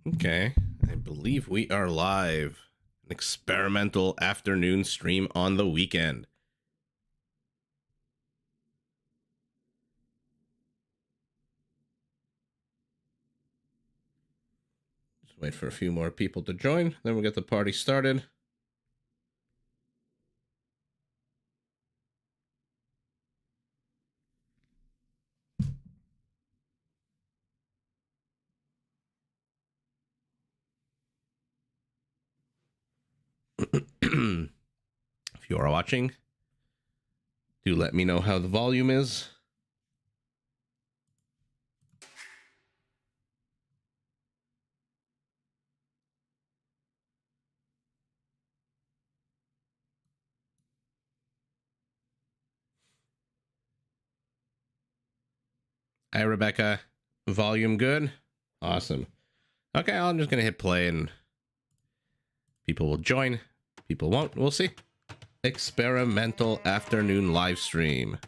Okay, I believe we are live. An experimental afternoon stream on the weekend. Just wait for a few more people to join, then we'll get the party started. If you are watching, do let me know how the volume is. Hi, Rebecca. Volume good? Awesome. Okay, I'm just going to hit play and people will join. People won't. We'll see. Experimental afternoon live stream.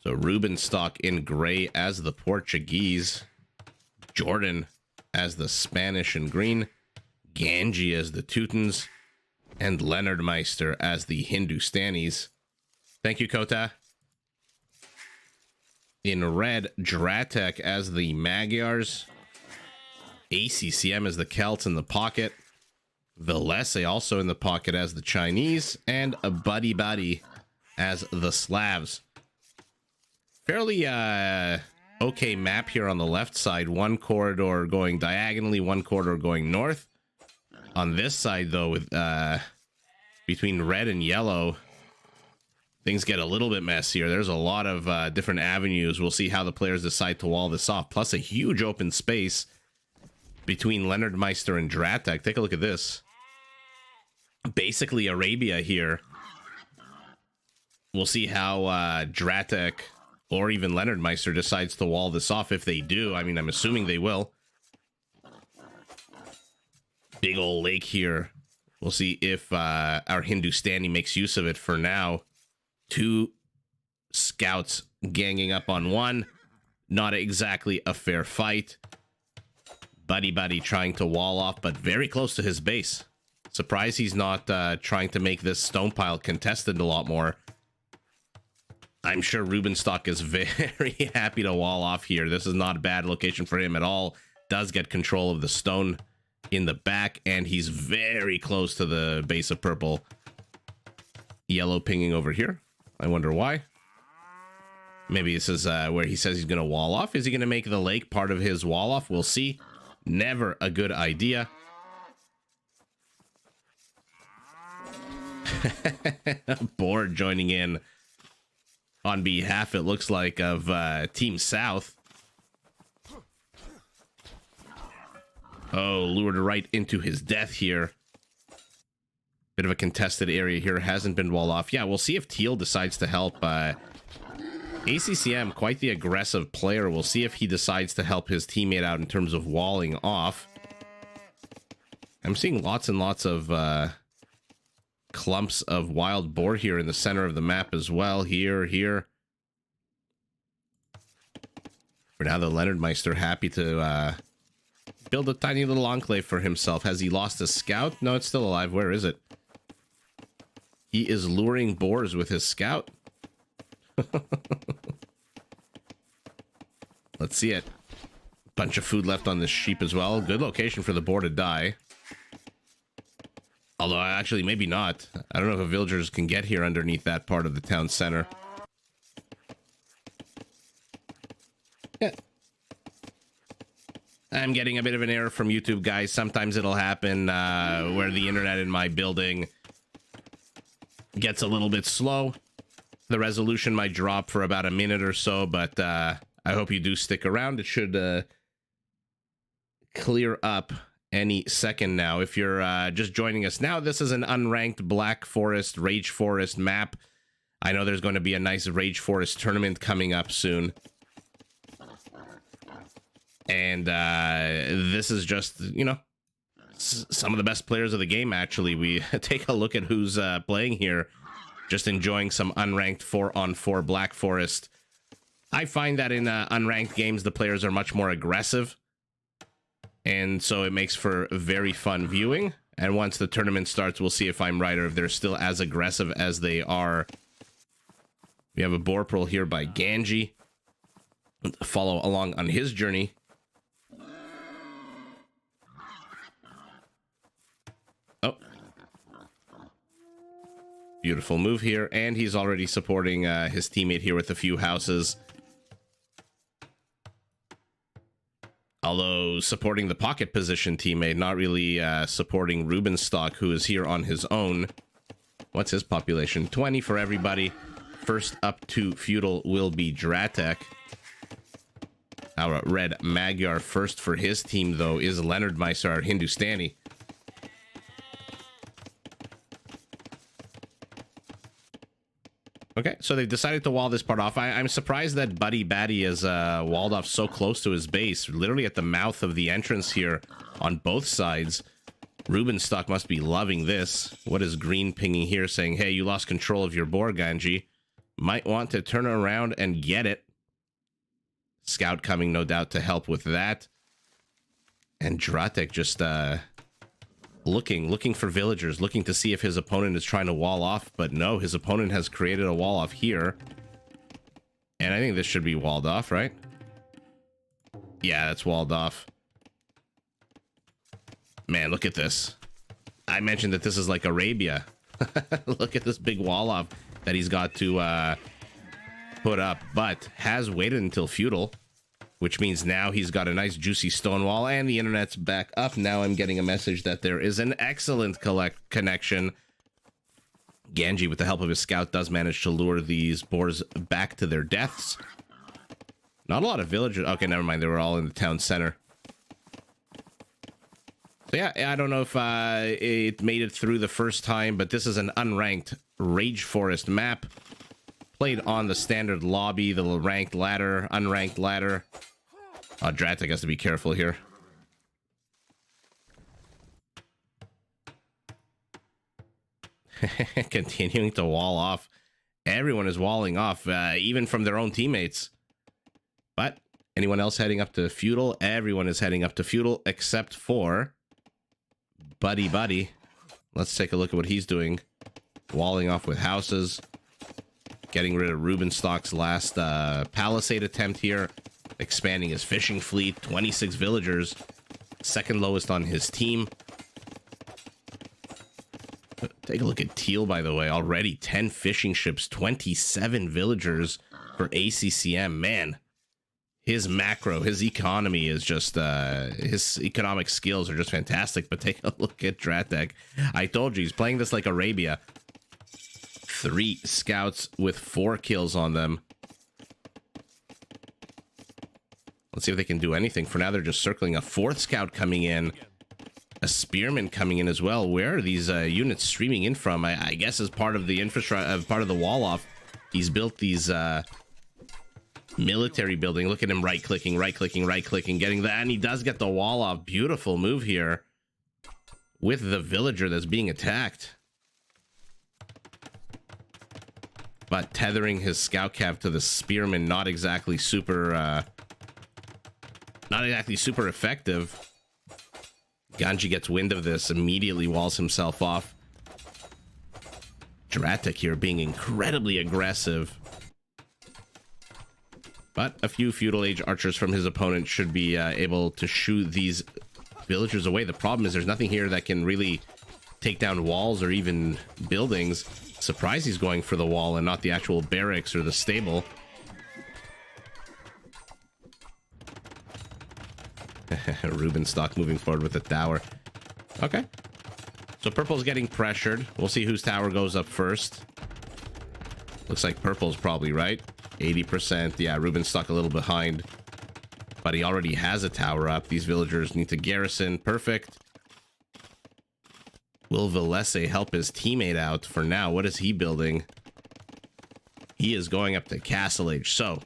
So Ruben Stock in gray as the Portuguese. Jordan as the Spanish and green. Ganji as the Teutons. And Leonard Meister as the Hindustanis. Thank you, Kota. In red, Dratek as the Magyars. ACCM as the Celts in the pocket. Velese also in the pocket as the Chinese. And a Buddy Buddy as the Slavs. Fairly okay map here on the left side. One corridor going diagonally, one corridor going north. On this side, though, with between red and yellow, things get a little bit messier. There's a lot of different avenues. We'll see how the players decide to wall this off. Plus a huge open space between Leonard Meister and Dratek. Take a look at this. Basically Arabia here. We'll see how Dratek or even Leonard Meister decides to wall this off. If they do, I mean, I'm assuming they will. Big old lake here. We'll see if our Hindustani makes use of it. For now, two scouts ganging up on one. Not exactly a fair fight. Buddy Buddy trying to wall off, but very close to his base. Surprised he's not trying to make this stone pile contested a lot more. I'm sure Rubenstock is very happy to wall off here. This is not a bad location for him at all. Does get control of the stone in the back, and he's very close to the base of purple. Yellow pinging over here. I wonder why. Maybe this is where he says he's going to wall off. Is he going to make the lake part of his wall off? We'll see. Never a good idea. Board joining in on behalf, it looks like, of Team South. Oh, lured right into his death here. Bit of a contested area here. Hasn't been walled off. Yeah, we'll see if Teal decides to help. ACCM, quite the aggressive player. We'll see if he decides to help his teammate out in terms of walling off. I'm seeing lots and lots of clumps of wild boar here in the center of the map as well. Here. For now, the Leonard Meister happy to build a tiny little enclave for himself. Has he lost a scout? No, it's still alive. Where is it? He is luring boars with his scout. Let's see it. Bunch of food left on this sheep as well. Good location for the boar to die. Although, actually, maybe not. I don't know if villagers can get here underneath that part of the town center. Yeah. I'm getting a bit of an error from YouTube, guys. Sometimes it'll happen where the internet in my building gets a little bit slow. The resolution might drop for about a minute or so, but I hope you do stick around. It should clear up any second now. If you're just joining us now, this is an unranked Black Forest, Rage Forest map. I know there's going to be a nice Rage Forest tournament coming up soon. And this is just, you know, some of the best players of the game, actually. We take a look at who's playing here. Just enjoying some unranked 4-on-4 Black Forest. I find that in unranked games, the players are much more aggressive. And so it makes for very fun viewing. And once the tournament starts, we'll see if I'm right or if they're still as aggressive as they are. We have a Borpril here by Ganji. Follow along on his journey. Oh. Beautiful move here. And he's already supporting his teammate here with a few houses. Although supporting the pocket position teammate, not really supporting Rubenstock, who is here on his own. What's his population? 20 for everybody. First up to feudal will be Dratek. Our red Magyar first for his team, though, is Leonard Meister, our Hindustani. Okay, so they've decided to wall this part off. I'm surprised that Buddy Batty is walled off so close to his base, literally at the mouth of the entrance here on both sides. Rubenstock must be loving this. What is Green pinging here saying, hey, you lost control of your board, Ganji. Might want to turn around and get it. Scout coming, no doubt, to help with that. And Dratek just looking for villagers, looking to see if his opponent is trying to wall off, but no, his opponent has created a wall off here. And I think this should be walled off, right? Yeah, that's walled off. Man, look at this. I mentioned that this is like Arabia. Look at this big wall off that he's got to put up, but has waited until feudal, which means now he's got a nice juicy stone wall and the internet's back up. Now I'm getting a message that there is an excellent connection. Ganji, with the help of his scout, does manage to lure these boars back to their deaths. Not a lot of villagers. Okay, never mind. They were all in the town center. So yeah, I don't know if it made it through the first time, but this is an unranked Rage Forest map. Played on the standard lobby, the ranked ladder, unranked ladder. Oh, Dratek has to be careful here. Continuing to wall off. Everyone is walling off, even from their own teammates. But anyone else heading up to feudal? Everyone is heading up to feudal except for Buddy Buddy. Let's take a look at what he's doing. Walling off with houses. Getting rid of Rubenstock's last palisade attempt here. Expanding his fishing fleet. 26 villagers. Second lowest on his team. Take a look at Teal, by the way. Already 10 fishing ships. 27 villagers for ACCM. Man, his macro, his economy is just... his economic skills are just fantastic. But take a look at Dratek. I told you, he's playing this like Arabia. 3 scouts with 4 kills on them. Let's see if they can do anything. For now, they're just circling. A 4th scout coming in. A spearman coming in as well. Where are these units streaming in from? I guess as part of the infrastructure, part of the wall off. He's built these military building. Look at him right-clicking, right-clicking, right-clicking, getting that. And he does get the wall off. Beautiful move here with the villager that's being attacked. But tethering his scout cap to the spearman, not exactly super effective. Ganji gets wind of this, immediately walls himself off. Dratek here being incredibly aggressive. But a few feudal age archers from his opponent should be able to shoot these villagers away. The problem is there's nothing here that can really take down walls or even buildings. Surprised he's going for the wall and not the actual barracks or the stable. Rubenstock moving forward with the tower. Okay. So purple's getting pressured. We'll see whose tower goes up first. Looks like purple's probably right. 80%. Yeah, Rubenstock a little behind. But he already has a tower up. These villagers need to garrison. Perfect. Will Valese help his teammate out for now? What is he building? He is going up to Castle Age. So,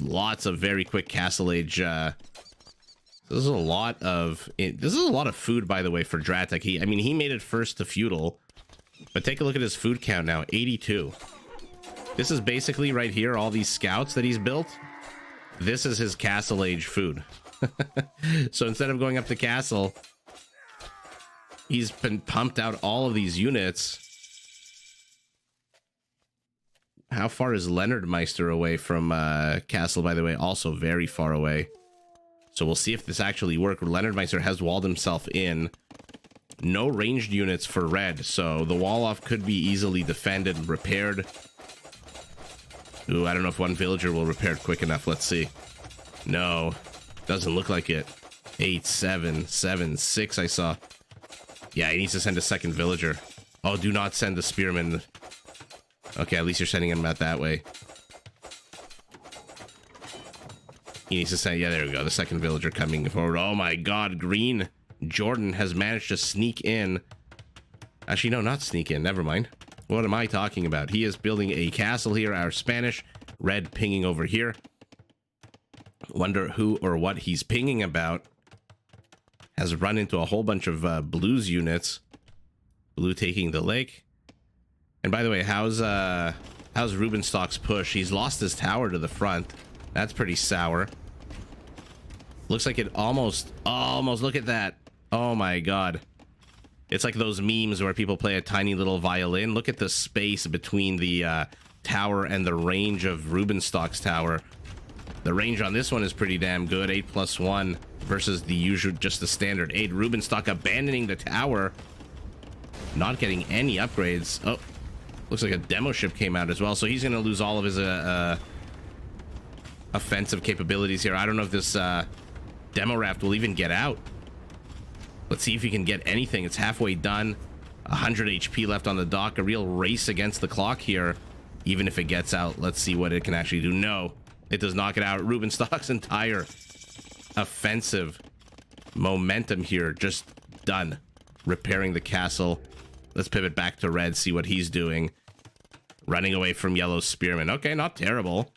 lots of very quick Castle Age. This is a lot of food, by the way, for Dratek. He made it first to feudal, but take a look at his food count now. 82. This is basically right here, all these scouts that he's built. This is his Castle Age food. So instead of going up the castle, he's been pumped out all of these units. How far is Leonard Meister away from castle, by the way? Also very far away. So we'll see if this actually works. Leonard Meister has walled himself in. No ranged units for red, so the wall off could be easily defended and repaired. Ooh, I don't know if one villager will repair it quick enough. Let's see. No, doesn't look like it. 8, 7, 7, 6 I saw. Yeah, he needs to send a second villager. Oh, do not send the spearman. Okay, at least you're sending him out that way. He needs to send... Yeah, there we go. The second villager coming forward. Oh my god, green Jordan has managed to sneak in. Actually, no, not sneak in. Never mind. What am I talking about? He is building a castle here. Our Spanish. Red pinging over here. Wonder who or what he's pinging about. Has run into a whole bunch of blues units. Blue taking the lake. And by the way, how's Rubenstock's push? He's lost his tower to the front. That's pretty sour. Looks like it almost look at that. Oh my god. It's like those memes where people play a tiny little violin. Look at the space between the tower and the range of Rubenstock's tower. The range on this one is pretty damn good. 8+1 versus the usual, just the standard 8. Rubenstock abandoning the tower. Not getting any upgrades. Oh, looks like a demo ship came out as well. So he's going to lose all of his offensive capabilities here. I don't know if this demo raft will even get out. Let's see if he can get anything. It's halfway done. 100 HP left on the dock. A real race against the clock here. Even if it gets out, let's see what it can actually do. No, it does not get out. Rubenstock's entire offensive momentum here just done. Repairing the castle. Let's pivot back to red, see what he's doing. Running away from yellow's spearman. Okay, not terrible.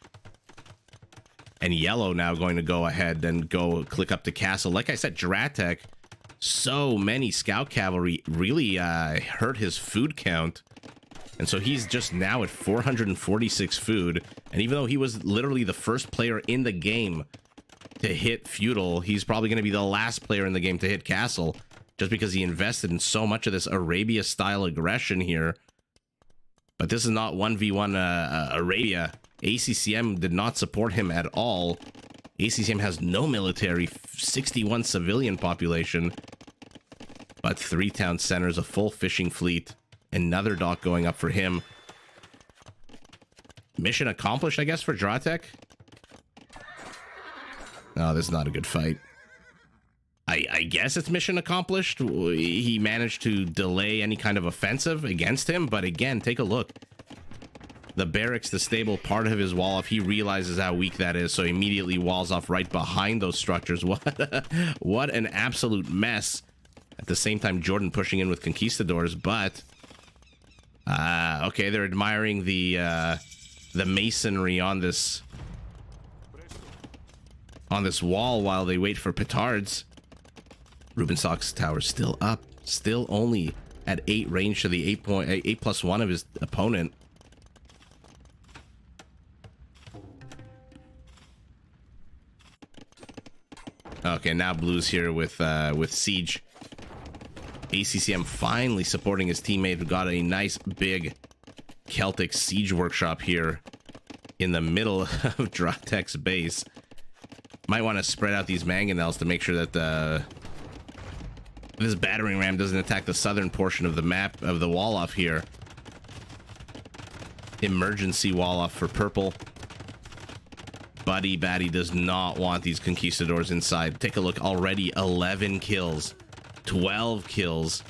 And yellow now going to go ahead and go click up the castle. Like I said, Dratek, so many scout cavalry really hurt his food count. And so he's just now at 446 food. And even though he was literally the first player in the game to hit feudal, he's probably going to be the last player in the game to hit castle. Just because he invested in so much of this Arabia-style aggression here. But this is not 1v1 Arabia. ACCM did not support him at all. ACCM has no military, 61 civilian population, but 3 town centers, a full fishing fleet, another dock going up for him. Mission accomplished, I guess, for Dratek. Oh, this is not a good fight. I guess it's mission accomplished. He managed to delay any kind of offensive against him, but again, take a look. The barracks, the stable, part of his wall off, he realizes how weak that is, so he immediately walls off right behind those structures. What an absolute mess. At the same time, Jordan pushing in with conquistadors, but okay, they're admiring the masonry on this wall while they wait for petards. Rubenstock's tower still up, still only at 8 range to the 8+1 of his opponent. Okay, now blue's here with siege. ACCM finally supporting his teammate who got a nice big Celtic siege workshop here in the middle of Dratek's base. Might want to spread out these mangonels to make sure that this battering ram doesn't attack the southern portion of the map of the wall off here. Emergency wall off for purple. Buddy Batty does not want these conquistadors inside. Take a look, already 11 kills, 12 kills.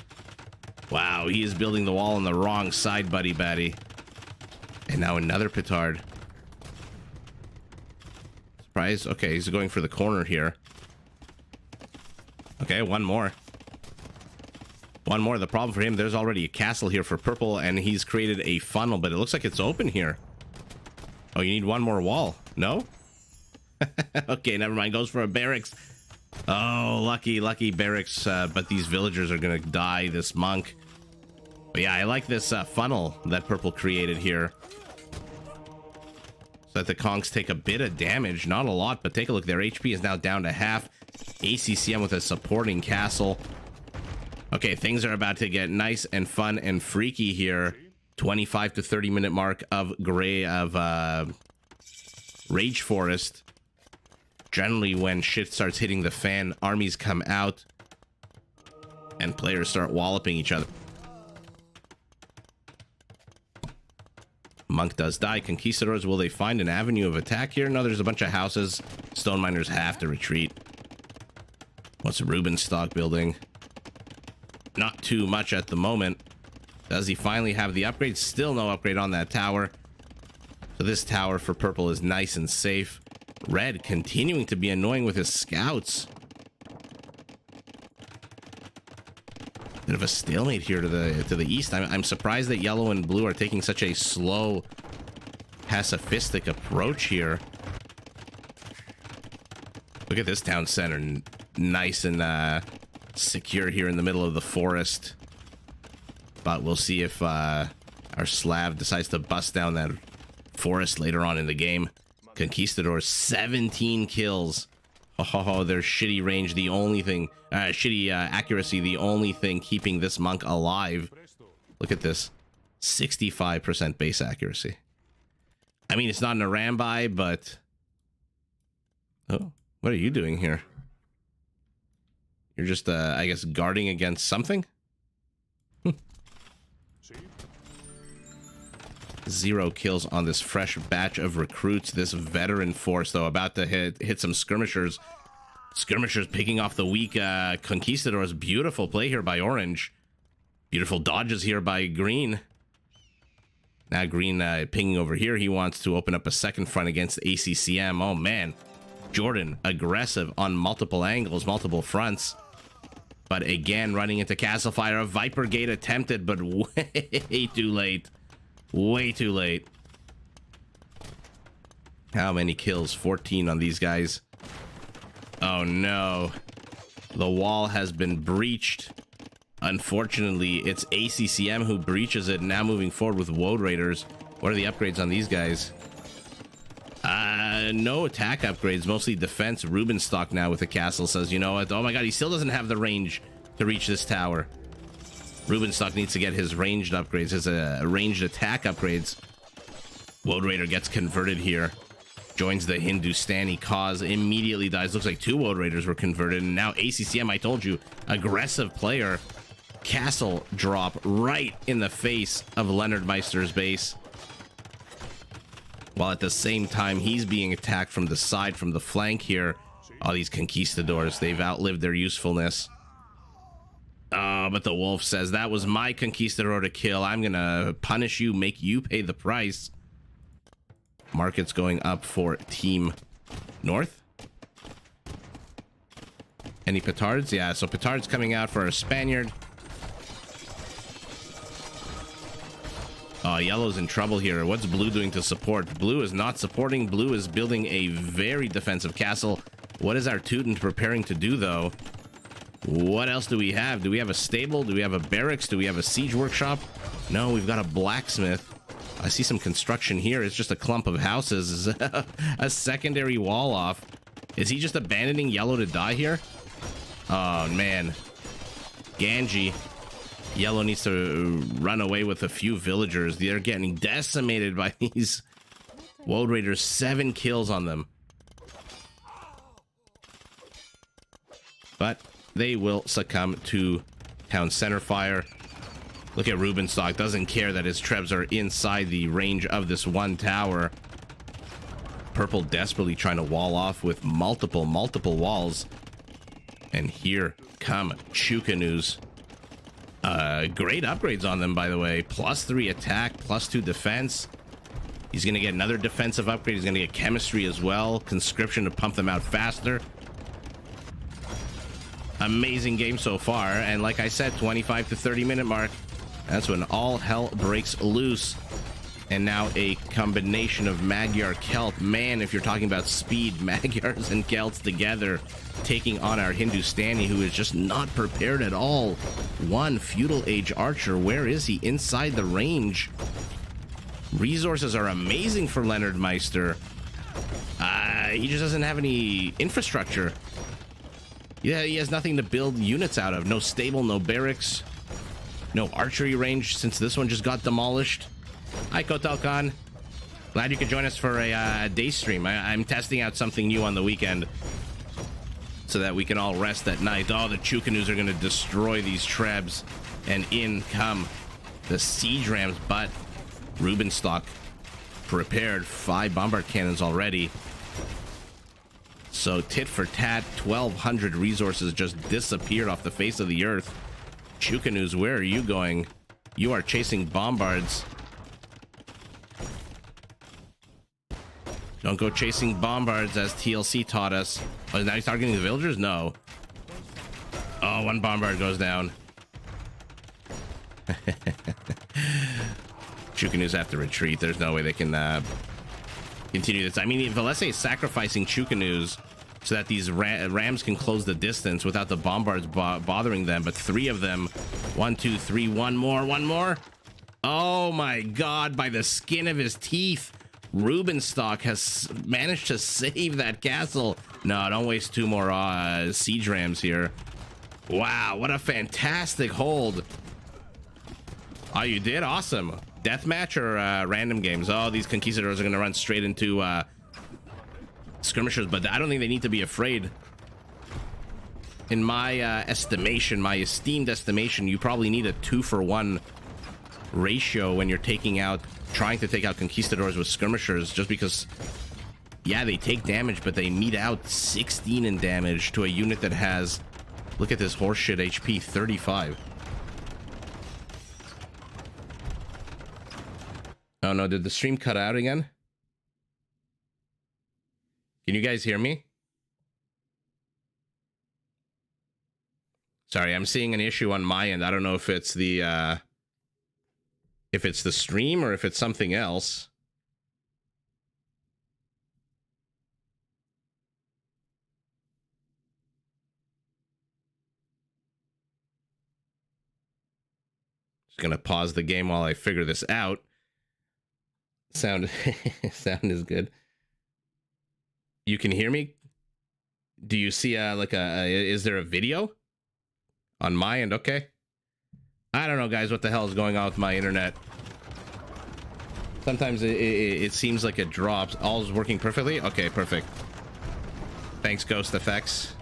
Wow, he is building the wall on the wrong side, Buddy Batty. And now another petard. Surprise. Okay, he's going for the corner here. Okay, one more. One more. The problem for him, there's already a castle here for purple, and he's created a funnel, but it looks like it's open here. Oh, you need one more wall. No? Okay, never mind. Goes for a barracks. Oh, lucky barracks. But these villagers are gonna die. This monk. But yeah, I like this funnel that purple created here. So that the conks take a bit of damage. Not a lot, but take a look. Their HP is now down to half. ACCM with a supporting castle. Okay, things are about to get nice and fun and freaky here. 25 to 30 minute mark of Rage Forest. Generally, when shit starts hitting the fan, armies come out and players start walloping each other. Monk does die. Conquistadors, will they find an avenue of attack here? No, there's a bunch of houses. Stone miners have to retreat. What's Rubenstock building? Not too much at the moment. Does he finally have the upgrade? Still no upgrade on that tower. So this tower for purple is nice and safe. Red continuing to be annoying with his scouts. Bit of a stalemate here to the east. I'm surprised that yellow and blue are taking such a slow, pacifistic approach here. Look at this town center, nice and secure here in the middle of the forest. But we'll see if our Slav decides to bust down that forest later on in the game. Conquistadors, 17 kills. Oh, their shitty range, the only thing, shitty accuracy, the only thing keeping this monk alive. Look at this, 65% base accuracy. I mean, it's not an Arambai, but... Oh, what are you doing here? You're just, I guess, guarding against something? 0 kills on this fresh batch of recruits. This veteran force, though, about to hit some skirmishers. Skirmishers picking off the weak conquistadors. Beautiful play here by orange. Beautiful dodges here by green. Now green pinging over here. He wants to open up a second front against ACCM. Oh, man. Jordan, aggressive on multiple angles, multiple fronts. But again, running into castle fire. A Viper Gate attempted, but way too late. Way too late. How many kills? 14 on these guys. Oh no. The wall has been breached. Unfortunately, it's ACCM who breaches it. Now moving forward with Woad Raiders. What are the upgrades on these guys? No attack upgrades, mostly defense. Rubenstock now with the castle says, you know what? Oh my god, he still doesn't have the range to reach this tower. Rubenstock needs to get his ranged upgrades, his ranged attack upgrades. Woad Raider gets converted here. Joins the Hindustani cause, immediately dies. Looks like 2 Woad Raiders were converted, and now ACCM, I told you, aggressive player. Castle drop right in the face of Leonard Meister's base. While at the same time, he's being attacked from the side, from the flank here. All these conquistadors, they've outlived their usefulness. But the wolf says, that was my conquistador to kill. I'm gonna punish you, make you pay the price. Market's going up for Team North. Any petards? Yeah, so petards coming out for a Spaniard. Oh, yellow's in trouble here. What's blue doing to support? Blue is not supporting. Blue is building a very defensive castle. What is our Teuton preparing to do, though? What else do we have? Do we have a stable? Do we have a barracks? Do we have a siege workshop? No, we've got a blacksmith. I see some construction here. It's just a clump of houses. A secondary wall off. Is he just abandoning yellow to die here? Oh, man. Ganji. Yellow needs to run away with a few villagers. They're getting decimated by these Woad Raiders. 7 kills on them. But they will succumb to town center fire. Look at Rubenstock. Doesn't care that his trebs are inside the range of this one tower. Purple desperately trying to wall off with multiple walls. And here come Chukanus. Great upgrades on them, by the way. +3 attack, +2 defense. He's going to get another defensive upgrade. He's going to get chemistry as well. Conscription to pump them out faster. Amazing game so far. And like I said, 25 to 30 minute mark. That's when all hell breaks loose. And now a combination of Magyar Celt. Man, if you're talking about speed, Magyars and Celts together taking on our Hindustani, who is just not prepared at all. One feudal age archer. Where is he? Inside the range. Resources are amazing for Leonard Meister. He just doesn't have any infrastructure. Yeah, he has nothing to build units out of. No stable, no barracks, no archery range since this one just got demolished. Hi, Kotal Khan. Glad you could join us for a day stream. I'm testing out something new on the weekend so that we can all rest at night. Oh, the Chukanus are going to destroy these trebs, and in come the siege rams, but Rubenstock prepared 5 bombard cannons already. So tit for tat, 1,200 resources just disappeared off the face of the earth. Chukanus, where are you going? You are chasing bombards. Don't go chasing bombards, as TLC taught us. Oh, now he's targeting the villagers? No. Oh, 1 bombard goes down. Chukanus have to retreat. There's no way they can continue this. I mean, Valese is sacrificing Chukanus so that these rams can close the distance without the bombards bothering them. But 3 of them, 1, 2, 3, one more. Oh my God! By the skin of his teeth, Rubenstock has managed to save that castle. No, don't waste 2 more siege rams here. Wow, what a fantastic hold. Oh, you did? Awesome. Deathmatch or random games? Oh, these conquistadors are going to run straight into skirmishers, but I don't think they need to be afraid. In my estimation, my esteemed estimation, you probably need a 2-for-1 ratio when you're trying to take out conquistadors with skirmishers, just because, yeah, they take damage, but they mete out 16 in damage to a unit that has, look at this horseshit HP, 35. Oh no, did the stream cut out again? Can you guys hear me? Sorry, I'm seeing an issue on my end. I don't know if it's the stream or if it's something else. Just gonna pause the game while I figure this out. Sound is good. You can hear me? Do you see is there a video on my end? Okay. I don't know, guys, what the hell is going on with my internet. Sometimes it seems like it drops. All is working perfectly? Okay, perfect. Thanks, Ghost Effects.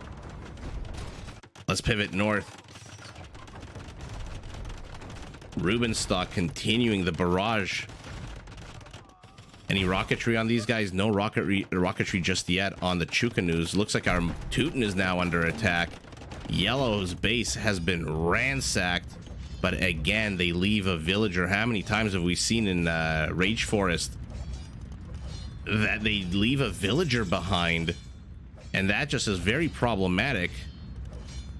Let's pivot north. Rubenstock continuing the barrage. Any rocketry on these guys? No rocketry just yet on the Chukanus. Looks like our Teuton is now under attack. Yellow's base has been ransacked, but again, they leave a villager. How many times have we seen in Rage Forest that they leave a villager behind? And that just is very problematic.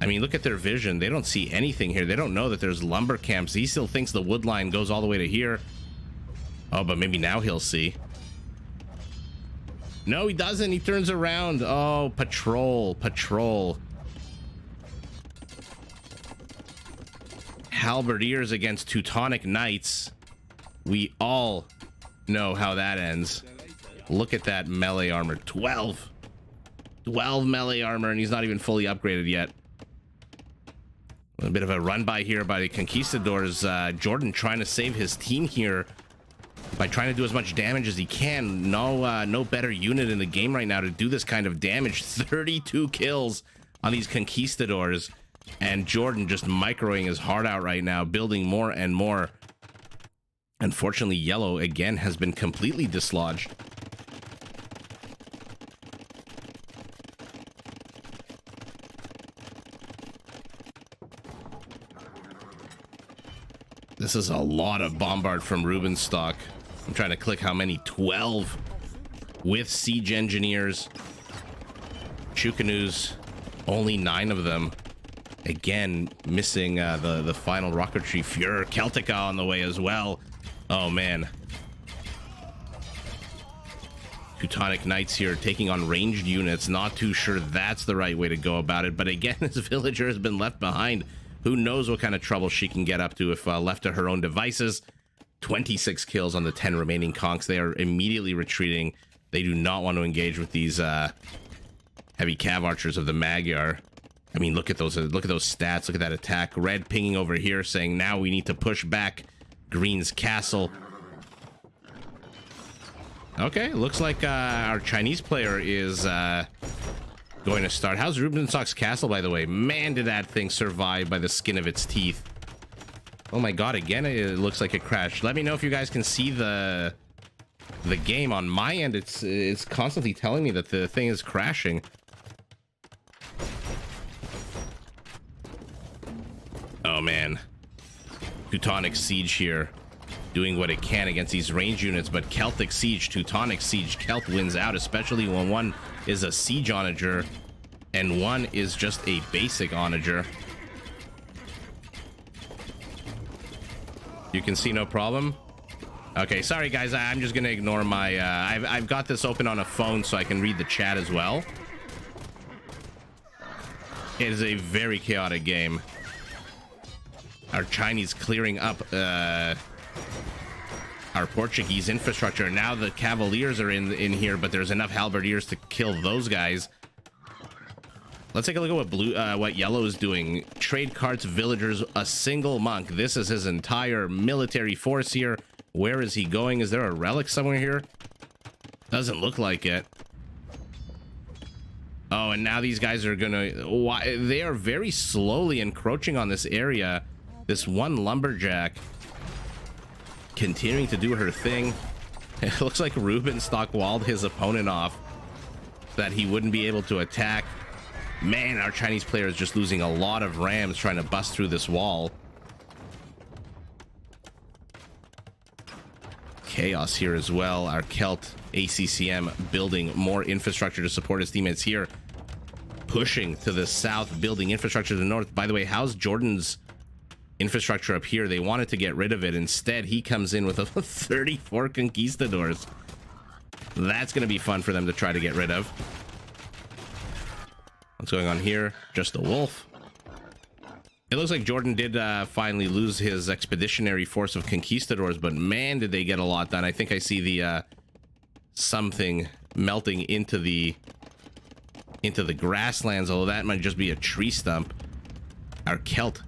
I mean, look at their vision. They don't see anything here. They don't know that there's lumber camps. He still thinks the wood line goes all the way to here. Oh, but maybe now he'll see. No, he doesn't. He turns around. Oh, patrol. Halberdiers against Teutonic Knights. We all know how that ends. Look at that melee armor. 12 melee armor, and he's not even fully upgraded yet. A bit of a run by here by the conquistadors. Jordan trying to save his team here by trying to do as much damage as he can. No better unit in the game right now to do this kind of damage. 32 kills on these conquistadors, and Jordan just microing his heart out right now, building more and more. Unfortunately, Yellow again has been completely dislodged. This is a lot of bombard from Rubenstock. I'm trying to click how many. 12 with siege engineers. Chukanus, only 9 of them. Again, missing the final rocketry. Fuhrer, Celtica on the way as well. Oh man. Teutonic Knights here taking on ranged units. Not too sure that's the right way to go about it. But again, this villager has been left behind. Who knows what kind of trouble she can get up to if left to her own devices. 26 kills on the 10 remaining conks. They are immediately retreating. They do not want to engage with these heavy cav archers of the Magyar. I mean, look at those stats. Look at that attack. Red pinging over here saying now we need to push back Green's castle. Okay, looks like our Chinese player is going to start. How's Rubenstock's castle, by the way? Man, did that thing survive by the skin of its teeth. Oh my god, again, it looks like it crashed. Let me know if you guys can see the game. On my end, it's constantly telling me that the thing is crashing. Oh man, Teutonic Siege here doing what it can against these range units, but Celtic Siege, Teutonic Siege, Celt wins out, especially when one is a siege onager and one is just a basic onager. You can see no problem. Okay, sorry guys, I'm just gonna ignore my I've got this open on a phone so I can read the chat as well. It is a very chaotic game. Our Chinese clearing up our Portuguese infrastructure. Now the Cavaliers are in here, but there's enough halberdiers to kill those guys. Let's take a look at what Yellow is doing. Trade carts, villagers, a single monk. This is his entire military force here. Where is he going? Is there a relic somewhere here? Doesn't look like it. Oh, and now these guys are gonna... They are very slowly encroaching on this area. This one lumberjack continuing to do her thing. It looks like Rubenstock walled his opponent off, that he wouldn't be able to attack. Man, our Chinese player is just losing a lot of rams trying to bust through this wall. Chaos here as well. Our Celt ACCM building more infrastructure to support his teammates here. Pushing to the south, building infrastructure to the north. By the way, how's Jordan's infrastructure up here? They wanted to get rid of it. Instead, he comes in with a 34 conquistadors. That's going to be fun for them to try to get rid of. What's going on here? Just a wolf. It looks like Jordan did finally lose his expeditionary force of conquistadors, but man, did they get a lot done. I think I see the something melting into the grasslands, although that might just be a tree stump. Our Celt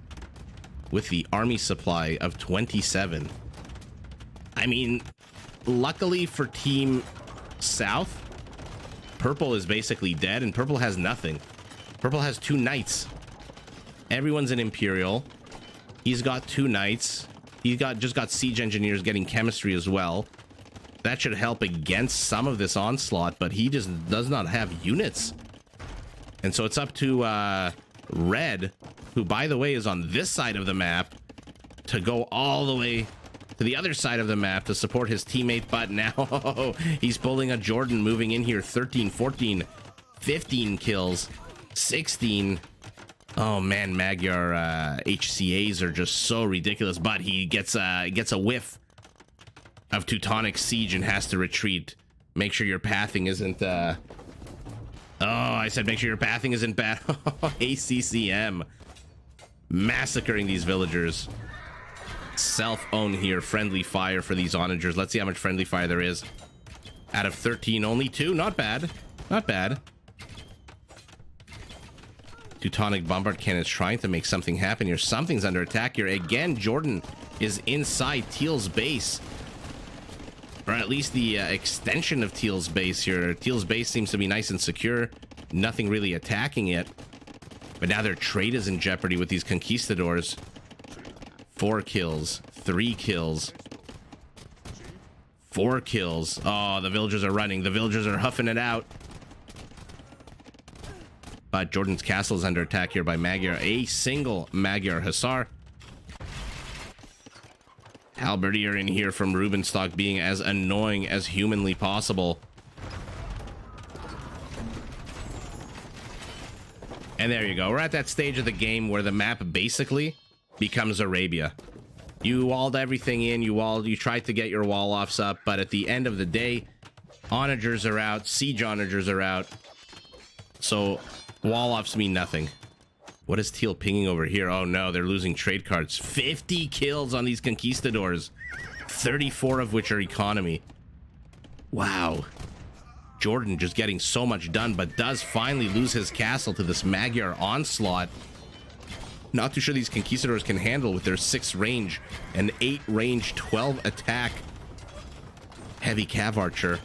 with the army supply of 27. I mean, luckily for Team South, Purple is basically dead, and Purple has nothing. Purple has 2 knights. Everyone's an Imperial. He's got 2 knights. He's just got siege engineers getting chemistry as well. That should help against some of this onslaught, but he just does not have units. And so it's up to Red, who, by the way, is on this side of the map, to go all the way to the other side of the map to support his teammate. But now he's pulling a Jordan, moving in here. 13, 14, 15 kills, 16. Oh man, Magyar HCAs are just so ridiculous. But he gets a whiff of Teutonic Siege and has to retreat. Make sure your pathing isn't oh, I said make sure your pathing isn't bad. ACCM massacring these villagers. Self-own here. Friendly fire for these onagers. Let's see how much friendly fire there is. Out of 13, only 2. Not bad. Not bad. Teutonic Bombard Cannon is trying to make something happen here. Something's under attack here. Again, Jordan is inside Teal's base. Or at least the extension of Teal's base here. Teal's base seems to be nice and secure. Nothing really attacking it. But now their trade is in jeopardy with these conquistadors. 4 kills. 3 kills. 4 kills. Oh, the villagers are running. The villagers are huffing it out. But Jordan's castle is under attack here by Magyar. A single Magyar Hussar. Halberdier in here from Rubenstock, being as annoying as humanly possible. And there you go. We're at that stage of the game where the map basically becomes Arabia. You walled everything in. You tried to get your wall offs up, but at the end of the day, onagers are out. Siege onagers are out. So wall offs mean nothing. What is Teal pinging over here? Oh no, they're losing trade cards. 50 kills on these conquistadors, 34 of which are economy. Wow. Jordan just getting so much done, but does finally lose his castle to this Magyar onslaught. Not too sure these Conquistadors can handle with their 6 range and 8 range, 12 attack heavy Cav Archer.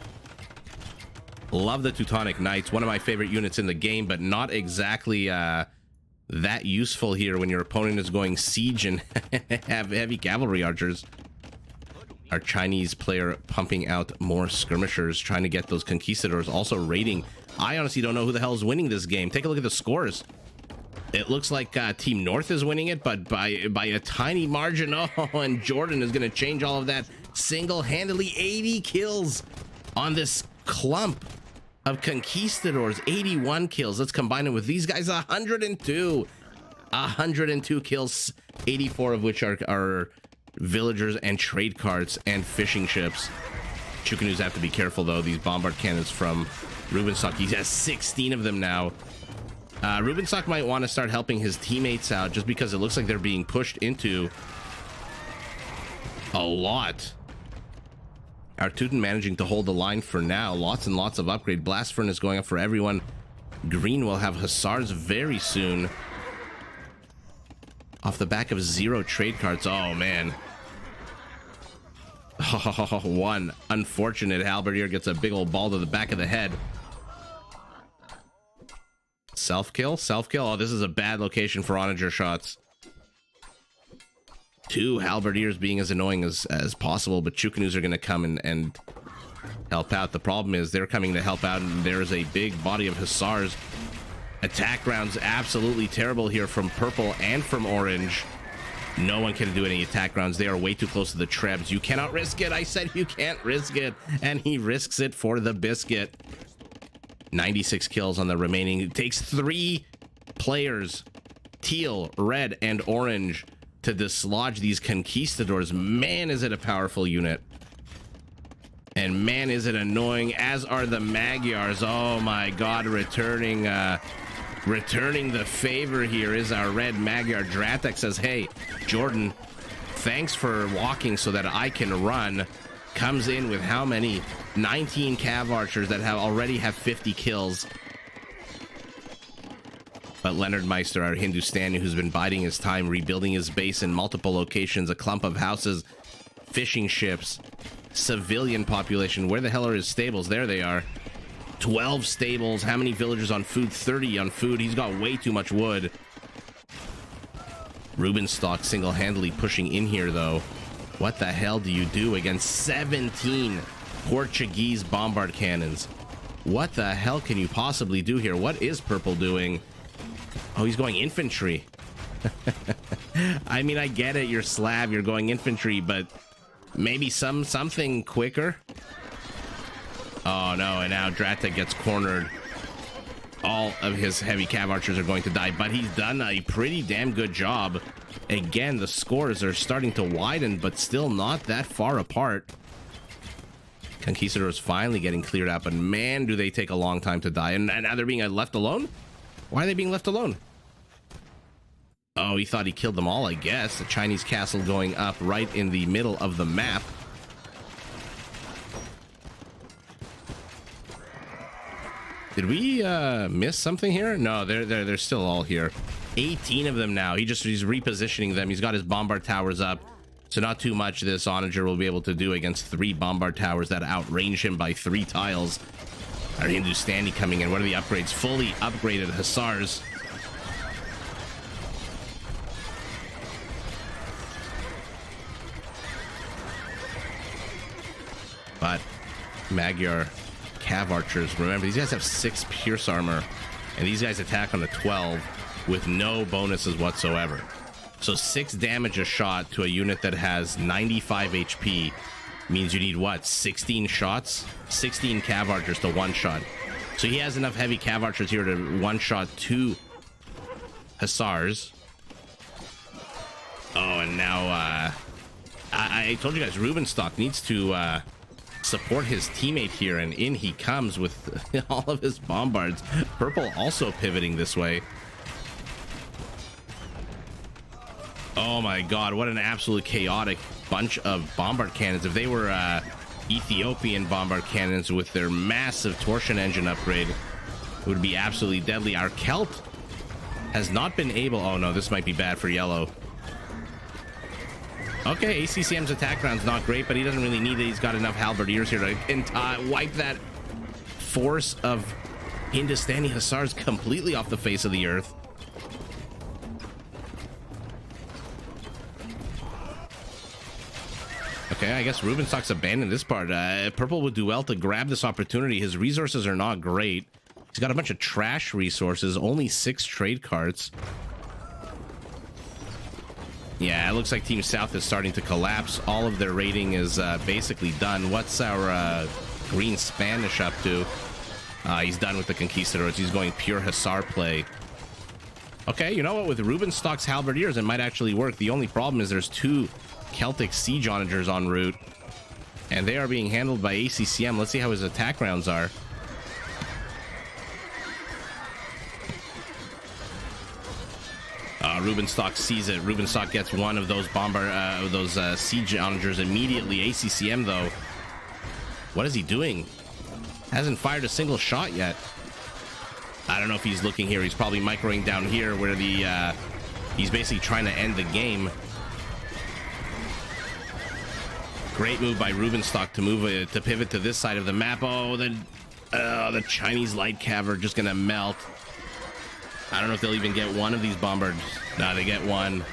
Love the Teutonic Knights, one of my favorite units in the game, but not exactly that useful here when your opponent is going siege and have heavy cavalry archers. Our Chinese player pumping out more skirmishers, trying to get those Conquistadors, also raiding. I honestly don't know who the hell is winning this game. Take a look at the scores. It looks like Team North is winning it, but by a tiny margin. Oh, and Jordan is going to change all of that single-handedly. 80 kills on this clump of Conquistadors. 81 kills. Let's combine it with these guys. 102. 102 kills, 84 of which are villagers and trade carts and fishing ships. Chukanus have to be careful, though. These bombard cannons from Rubenstock. He has 16 of them now. Rubenstock might want to start helping his teammates out just because it looks like they're being pushed into a lot. Our Teuton managing to hold the line for now. Lots and lots of upgrade. Blast Furnace going up for everyone. Green will have Hussars very soon. Off the back of 0 trade cards. Oh, man. Oh, one unfortunate halberdier gets a big old ball to the back of the head. Self-kill? Self-kill? Oh, this is a bad location for onager shots. 2 halberdiers being as annoying as possible, but Chukanus are going to come and help out. The problem is they're coming to help out, and there's a big body of Hussars. Attack rounds absolutely terrible here from purple and from orange. No one can do any attack rounds. They are way too close to the trebs. You cannot risk it. I said you can't risk it, and he risks it for the biscuit. 96 kills on the remaining. It takes 3 players, teal, red, and orange, to dislodge these Conquistadors. Man, is it a powerful unit. And man, is it annoying, as are the Magyars. Oh my god, returning the favor here is our red Magyar. Dratek says, hey, Jordan, thanks for walking so that I can run. Comes in with how many? 19 Cav Archers that already have 50 kills. But Leonard Meister, our Hindustani, who's been biding his time, rebuilding his base in multiple locations, a clump of houses, fishing ships, civilian population. Where the hell are his stables? There they are. 12 stables. How many villagers on food? 30 on food. He's got way too much wood. Rubenstock single-handedly pushing in here, though. What the hell do you do against 17 Portuguese bombard cannons? What the hell can you possibly do here? What is purple doing? Oh, he's going infantry. I mean, I get it. You're Slav. You're going infantry, but maybe something quicker. Oh, no. And now Dratek gets cornered. All of his heavy Cav Archers are going to die, but he's done a pretty damn good job. Again, the scores are starting to widen, but still not that far apart. Conquistadors finally getting cleared out, but man, do they take a long time to die. And now they're being left alone? Why are they being left alone? Oh, he thought he killed them all, I guess. The Chinese castle going up right in the middle of the map. Did we miss something here? No, they're still all here. 18 of them now. He's repositioning them. He's got his bombard towers up. So not too much this onager will be able to do against 3 bombard towers that outrange him by 3 tiles. Our Hindustani coming in. What are the upgrades? Fully upgraded Hussars. But Magyar Cav Archers, remember, these guys have 6 pierce armor, and these guys attack on a 12 with no bonuses whatsoever. So 6 damage a shot to a unit that has 95 HP means you need, what, 16 shots? 16 Cav Archers to one-shot. So he has enough heavy Cav Archers here to one-shot 2 Hussars. Oh, and now, I told you guys, Rubenstock needs to support his teammate here, and in he comes with all of his bombards. Purple also pivoting this way. Oh my god, what an absolute chaotic bunch of bombard cannons. If they were Ethiopian bombard cannons with their massive torsion engine upgrade would be absolutely deadly. Our Celt has not been able... Oh no, this might be bad for yellow. Okay, ACCM's attack round's not great, but he doesn't really need it. He's got enough halberdiers here to wipe that force of Hindustani Hussars completely off the face of the earth. Okay, I guess Rubenstock's abandoned this part. Purple would do well to grab this opportunity. His resources are not great. He's got a bunch of trash resources, only 6 trade cards. Yeah, it looks like Team South is starting to collapse. All of their raiding is basically done. What's our Green Spanish up to? He's done with the Conquistadors. He's going pure Hussar play. Okay, you know what? With Rubenstock's halberdiers, it might actually work. The only problem is there's 2 Celtic siege onagers en route, and they are being handled by ACCM. Let's see how his attack rounds are. Rubenstock sees it. Rubenstock gets one of those siege onagers immediately. ACCM though, what is he doing? Hasn't fired a single shot yet. I don't know if he's looking here. He's probably microing down here where the he's basically trying to end the game. Great move by Rubenstock to move to pivot to this side of the map. Oh, the Chinese light cav are just gonna melt. I don't know if they'll even get one of these bombards. Nah, they get one.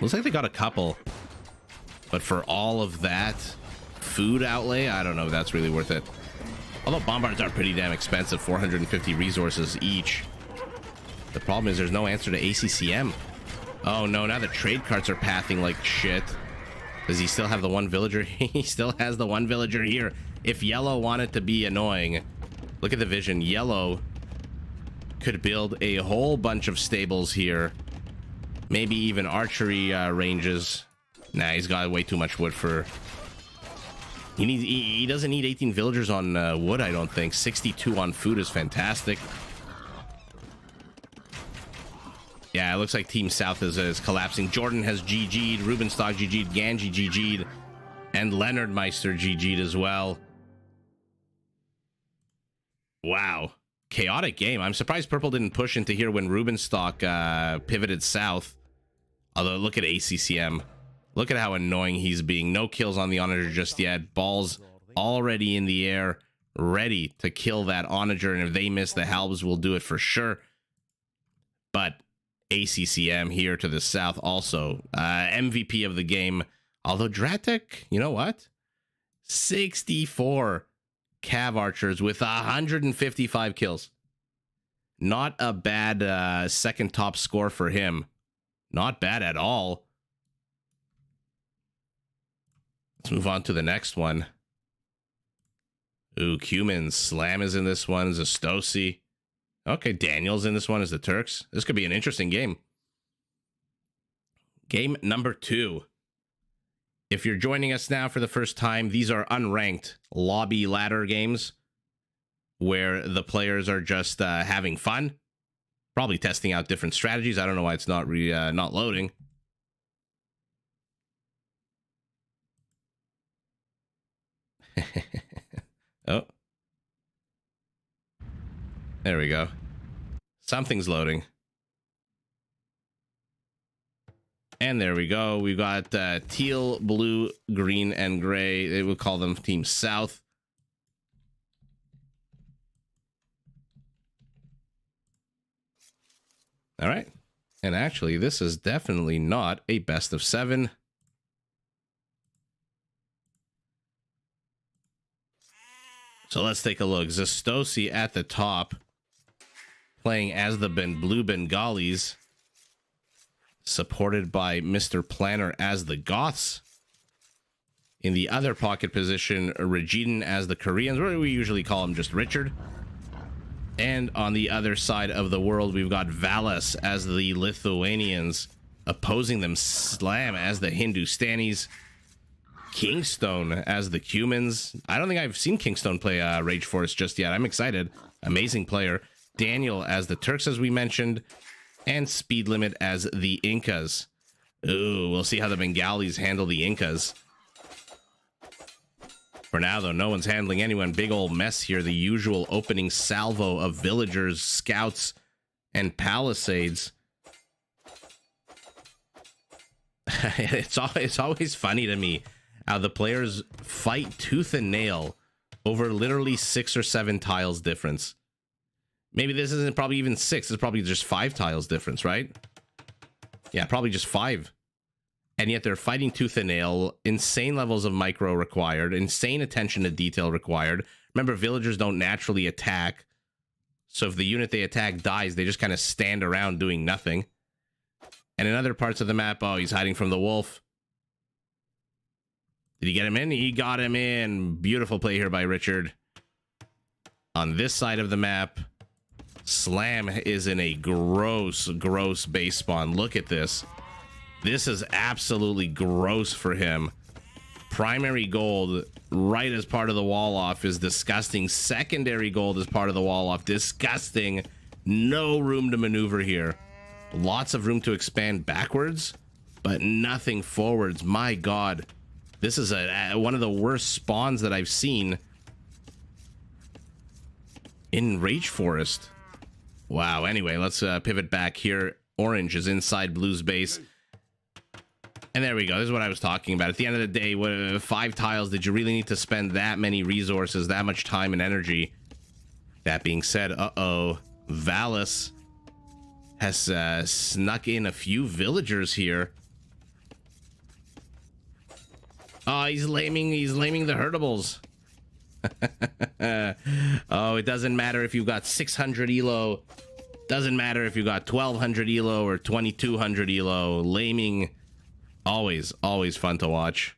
Looks like they got a couple. But for all of that food outlay, I don't know if that's really worth it. Although bombards are pretty damn expensive, 450 resources each. The problem is there's no answer to ACCM. Oh no, now the trade carts are pathing like shit. Does he still have the one villager? He still has the one villager here. If yellow wanted to be annoying, look at the vision. Yellow could build a whole bunch of stables here. Maybe even archery ranges. Nah, he's got way too much wood for... He doesn't need 18 villagers on wood, I don't think. 62 on food is fantastic. Yeah, it looks like Team South is collapsing. Jordan has GG'd, Rubenstock GG'd, Ganji GG'd, and Leonard Meister GG'd as well. Wow. Chaotic game. I'm surprised Purple didn't push into here when Rubenstock pivoted south. Although, look at ACCM. Look at how annoying he's being. No kills on the Onager just yet. Balls already in the air, ready to kill that Onager. And if they miss, the Halbs will do it for sure. But ACCM here to the south also. MVP of the game. Although Dratek, you know what? 64 Cav Archers with 155 kills. Not a bad second top score for him. Not bad at all. Let's move on to the next one. Ooh, Cumin. Slam is in this one. Zastosi. Okay, Daniel's in this one as the Turks. This could be an interesting game. Game number 2. If you're joining us now for the first time, these are unranked lobby ladder games where the players are just having fun, probably testing out different strategies. I don't know why it's not not loading. Oh, there we go. Something's loading. And there we go. We've got teal, blue, green, and gray. They would call them Team South. All right. And actually, this is definitely not a best of 7. So let's take a look. Zastosi at the top, playing as the Blue Bengalis, supported by Mr. Planner as the Goths. In the other pocket position, Regiden as the Koreans, or we usually call him just Richard. And on the other side of the world, we've got Valas as the Lithuanians, opposing them Slam as the Hindustanis, Kingstone as the Cumans. I don't think I've seen Kingstone play Rage Force just yet. I'm excited. Amazing player. Daniel as the Turks, as we mentioned, and Speed Limit as the Incas. Ooh, we'll see how the Bengalis handle the Incas. For now, though, no one's handling anyone. Big old mess here. The usual opening salvo of villagers, scouts, and palisades. It's always funny to me how the players fight tooth and nail over literally 6 or 7 tiles difference. Maybe this isn't probably even 6. It's probably just 5 tiles difference, right? Yeah, probably just 5. And yet they're fighting tooth and nail, insane levels of micro required, insane attention to detail required. Remember, villagers don't naturally attack. So if the unit they attack dies, they just kind of stand around doing nothing. And in other parts of the map, oh, he's hiding from the wolf. Did he get him in? He got him in. Beautiful play here by Richard. On this side of the map, Slam is in a gross base spawn. Look at this. This is absolutely gross for him. Primary gold right as part of the wall off is disgusting. Secondary gold as part of the wall off. Disgusting. No room to maneuver here. Lots of room to expand backwards, but nothing forwards. My God. This is one of the worst spawns that I've seen in Rage Forest. Wow. Anyway, let's pivot back here. Orange is inside Blue's base. And there we go. This is what I was talking about. At the end of the day, what 5 tiles, did you really need to spend that many resources, that much time and energy? That being said, Valis has snuck in a few villagers here. Oh, he's laming the herdables. Oh, it doesn't matter if you've got 600 elo. Doesn't matter if you got 1200 elo or 2200 elo. Laming, always fun to watch.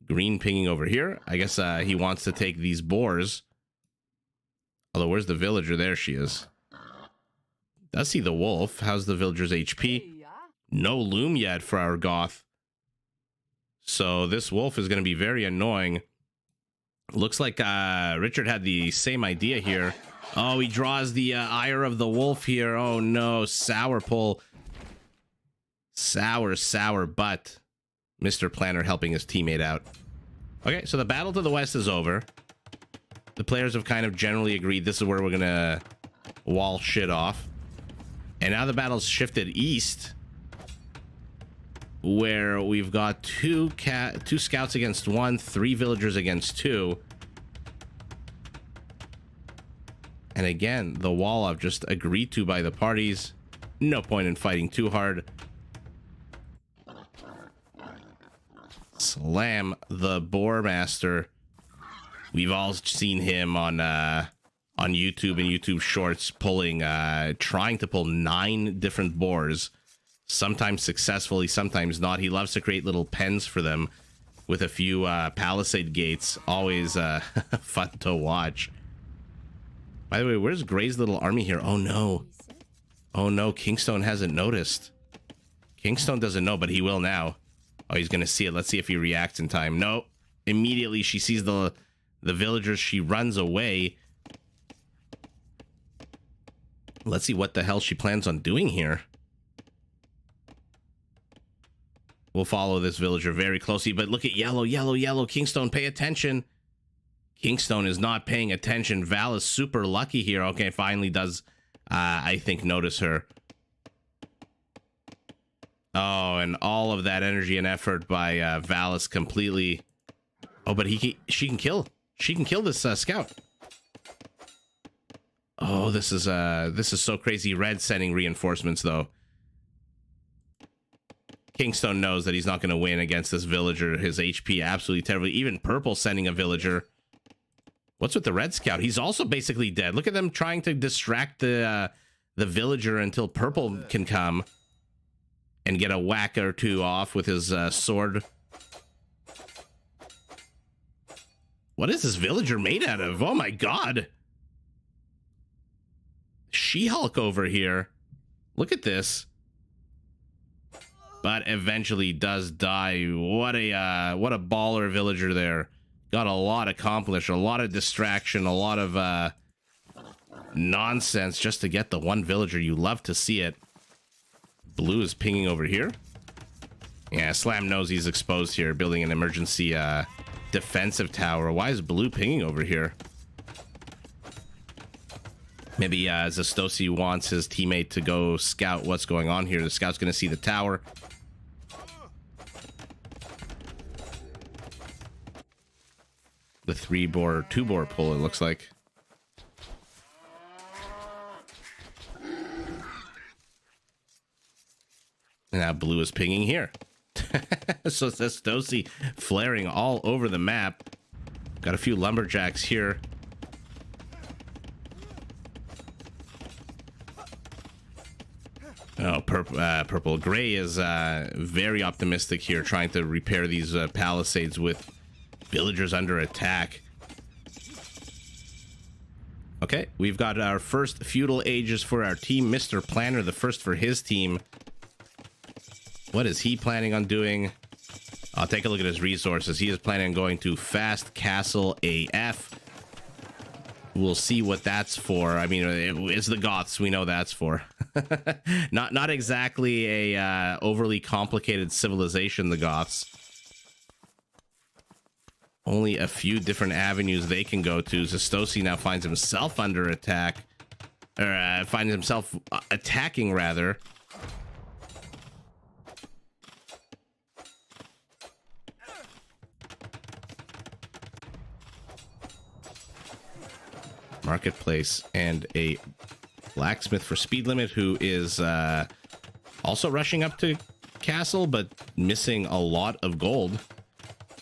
Green pinging over here. I guess he wants to take these boars. Although, where's the villager? There she is. Does see the wolf. How's the villager's HP? No loom yet for our goth. So this wolf is going to be very annoying. Looks like Richard had the same idea here. Oh, he draws the ire of the wolf here. Oh no, sour pull. Sour butt. Mr. Planner helping his teammate out. Okay, so the battle to the west is over. The players have kind of generally agreed this is where we're gonna wall shit off. And now the battle's shifted east, where we've got two scouts against 1, 3 villagers against 2. And again, the wall I've just agreed to by the parties. No point in fighting too hard. Slam the Boar Master. We've all seen him on YouTube and YouTube Shorts pulling, trying to pull 9 different boars. Sometimes successfully, sometimes not. He loves to create little pens for them with a few palisade gates. Always fun to watch. By the way, where's Gray's little army here? Oh no. Oh no, Kingstone hasn't noticed. Kingstone doesn't know, but he will now. Oh, he's gonna see it. Let's see if he reacts in time. No. Immediately she sees the villagers. She runs away. Let's see what the hell she plans on doing here. We'll follow this villager very closely, but look at yellow. Kingstone, pay attention. Kingstone is not paying attention. Val is super lucky here. Okay, finally does, I think, notice her. Oh, and all of that energy and effort by Valis completely. Oh, but she can kill. She can kill this scout. Oh, this is so crazy. Red sending reinforcements though. Kingstone knows that he's not going to win against this villager. His HP absolutely terrible. Even purple sending a villager. What's with the red scout? He's also basically dead. Look at them trying to distract the villager until purple can come and get a whack or 2 off with his sword. What is this villager made out of? Oh my god. She-Hulk over here. Look at this. But eventually does die. What a baller villager there. Got a lot accomplished, a lot of distraction, a lot of nonsense just to get the one villager. You love to see it. Blue is pinging over here. Yeah, Slam knows he's exposed here, building an emergency defensive tower. Why is blue pinging over here? Maybe Zastosi wants his teammate to go scout what's going on here. The scout's going to see the tower. The 2-bore pull, it looks like. And now blue is pinging here. So Zastosi flaring all over the map. Got a few lumberjacks here. Oh, purple. Gray is very optimistic here, trying to repair these palisades with villagers under attack. Okay, we've got our first feudal ages for our team. Mr. Planner, the first for his team. What is he planning on doing? I'll take a look at his resources. He is planning on going to Fast Castle AF. We'll see what that's for. I mean, it's the Goths. We know that's for. not exactly a overly complicated civilization, the Goths. Only a few different avenues they can go to. Zastosi now finds himself under attack. Or finds himself attacking, rather. Marketplace and a blacksmith for speed limit, who is also rushing up to castle, but missing a lot of gold.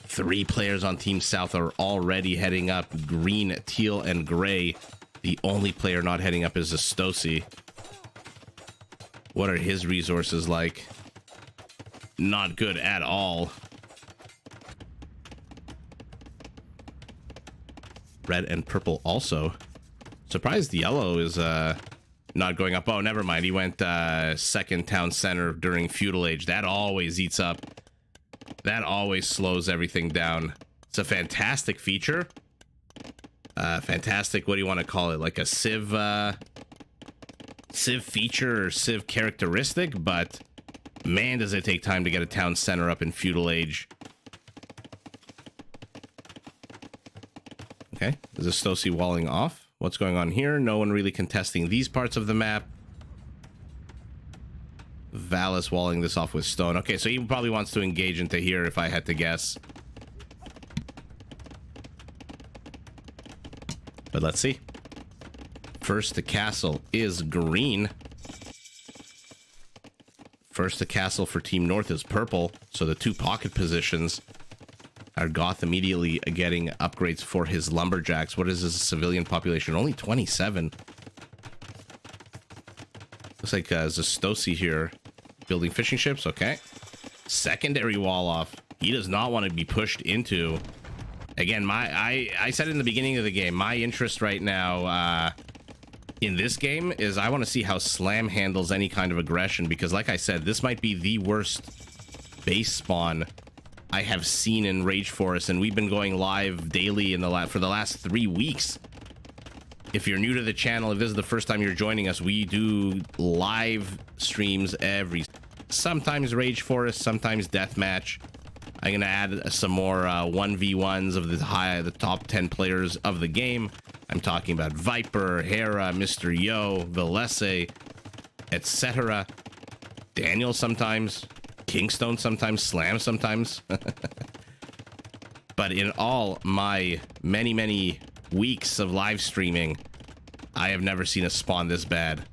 3 players on Team South are already heading up. Green, teal, and gray. The only player not heading up is Zastosi. What are his resources like? Not good at all. Red and purple also. Surprised yellow is not going up. Oh, never mind. He went second town center during feudal age. That always eats up. That always slows everything down. It's a fantastic feature. Fantastic, what do you want to call it? Like a Civ feature or Civ characteristic, but man, does it take time to get a town center up in feudal age. Okay, is Zastosi walling off? What's going on here? No one really contesting these parts of the map. Valis walling this off with stone. Okay, so he probably wants to engage into here, if I had to guess. But let's see. First to castle is green. First to castle for Team North is purple. So the 2 pocket positions. Our Goth immediately getting upgrades for his lumberjacks. What is his civilian population? Only 27. Looks like Zastosi here building fishing ships. Okay. Secondary wall off. He does not want to be pushed into. Again, I said in the beginning of the game, my interest right now in this game is I want to see how Slam handles any kind of aggression, because like I said, this might be the worst base spawn I have seen in Rage Forest, and we've been going live daily for the last 3 weeks. If you're new to the channel, if this is the first time you're joining us, we do live streams sometimes Rage Forest, sometimes Deathmatch. I'm gonna add some more 1v1s of the top 10 players of the game. I'm talking about Viper, Hera, Mr. Yo, Velese, etc. Daniel sometimes, Kingstone sometimes, Slam sometimes. But in all my many weeks of live streaming, I have never seen a spawn this bad.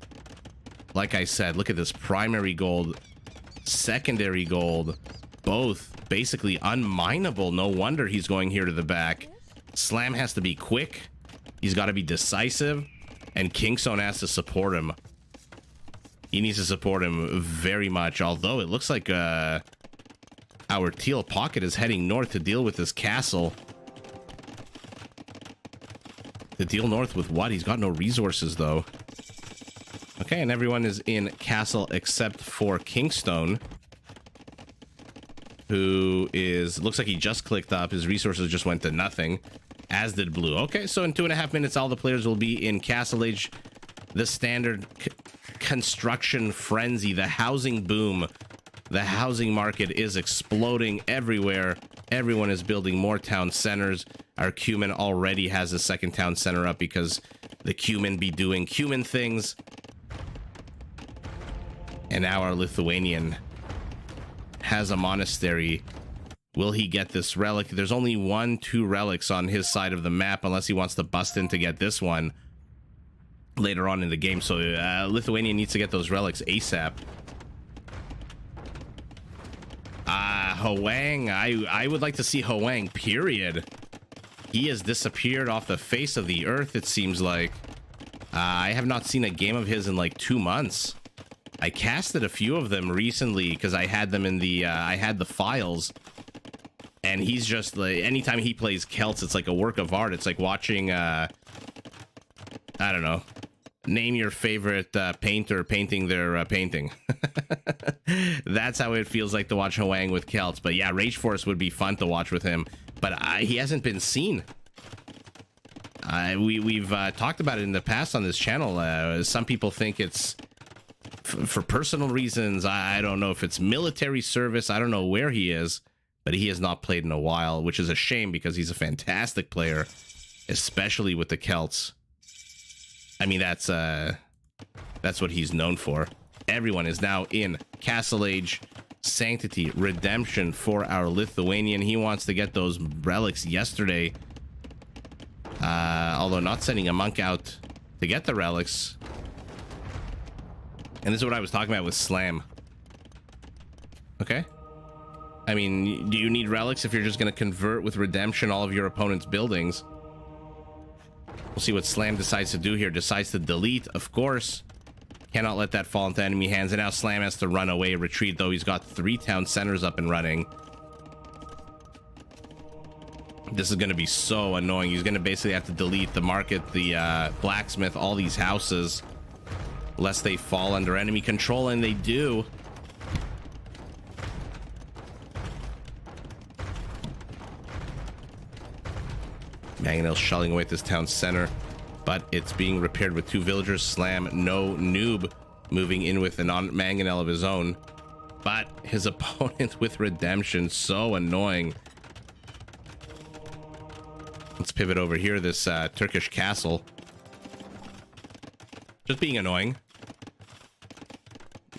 Like I said, look at this primary gold, secondary gold, both basically unmineable. No wonder he's going here to the back. Slam has to be quick. He's got to be decisive, and Kingstone has to support him. He needs to support him very much, although it looks like our teal pocket is heading north to deal with this castle. To deal north with what? He's got no resources, though. Okay, and everyone is in castle except for Kingstone, who looks like he just clicked up. His resources just went to nothing, as did blue. Okay, so in 2.5 minutes, all the players will be in castle age. The standard construction frenzy, the housing boom The housing market is exploding everywhere. Everyone is building more town centers. Our Cumin already has a second town center up because the Cumin be doing Cumin things. And now our Lithuanian has a monastery. Will he get this relic? There's only 2 relics on his side of the map, unless he wants to bust in to get this one later on in the game. So Lithuania needs to get those relics ASAP. Hoang, I would like to see Hoang, period. He has disappeared off the face of the earth, it seems like. I have not seen a game of his in like 2 months. I casted a few of them recently because I had them in the I had the files, and he's just like, anytime he plays Celts, it's like a work of art. It's like watching I don't know, name your favorite painter painting their painting. That's how it feels like to watch Hoang with Celts. But yeah, Rage Force would be fun to watch with him, but he hasn't been seen. We've talked about it in the past on this channel. Some people think it's for personal reasons. I don't know if it's military service. I don't know where he is, but he has not played in a while, which is a shame because he's a fantastic player, especially with the Celts. I mean, that's what he's known for. Everyone is now in Castle Age, Sanctity, Redemption for our Lithuanian. He wants to get those relics yesterday. Although not sending a monk out to get the relics. And this is what I was talking about with Slam. Okay. I mean, do you need relics if you're just going to convert with Redemption all of your opponent's buildings? We'll see what Slam decides to do here. Decides to delete, of course. Cannot let that fall into enemy hands. And now Slam has to run away, retreat, though he's got 3 town centers up and running. This is going to be so annoying. He's going to basically have to delete the market, the blacksmith, all these houses, lest they fall under enemy control, and they do. Mangonel shelling away at this town center, but it's being repaired with 2 villagers. Slam, no noob, moving in with a Mangonel of his own, but his opponent with Redemption, so annoying. Let's pivot over here, this Turkish castle. Just being annoying.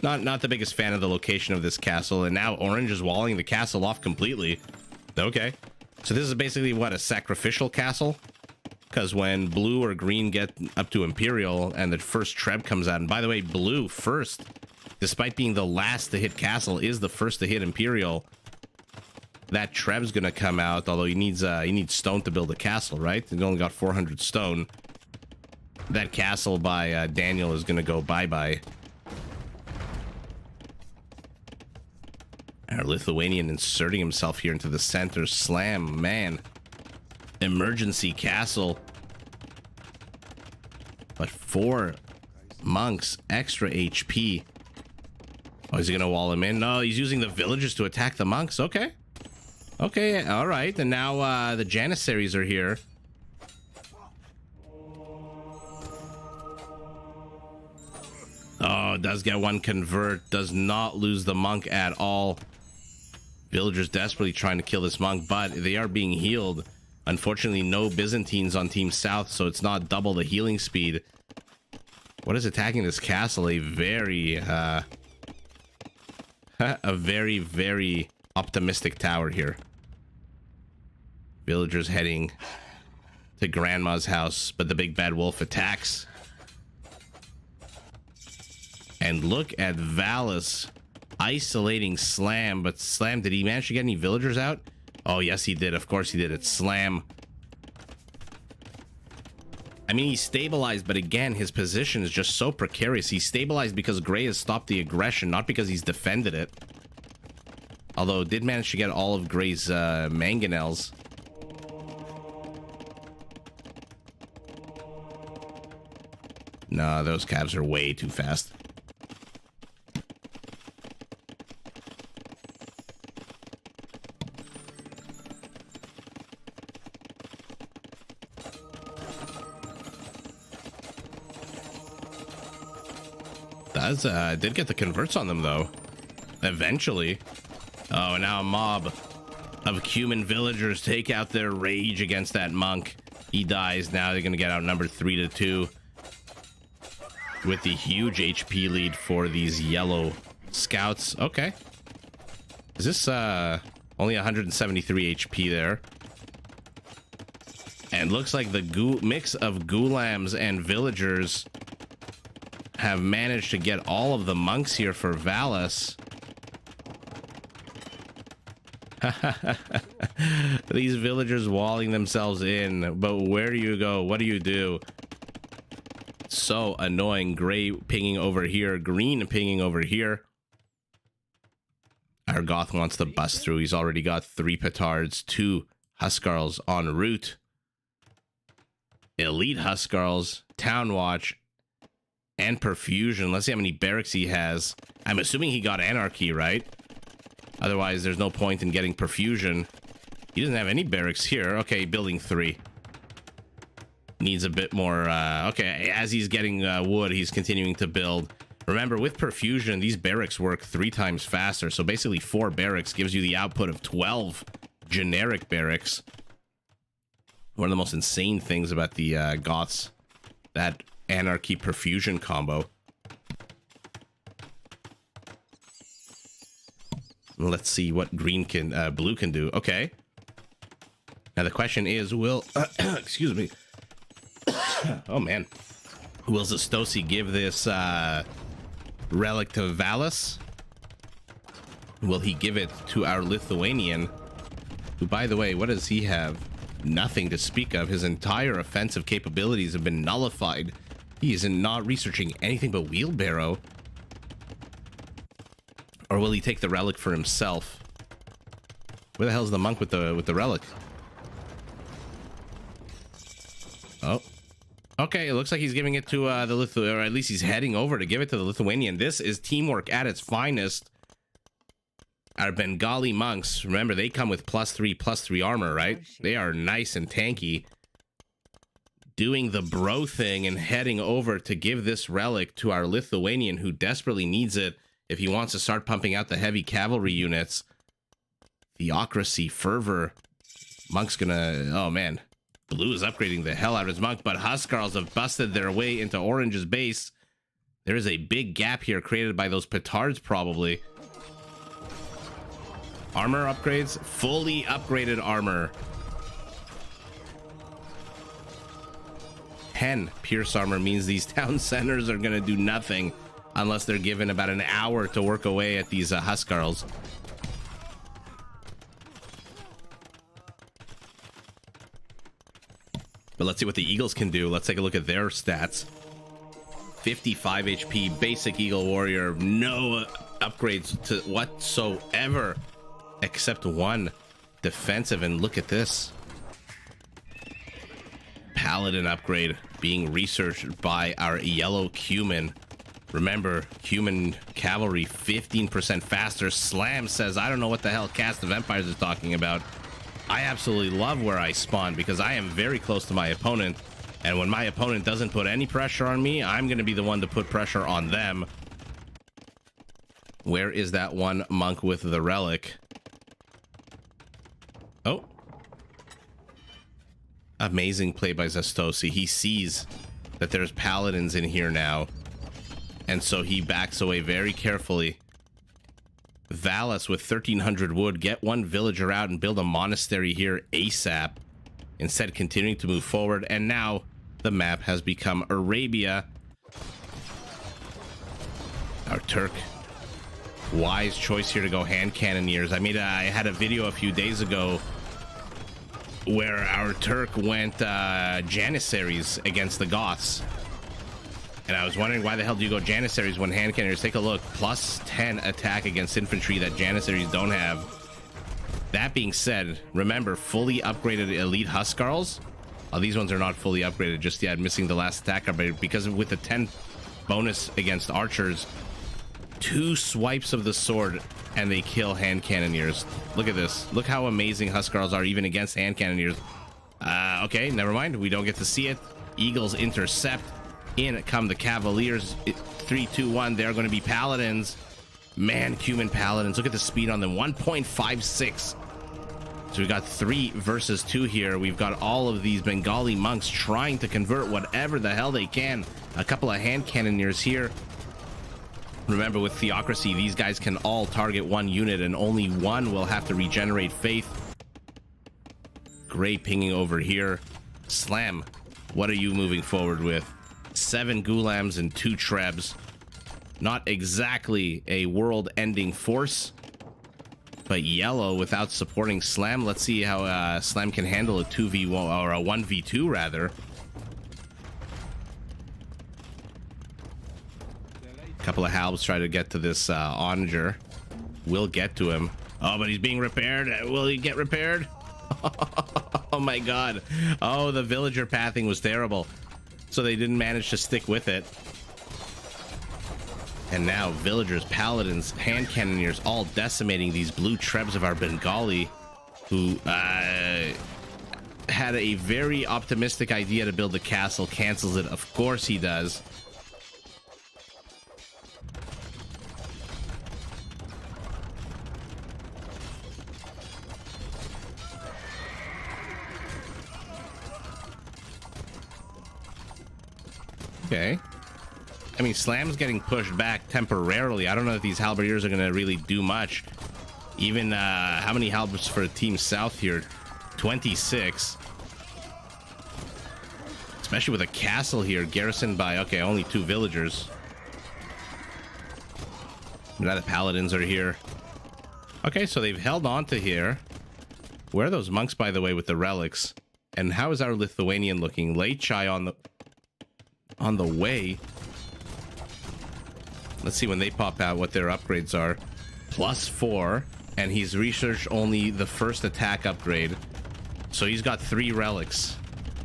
Not the biggest fan of the location of this castle, and now Orange is walling the castle off completely. Okay. So this is basically, what, a sacrificial castle? Because when blue or green get up to Imperial and the first Treb comes out, and by the way, blue first, despite being the last to hit castle, is the first to hit Imperial. That Treb's gonna come out, although he needs stone to build a castle, right? He's only got 400 stone. That castle by Daniel is gonna go bye-bye. Our Lithuanian inserting himself here into the center. Slam, man. Emergency castle. But 4 monks, extra HP. Oh, is he gonna wall him in? No, he's using the villagers to attack the monks. Okay. Okay, all right. And now the Janissaries are here. Oh, does get 1 convert. Does not lose the monk at all. Villagers desperately trying to kill this monk, but they are being healed. Unfortunately, no Byzantines on Team South, so it's not double the healing speed. What is attacking this castle? A very, very optimistic tower here. Villagers heading to Grandma's house, but the big bad wolf attacks. And look at Valis isolating Slam, but Slam, did he manage to get any villagers out? Oh, yes, he did. Of course he did. It's Slam. I mean, he's stabilized, but again, his position is just so precarious. He's stabilized because Gray has stopped the aggression, not because he's defended it. Although, did manage to get all of Gray's mangonels. No, those cabs are way too fast. Did get the converts on them, though. Eventually. Oh, and now a mob of cumin villagers take out their rage against that monk. He dies. Now they're going to get outnumbered 3-2 with the huge HP lead for these yellow scouts. Okay. Is this only 173 HP there? And looks like the mix of Ghulams and villagers have managed to get all of the monks here for Valis. These villagers walling themselves in, but where do you go? What do you do? So annoying. Gray pinging over here, green pinging over here. Our Goth wants to bust through. He's already got 3 petards, 2 Huskarls en route. Elite Huskarls, Town Watch, and Perfusion. Let's see how many barracks he has. I'm assuming he got Anarchy, right? Otherwise, there's no point in getting Perfusion. He doesn't have any barracks here. Okay, building 3. Needs a bit more... okay, as he's getting wood, he's continuing to build. Remember, with Perfusion, these barracks work 3 times faster. So basically, 4 barracks gives you the output of 12 generic barracks. One of the most insane things about the Goths. That Anarchy Perfusion combo. Let's see what blue can do. Okay. Now the question is, will excuse me. Oh man, will Zastosi give this relic to Valis? Will he give it to our Lithuanian? Who, by the way, what does he have? Nothing to speak of. His entire offensive capabilities have been nullified. He is not researching anything but wheelbarrow. Or will he take the relic for himself? Where the hell's the monk with the relic? Oh. Okay, it looks like he's giving it to the Lithuanian, or at least he's heading over to give it to the Lithuanian. This is teamwork at its finest. Our Bengali monks, remember, they come with +3/+3 armor, right? They are nice and tanky. Doing the bro thing and heading over to give this relic to our Lithuanian, who desperately needs it if he wants to start pumping out the heavy cavalry units. Theocracy, fervor. Monk's gonna... oh, man. Blue is upgrading the hell out of his monk, but Huskarls have busted their way into Orange's base. There is a big gap here created by those petards, probably. Armor upgrades. Fully upgraded armor. 10 pierce armor means these town centers are going to do nothing unless they're given about an hour to work away at these Huskarls. But let's see what the Eagles can do. Let's take a look at their stats. 55 HP, basic Eagle Warrior. No upgrades to whatsoever except 1 defensive. And look at this. Paladin upgrade being researched by our yellow Cumin. Remember, Cumin cavalry 15% faster. Slam says, I don't know what the hell Cast of Empires is talking about. I absolutely love where I spawn because I am very close to my opponent. And when my opponent doesn't put any pressure on me, I'm going to be the one to put pressure on them. Where is that one monk with the relic? Oh. Amazing play by Zastosi. He sees that there's paladins in here now. And so he backs away very carefully. Valis with 1,300 wood. Get 1 villager out and build a monastery here ASAP. Instead, continuing to move forward. And now the map has become Arabia. Our Turk. Wise choice here to go hand cannoneers. I had a video a few days ago where our Turk went Janissaries against the Goths. And I was wondering, why the hell do you go Janissaries when hand cannoneers? Take a look. +10 attack against infantry that Janissaries don't have. That being said, remember, fully upgraded elite Huskarls. Oh, these ones are not fully upgraded just yet, missing the last attack upgrade because with the 10 bonus against archers, 2 swipes of the sword and they kill hand cannoneers. Look at this. Look how amazing Huskarls are even against hand cannoneers. Okay, never mind. We don't get to see it. Eagles intercept. In come the Cavaliers. 3, 2, 1. They're going to be paladins. Man, Cuman Paladins, look at the speed on them, 1.56. So we've got 3 versus 2 here. We've got all of these Bengali monks trying to convert whatever the hell they can. A couple of hand cannoneers here. Remember, with Theocracy, these guys can all target one unit and only one will have to regenerate faith. Great pinging over here. Slam, what are you moving forward with? 7 Gulams and 2 Trebs. Not exactly a world-ending force. But Yellow, without supporting Slam, let's see how Slam can handle a 2v1 or a 1v2 rather. A couple of halbs try to get to this onager. Will get to him. Oh, but he's being repaired. Will he get repaired? Oh my god. Oh, the villager pathing was terrible. So they didn't manage to stick with it. And now villagers, paladins, hand cannoneers all decimating these blue Trebs of our Bengali, who had a very optimistic idea to build a castle, cancels it. Of course he does. Okay. I mean, Slam's getting pushed back temporarily. I don't know if these halberdiers are going to really do much. Even, how many halberds for Team South here? 26. Especially with a castle here, garrisoned by, okay, only 2 villagers. Now the paladins are here. Okay, so they've held on to here. Where are those monks, by the way, with the relics? And how is our Lithuanian looking? Late Chai on the way. Let's see when they pop out what their upgrades are. +4, and he's researched only the first attack upgrade. So he's got 3 relics,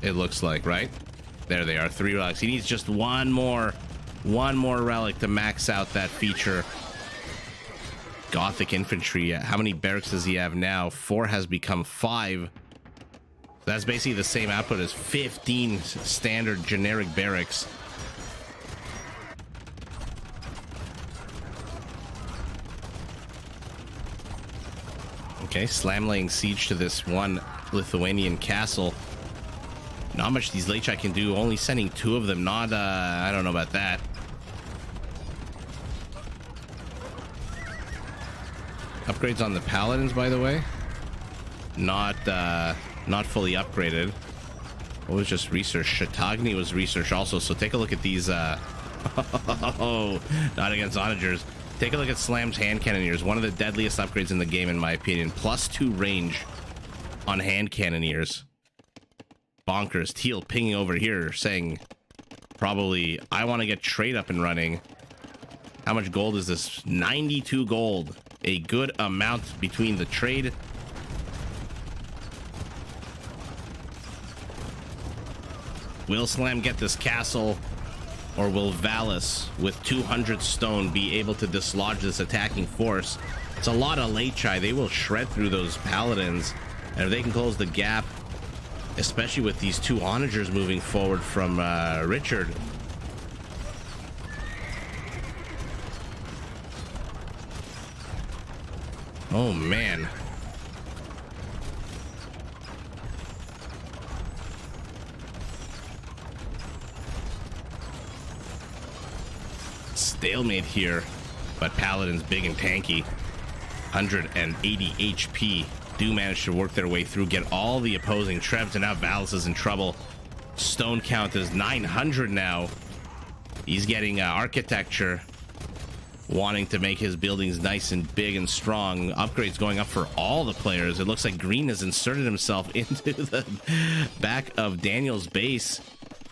it looks like, right? There they are, 3 relics. He needs just one more relic to max out that feature. Gothic infantry, how many barracks does he have now? 4 has become 5. That's basically the same output as 15 standard generic barracks. Okay, Slam laying siege to this one Lithuanian castle. Not much these Lechai can do, only sending 2 of them. Not, I don't know about that. Upgrades on the Paladins, by the way. Not fully upgraded. What was just research? Shatagni was research also, so take a look at these, oh, not against onagers. Take a look at Slam's hand cannoneers, one of the deadliest upgrades in the game, in my opinion. +2 range on hand cannoneers. Bonkers. Teal pinging over here, saying, probably, I want to get trade up and running. How much gold is this? 92 gold. A good amount between the trade. Will Slam get this castle? Or will Valis, with 200 stone, be able to dislodge this attacking force? It's a lot of Lechai. They will shred through those paladins. And if they can close the gap, especially with these 2 onagers moving forward from Richard. Oh, man. Stalemate here, but Paladin's big and tanky. 180 HP. Do manage to work their way through, get all the opposing Trebs, and now Valis is in trouble. Stone count is 900 now. He's getting architecture, wanting to make his buildings nice and big and strong. Upgrades going up for all the players. It looks like Green has inserted himself into the back of Daniel's base.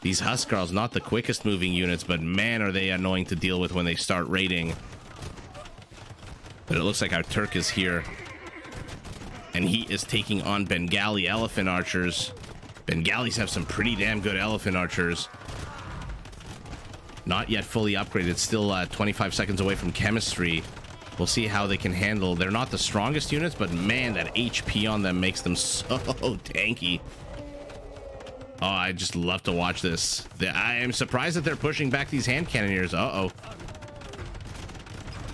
These Huskarls, not the quickest moving units, but man, are they annoying to deal with when they start raiding. But it looks like our Turk is here. And he is taking on Bengali elephant archers. Bengalis have some pretty damn good elephant archers. Not yet fully upgraded, still 25 seconds away from chemistry. We'll see how they can handle. They're not the strongest units, but man, that HP on them makes them so tanky. Oh, I just love to watch this. I am surprised that they're pushing back these hand cannoneers. Uh-oh.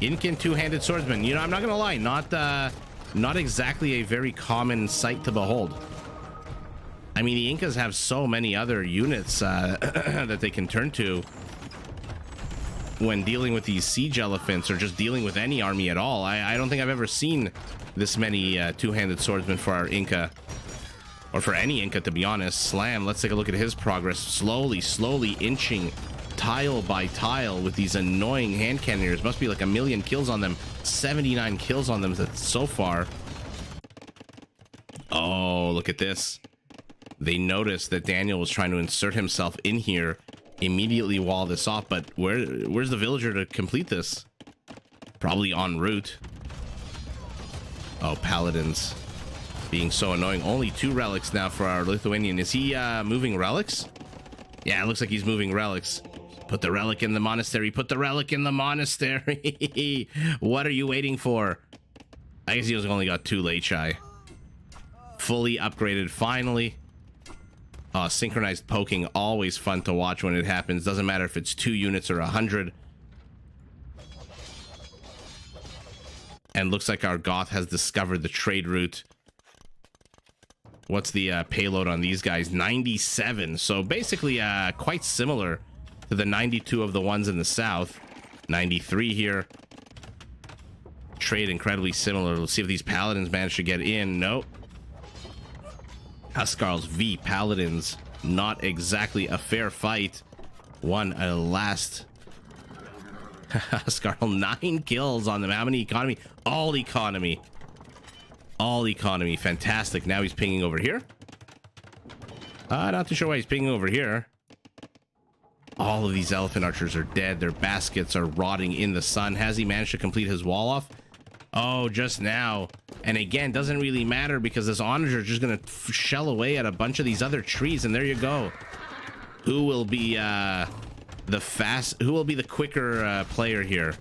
Incan two-handed swordsman. You know, I'm not gonna lie, not exactly a very common sight to behold. I mean, the Incas have so many other units that they can turn to when dealing with these siege elephants or just dealing with any army at all. I don't think I've ever seen this many two-handed swordsmen for our Inca, or for any Inca, to be honest. Slam, let's take a look at his progress. Slowly inching tile by tile with these annoying hand cannoneers. Must be like 1,000,000 kills on them. 79 kills on them so far. Oh, look at this. They noticed that Daniel was trying to insert himself in here, immediately wall this off, but where's the villager to complete this? Probably en route. Oh, paladins being so annoying. Only 2 relics now for our Lithuanian. Is he moving relics? Yeah, it looks like he's moving relics. Put the relic in the monastery. Put the relic in the monastery. What are you waiting for? I guess he only got 2 late shy. Fully upgraded finally. Synchronized poking, always fun to watch when it happens. Doesn't matter if it's 2 units or 100. And looks like our Goth has discovered the trade route. What's the payload on these guys? 97. So basically quite similar to the 92 of the ones in the south. 93 here. Trade incredibly similar. Let's see if these paladins manage to get in. Nope. Huskarls v Paladins, not exactly a fair fight. Won a last. Huskarl, 9 kills on them. How many economy? All economy. All economy. Fantastic. Now he's pinging over here. Not too sure why he's pinging over here. All of these elephant archers are dead. Their baskets are rotting in the sun. Has he managed to complete his wall off? Oh, just now. And again, doesn't really matter because this onager is just gonna shell away at a bunch of these other trees, and there you go. Who will be who will be the quicker player here?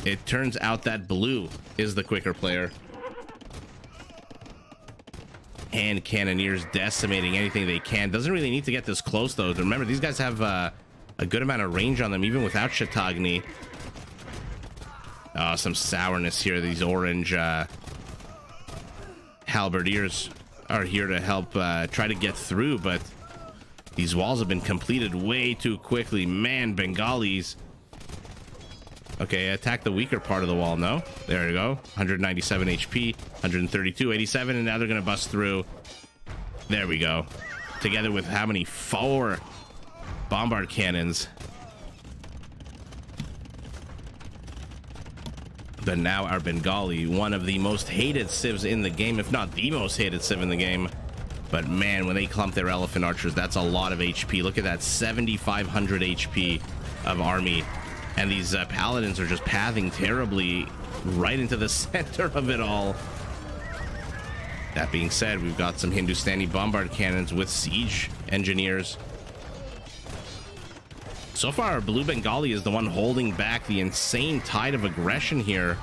It turns out that blue is the quicker player. Hand cannoneers decimating anything they can. Doesn't really need to get this close though. Remember, these guys have a good amount of range on them even without Chautauqua. Some sourness here. These orange halberdiers are here to help try to get through, but these walls have been completed way too quickly. Man, Bengalis. Okay, attack the weaker part of the wall. No, there you go. 197 HP, 132, 87, and now they're gonna bust through. There we go. Together with how many? 4 bombard cannons. But now our Bengali, one of the most hated civs in the game, if not the most hated civ in the game. But man, when they clump their elephant archers, that's a lot of HP. Look at that, 7,500 HP of army. And these paladins are just pathing terribly right into the center of it all. That being said, we've got some Hindustani bombard cannons with siege engineers. So far, our Blue Bengali is the one holding back the insane tide of aggression here.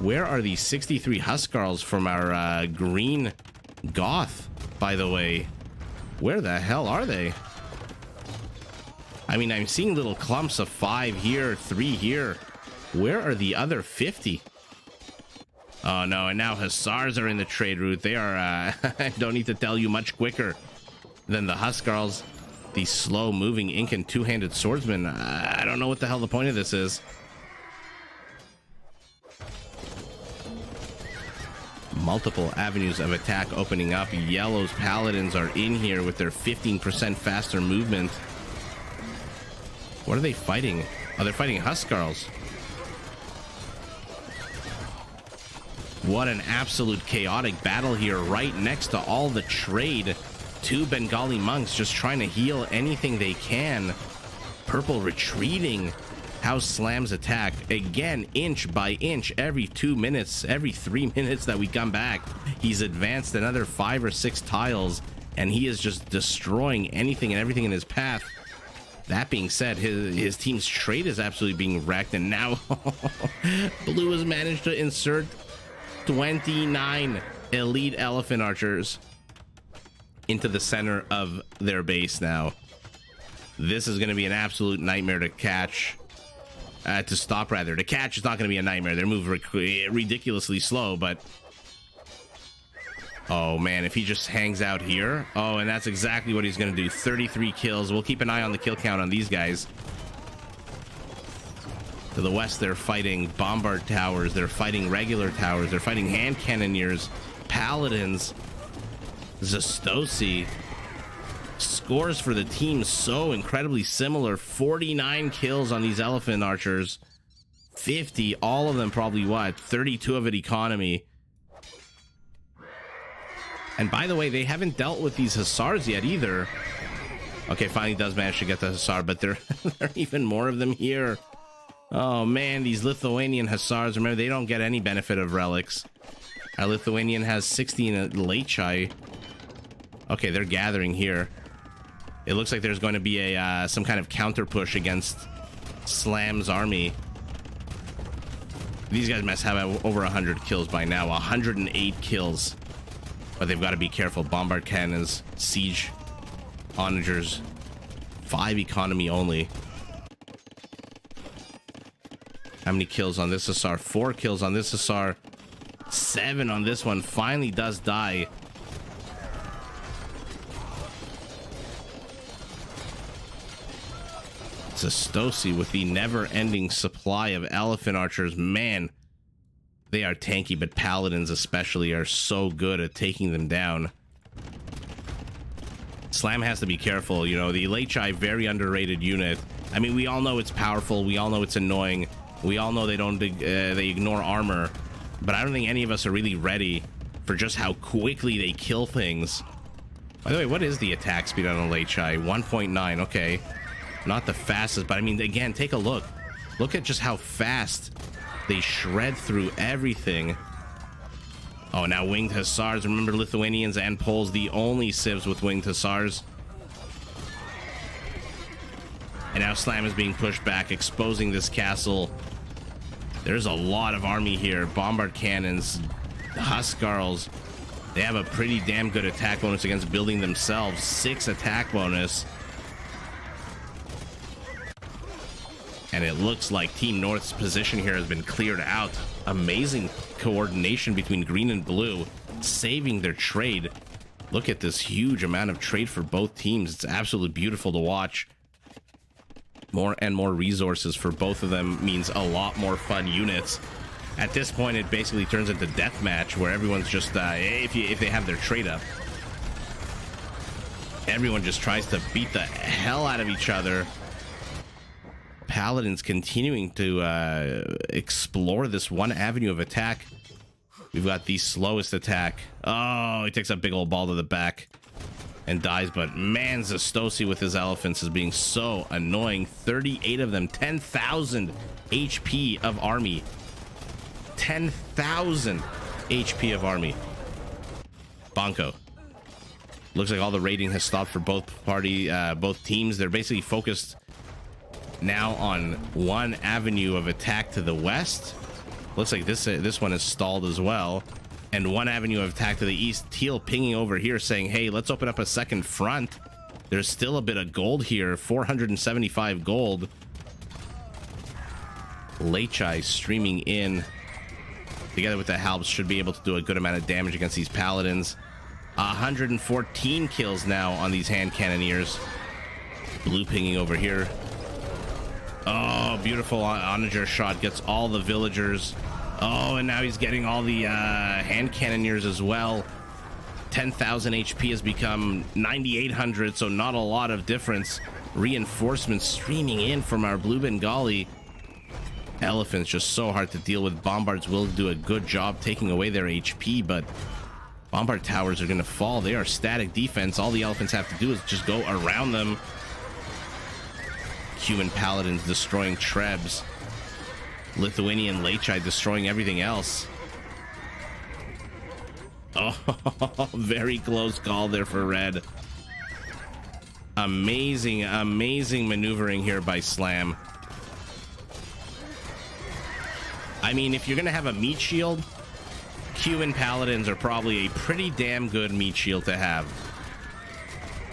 Where are these 63 Huskarls from our green Goth, by the way? Where the hell are they? I mean, I'm seeing little clumps of 5 here, 3 here. Where are the other 50? Oh no, and now Hussars are in the trade route. They are, I don't need to tell you, much quicker than the Huskarls. These slow-moving Incan two-handed swordsmen. I don't know what the hell the point of this is. Multiple avenues of attack opening up. Yellow's paladins are in here with their 15% faster movement. What are they fighting? Oh, they're fighting Huskarls. What an absolute chaotic battle here, right next to all the trade. 2 Bengali monks just trying to heal anything they can. Purple retreating. House slams attack again, inch by inch. Every 2 minutes, every 3 minutes that we come back, he's advanced another 5 or 6 tiles, and he is just destroying anything and everything in his path. That being said, his team's trade is absolutely being wrecked, and now Blue has managed to insert 29 elite elephant archers into the center of their base now. This is going to be an absolute nightmare to catch. To stop, rather. To catch is not going to be a nightmare. They're moving ridiculously slow, but... Oh, man, if he just hangs out here... Oh, and that's exactly what he's going to do. 33 kills. We'll keep an eye on the kill count on these guys. To the west, they're fighting bombard towers. They're fighting regular towers. They're fighting hand cannoneers, paladins, Zastosi. Scores for the team so incredibly similar. 49 kills on these elephant archers. 50, all of them probably what? 32 of it economy. And by the way, they haven't dealt with these hussars yet either. Okay, finally does manage to get the hussar, but there are even more of them here. Oh man, these Lithuanian hussars, remember, they don't get any benefit of relics. Our Lithuanian has 60 in Lechai. Okay, they're gathering here. It looks like there's going to be a some kind of counter push against Slam's army. These guys must have over 100 kills by now. 108 kills. But they've got to be careful. Bombard cannons, siege onagers, 5 economy only. How many kills on this hussar? 4 kills on this hussar. 7 on this one. Finally does die. Zastosi with the never-ending supply of elephant archers. Man, they are tanky, but paladins especially are so good at taking them down. Slam has to be careful. You know, the Lechai, very underrated unit. I mean, we all know it's powerful. We all know it's annoying. We all know they ignore armor. But I don't think any of us are really ready for just how quickly they kill things. By the way, what is the attack speed on a Lechai? 1.9, okay. Not the fastest, but I mean, again, take a look. Look at just how fast they shred through everything. Oh, now winged hussars. Remember, Lithuanians and Poles, the only civs with winged hussars. And now Slam is being pushed back, exposing this castle. There's a lot of army here. Bombard cannons, Huskarls. They have a pretty damn good attack bonus against building themselves. 6 attack bonus. And it looks like Team North's position here has been cleared out. Amazing coordination between green and blue, saving their trade. Look at this huge amount of trade for both teams. It's absolutely beautiful to watch. More and more resources for both of them means a lot more fun units. At this point, it basically turns into deathmatch, where everyone's just, if they have their trade up, everyone just tries to beat the hell out of each other. Paladins continuing to explore this one avenue of attack. We've got the slowest attack. Oh, he takes a big old ball to the back and dies, but man, Zastosi with his elephants is being so annoying. 38 of them, 10,000 HP of army. 10,000 HP of army. Bonko. Looks like all the raiding has stopped for both teams. They're basically focused now on one avenue of attack to the west. Looks like this one is stalled as well, and one avenue of attack to the east. Teal pinging over here saying, hey, let's open up a second front. There's still a bit of gold here. 475 gold. Lechai streaming in together with the Halbs should be able to do a good amount of damage against these paladins. 114 kills now on these hand cannoneers. Blue pinging over here. Oh, beautiful onager shot, gets all the villagers. Oh, and now he's getting all the hand cannoneers as well. 10,000 HP has become 9,800, so not a lot of difference. Reinforcements streaming in from our blue Bengali. Elephants just so hard to deal with. Bombards will do a good job taking away their HP, but bombard towers are going to fall. They are static defense. All the elephants have to do is just go around them. Human paladins destroying Trebs. Lithuanian Lechai destroying everything else. Oh, very close call there for red. Amazing maneuvering here by Slam. I mean, if you're gonna have a meat shield, human paladins are probably a pretty damn good meat shield to have.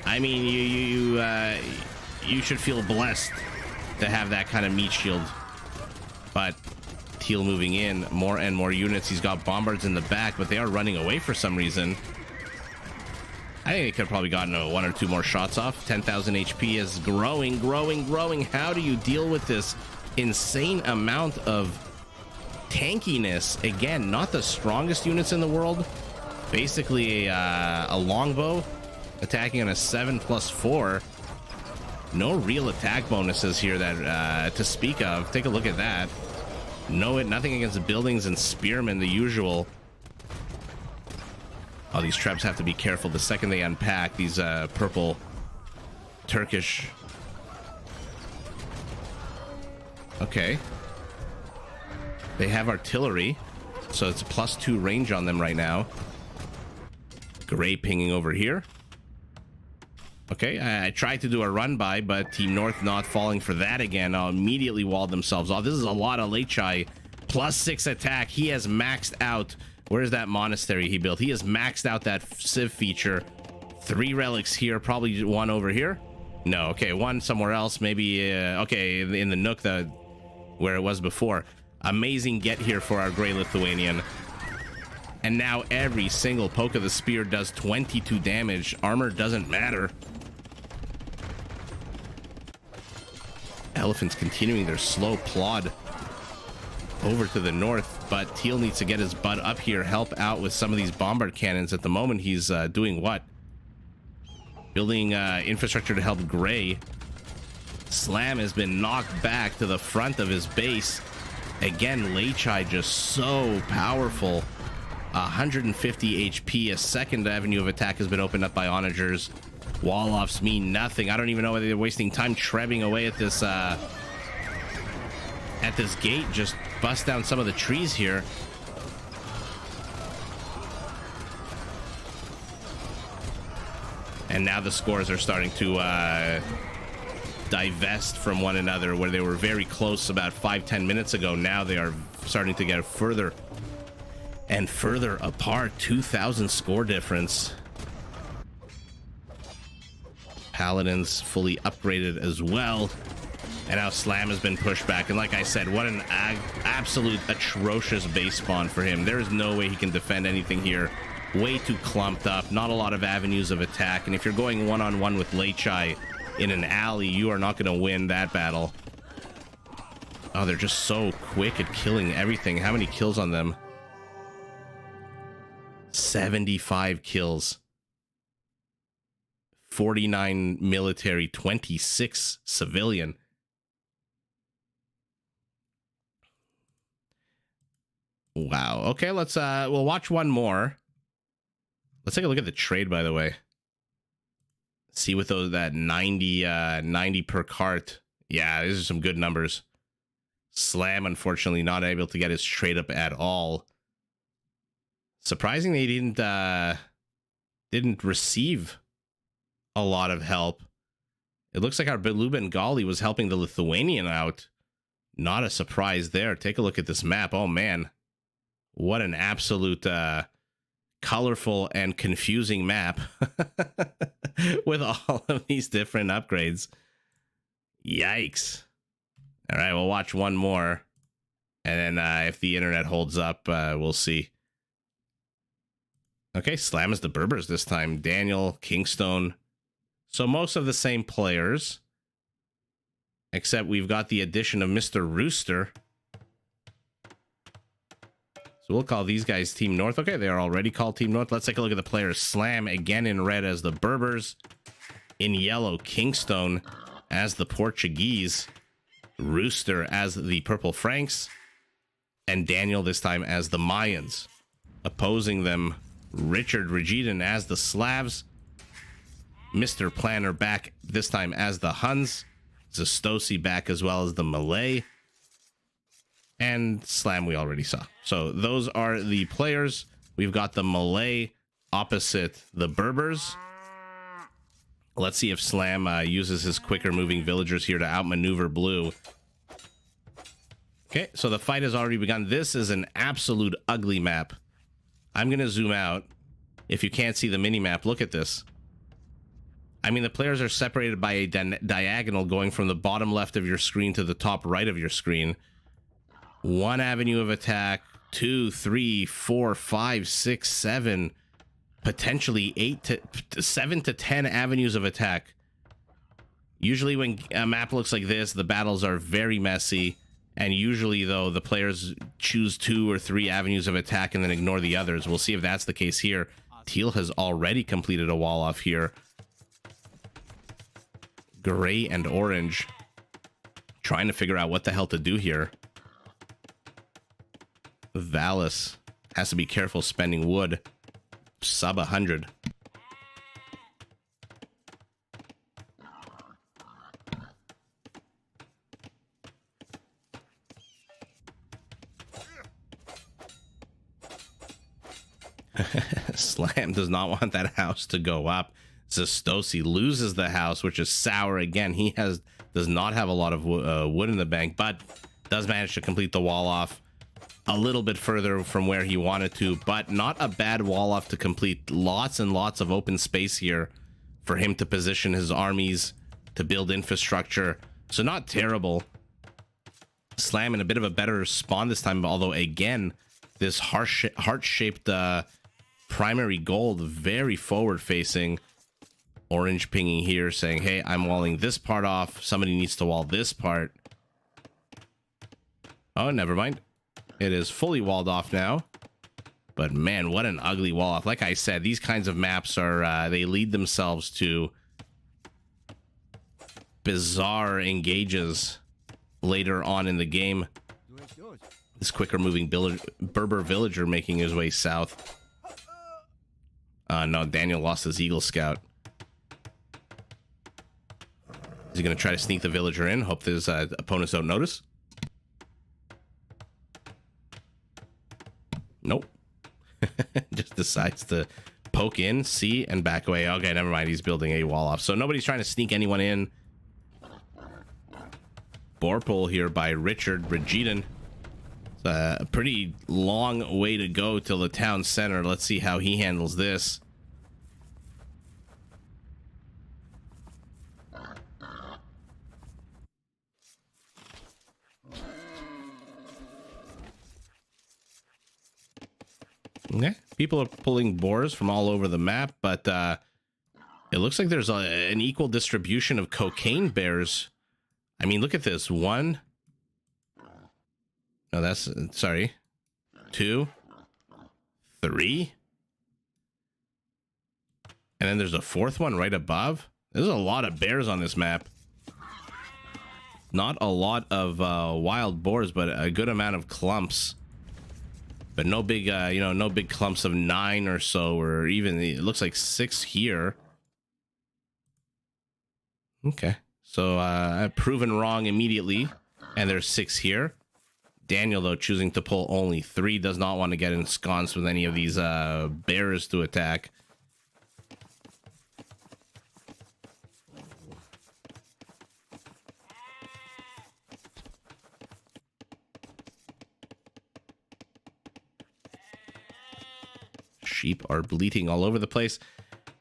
I mean, you should feel blessed to have that kind of meat shield. But Teal moving in, more and more units. He's got bombards in the back, but they are running away for some reason. I think he could have probably gotten one or two more shots off. 10,000 HP is growing, growing, growing. How do you deal with this insane amount of tankiness? Again, not the strongest units in the world. Basically a longbow attacking on a 7+4. No real attack bonuses here that to speak of. Take a look at that. Nothing against the buildings and spearmen, the usual. Oh, these traps have to be careful the second they unpack. These purple Turkish. Okay. They have artillery, so it's a +2 range on them right now. Gray pinging over here. Okay, I tried to do a run by, but Team North not falling for that again. Immediately walled themselves off. This is a lot of Lechai. +6 attack. He has maxed out. Where's that monastery he built? He has maxed out that Civ feature. 3 relics here, probably one over here. No, okay, one somewhere else. Maybe, okay, in the nook where it was before. Amazing get here for our Grey Lithuanian. And now every single poke of the spear does 22 damage. Armor doesn't matter. Elephants continuing their slow plod over to the north, but Teal needs to get his butt up here, help out with some of these bombard cannons. At the moment, he's doing what? Building infrastructure to help Gray. Slam has been knocked back to the front of his base. Again, Lechai just so powerful. 150 HP. A second avenue of attack has been opened up by onagers. Wall-offs mean nothing. I don't even know whether they're wasting time trebbing away at this gate. Just bust down some of the trees here. And now the scores are starting to divest from one another, where they were very close about 5-10 minutes ago. Now they are starting to get further and further apart. 2,000 score difference. Paladins fully upgraded as well. And now Slam has been pushed back. And like I said, what an absolute atrocious base spawn for him. There is no way he can defend anything here. Way too clumped up. Not a lot of avenues of attack. And if you're going one-on-one with Lechai in an alley, you are not going to win that battle. Oh, they're just so quick at killing everything. How many kills on them? 75 kills. 49 military, 26 civilian. Wow. Okay, let's we'll watch one more. Let's take a look at the trade, by the way. See what that 90 per cart. Yeah, these are some good numbers. Slam, unfortunately, not able to get his trade up at all. Surprisingly, he didn't receive a lot of help. It looks like our Blue Bengali was helping the Lithuanian out. Not a surprise there. Take a look at this map. Oh, man. What an absolute colorful and confusing map with all of these different upgrades. Yikes. All right, we'll watch one more. And then if the internet holds up, we'll see. Okay, Slam is the Berbers this time. Daniel, Kingstone. So most of the same players, except we've got the addition of Mr. Rooster. So we'll call these guys Team North. Okay, they are already called Team North. Let's take a look at the players. Slam again in red as the Berbers. In yellow, Kingstone as the Portuguese. Rooster as the Purple Franks. And Daniel this time as the Mayans. Opposing them, Richard Regidan as the Slavs. Mr. Planner back this time as the Huns. Zastosi back as well as the Malay. And Slam we already saw. So those are the players. We've got the Malay opposite the Berbers. Let's see if Slam uses his quicker moving villagers here to outmaneuver Blue. Okay, so the fight has already begun. This is an absolute ugly map. I'm going to zoom out. If you can't see the mini map, look at this. I mean, the players are separated by a diagonal going from the bottom left of your screen to the top right of your screen. One avenue of attack, 2, 3, 4, 5, 6, 7, potentially 7 to 10 avenues of attack. Usually when a map looks like this, the battles are very messy. And usually, though, the players choose 2 or 3 avenues of attack and then ignore the others. We'll see if that's the case here. Teal has already completed a wall off here. Gray and orange trying to figure out what the hell to do here. Valis has to be careful spending wood. Sub 100. Slam does not want that house to go up. Zastosi loses the house, which is sour again. He does not have a lot of wood in the bank, but does manage to complete the wall off a little bit further from where he wanted to, but not a bad wall off to complete. Lots and lots of open space here for him to position his armies, to build infrastructure. So not terrible. Slam in a bit of a better spawn this time, although again, this heart-shaped primary gold, very forward-facing. Orange pinging here, saying, hey, I'm walling this part off. Somebody needs to wall this part. Oh, never mind. It is fully walled off now. But man, what an ugly wall off. Like I said, these kinds of maps are, they lead themselves to bizarre engages later on in the game. This quicker moving Berber villager making his way south. No, Daniel lost his Eagle Scout. Is he going to try to sneak the villager in? Hope his opponents don't notice. Nope. Just decides to poke in, see, and back away. Okay, never mind. He's building a wall off. So nobody's trying to sneak anyone in. Borpole here by Richard Brigidan. It's a pretty long way to go till the town center. Let's see how he handles this. Okay, people are pulling boars from all over the map, but it looks like there's an equal distribution of cocaine bears. I mean, look at this. 1. No, that's, sorry. 2. 3. And then there's a 4th one right above. There's a lot of bears on this map. Not a lot of wild boars, but a good amount of clumps. But no big, no big clumps of 9 or so, or even, it looks like 6 here. Okay. So, I've proven wrong immediately. And there's 6 here. Daniel, though, choosing to pull only 3, does not want to get ensconced with any of these bears to attack. Sheep are bleating all over the place.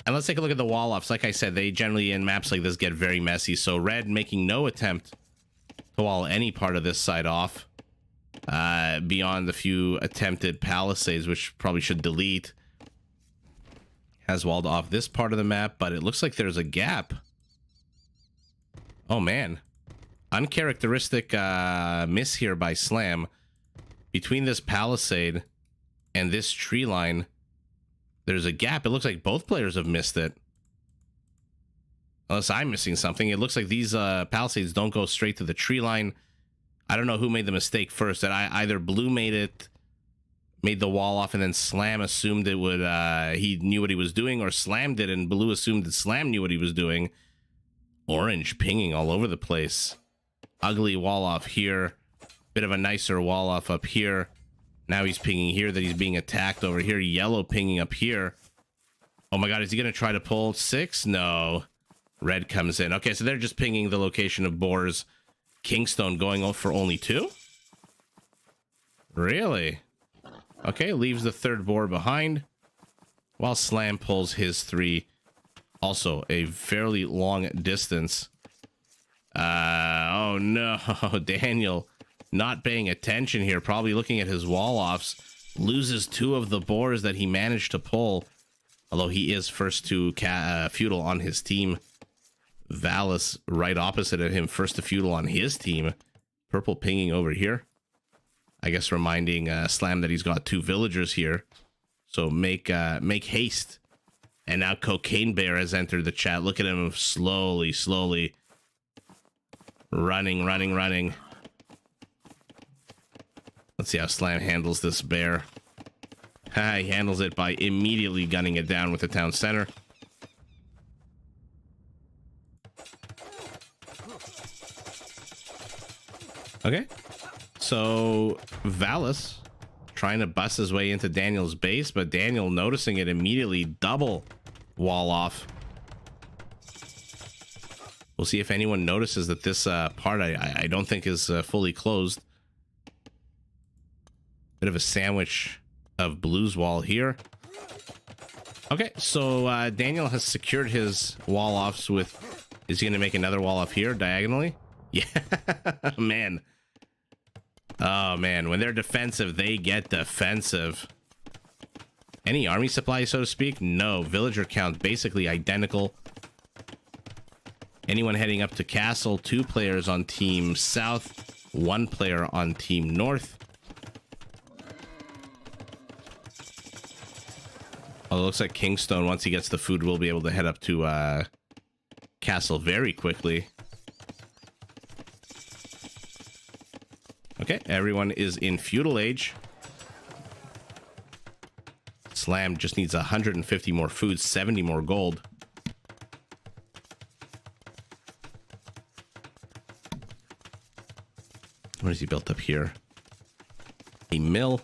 And let's take a look at the wall offs. Like I said, they generally in maps like this get very messy. So red making no attempt to wall any part of this side off beyond the few attempted palisades, which probably should delete. Has walled off this part of the map, but it looks like there's a gap. Oh man, uncharacteristic miss here by Slam. Between this palisade and this tree line, there's a gap. It looks like both players have missed it. Unless I'm missing something. It looks like these palisades don't go straight to the tree line. I don't know who made the mistake first. That either Blue made the wall off, and then Slam assumed it would, he knew what he was doing, or Slam did, and Blue assumed that Slam knew what he was doing. Orange pinging all over the place. Ugly wall off here. Bit of a nicer wall off up here. Now he's pinging here that he's being attacked over here. Yellow pinging up here. Oh my god, is he going to try to pull 6? No. Red comes in. Okay, so they're just pinging the location of boars. Kingstone going for only 2? Really? Okay, leaves the 3rd boar behind. While Slam pulls his 3. Also, a fairly long distance. Oh no, Daniel not paying attention here, probably looking at his wall offs. Loses 2 of the boars that he managed to pull, although he is first to feudal on his team. Valis right opposite of him, first to feudal on his team. Purple pinging over here, I guess reminding Slam that he's got 2 villagers here, so make haste. And now Cocaine Bear has entered the chat. Look at him slowly running. Let's see how Slam handles this bear. He handles it by immediately gunning it down with the town center. Okay, so Valis trying to bust his way into Daniel's base, but Daniel noticing it immediately, double wall off. We'll see if anyone notices that this part I don't think is fully closed. Bit of a sandwich of Blue's wall here. Okay, so Daniel has secured his wall offs with... Is he going to make another wall off here diagonally? Yeah, man. Oh, man. When they're defensive, they get defensive. Any army supply, so to speak? No. Villager count basically identical. Anyone heading up to castle? 2 players on team south, 1 player on team north. Oh, it looks like Kingstone, once he gets the food, will be able to head up to castle very quickly. Okay, everyone is in feudal age. Slam just needs 150 more food, 70 more gold. What has he built up here? A mill.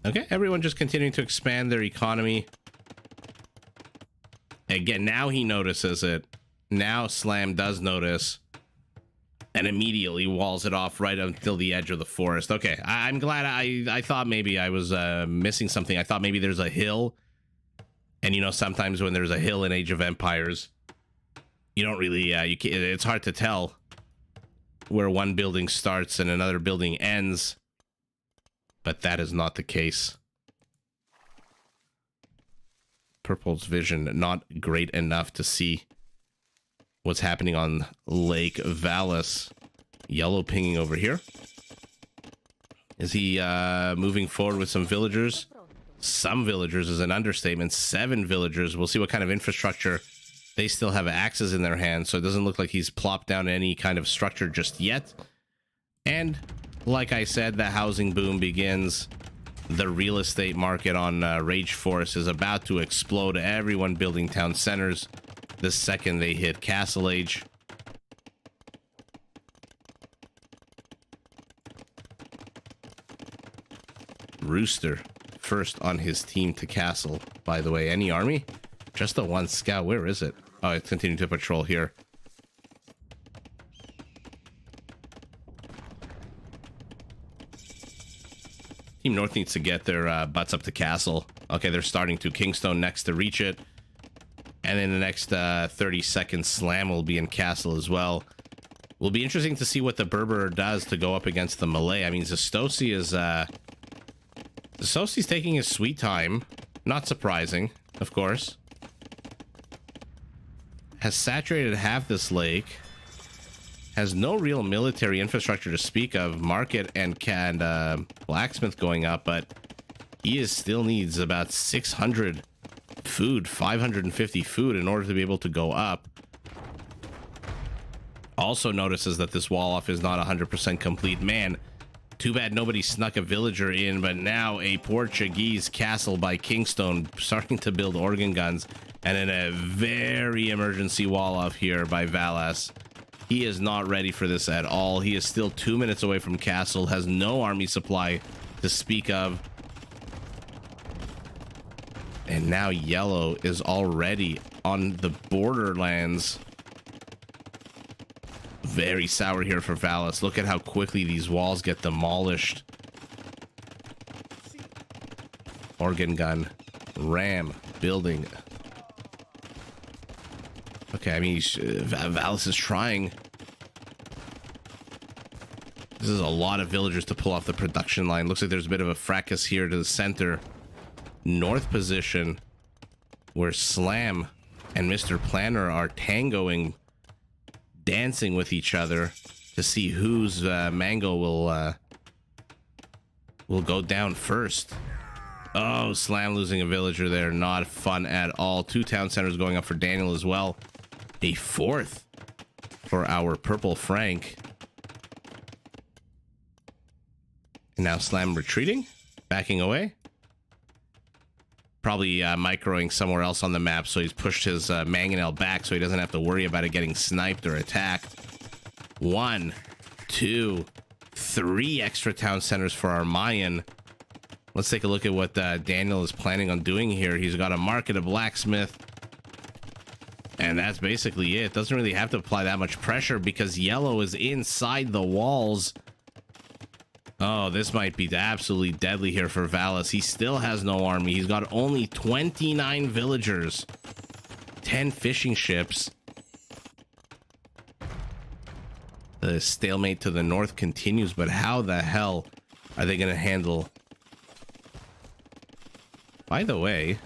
Okay, everyone just continuing to expand their economy. Again, now he notices it. Now Slam does notice and immediately walls it off right until the edge of the forest. Okay, I'm glad. I thought maybe I was missing something. I thought maybe there's a hill. And, you know, sometimes when there's a hill in Age of Empires, you don't really, it's hard to tell where one building starts and another building ends. But that is not the case. Purple's vision not great enough to see what's happening on Lake Valis. Yellow pinging over here. Is he moving forward with some villagers? Some villagers is an understatement. 7 villagers. We'll see what kind of infrastructure. They still have axes in their hands, so it doesn't look like he's plopped down any kind of structure just yet. And like I said, the housing boom begins. The real estate market on Rage Forest is about to explode. Everyone building town centers the second they hit Castle Age. Rooster first on his team to castle, by the way. Any army? Just the 1 scout. Where is it? Oh, it's continuing to patrol here. Team North needs to get their butts up to castle. Okay, they're starting to. Kingstone next to reach it. And in the next 30 seconds, Slam will be in castle as well. Will be interesting to see what the Berber does to go up against the Malay. I mean, Zastosi is... Zastosi's taking his sweet time. Not surprising, of course. Has saturated half this lake. Has no real military infrastructure to speak of. Market and blacksmith going up, but he still needs about 600 food, 550 food in order to be able to go up. Also notices that this wall off is not 100% complete. Man, too bad nobody snuck a villager in, but now a Portuguese castle by Kingstone starting to build organ guns, and then a very emergency wall off here by Valas. He is not ready for this at all. He is still 2 minutes away from castle, has no army supply to speak of. And now yellow is already on the borderlands. Very sour here for Valis. Look at how quickly these walls get demolished. Organ gun. Ram. Building. Okay, I mean, Valis is trying. This is a lot of villagers to pull off the production line. Looks like there's a bit of a fracas here to the center. North position, where Slam and Mr. Planner are tangoing, dancing with each other to see whose mango will go down first. Oh, Slam losing a villager there. Not fun at all. 2 town centers going up for Daniel as well. A 4th for our Purple Frank. And now Slam retreating, backing away. Probably microing somewhere else on the map, so he's pushed his mangonel back so he doesn't have to worry about it getting sniped or attacked. 1, 2, 3 extra town centers for our Mayan. Let's take a look at what Daniel is planning on doing here. He's got a market, a blacksmith, and that's basically it. Doesn't really have to apply that much pressure because yellow is inside the walls. Oh, this might be absolutely deadly here for Valis. He still has no army. He's got only 29 villagers, 10 fishing ships. The stalemate to the north continues, but how the hell are they going to handle? By the way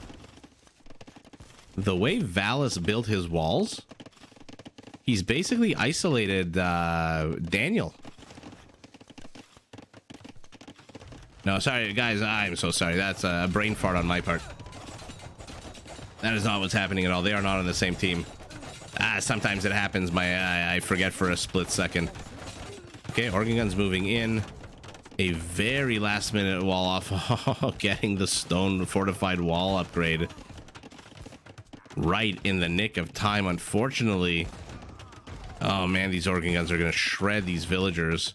Valis built his walls, he's basically isolated Daniel. No, sorry, guys. I'm so sorry. That's a brain fart on my part. That is not what's happening at all. They are not on the same team. Sometimes it happens. I forget for a split second. Okay, Organ Gun's moving in. A very last minute wall off. Getting the stone fortified wall upgrade. Right in the nick of time, unfortunately. Oh man, these Organ Guns are going to shred these villagers.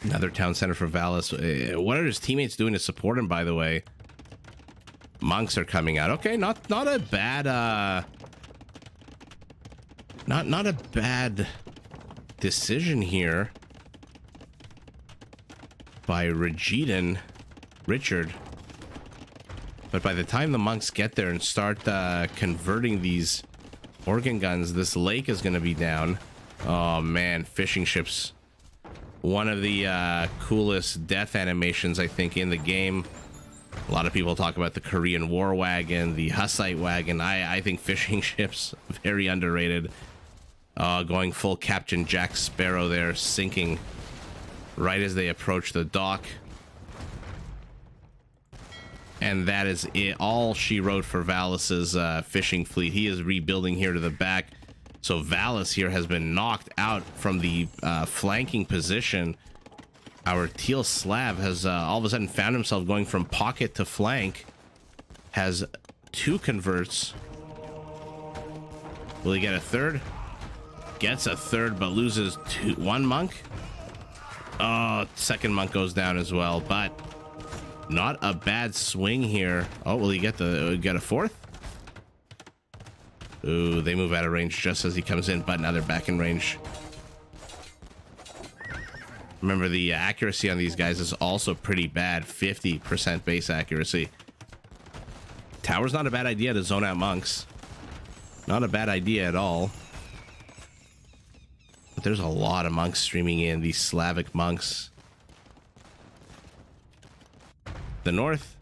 Another town center for Valis. What are his teammates doing to support him, by the way? Monks are coming out. Okay, not a bad not a bad decision here by Richard. But by the time the monks get there and start converting these Organ Guns, this lake is going to be down. Oh man, fishing ships. One of the coolest death animations, I think, in the game. A lot of people talk about the Korean War wagon, the Hussite wagon. I think fishing ships, very underrated. Going full Captain Jack Sparrow there, sinking right as they approach the dock. And that is it. All she wrote for Valis's fishing fleet. He is rebuilding here to the back. So Valis here has been knocked out from the flanking position. Our Teal Slav has all of a sudden found himself going from pocket to flank. Has 2 converts. Will he get a third? Gets a third, but loses 1 monk. Oh, second monk goes down as well, but not a bad swing here. Oh, will he get a 4th? Ooh, they move out of range just as he comes in, but now they're back in range. Remember, the accuracy on these guys is also pretty bad. 50% base accuracy. Tower's not a bad idea to zone out monks. Not a bad idea at all. But there's a lot of monks streaming in, these Slavic monks. The north.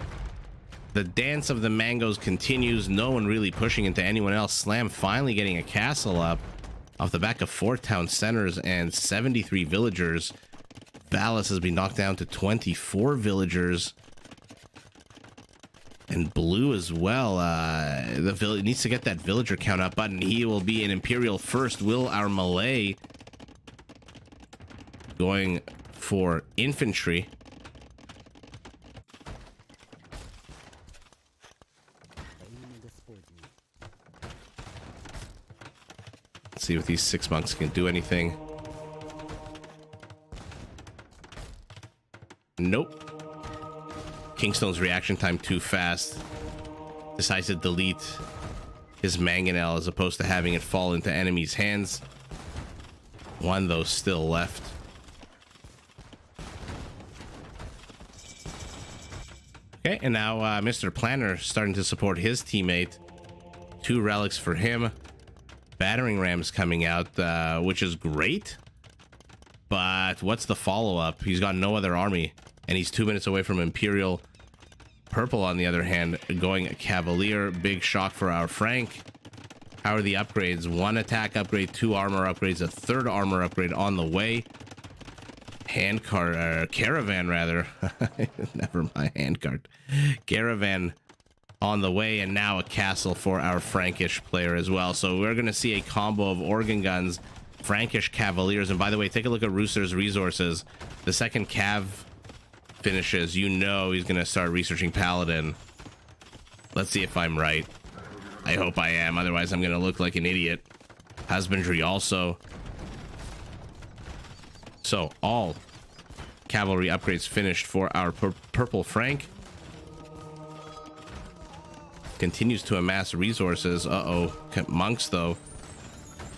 The dance of the mangoes continues. No one really pushing into anyone else. Slam finally getting a castle up off the back of 4 town centers and 73 villagers. Valis has been knocked down to 24 villagers. And blue as well. The village needs to get that villager count up button. He will be an Imperial first. Will our Malay going for infantry? Let's see if these 6 monks can do anything. Nope. Kingstone's reaction time too fast. Decides to delete his mangonel as opposed to having it fall into enemies' hands. 1 though still left. Okay, and now Mr. Planner starting to support his teammate. 2 relics for him. Battering rams coming out, which is great. But what's the follow-up? He's got no other army, and he's 2 minutes away from Imperial. Purple, on the other hand, going Cavalier. Big shock for our Frank. How are the upgrades? 1 attack upgrade, 2 armor upgrades, a 3rd armor upgrade on the way. Caravan, rather. Never mind, handcart. Caravan on the way, and now a castle for our Frankish player as well. So we're going to see a combo of organ guns, Frankish Cavaliers. And by the way, take a look at Rooster's resources. The second Cav finishes, you know he's going to start researching Paladin. Let's see if I'm right. I hope I am, otherwise I'm going to look like an idiot. Husbandry also. So all cavalry upgrades finished for our purple Frank. Continues to amass resources. Monks, though,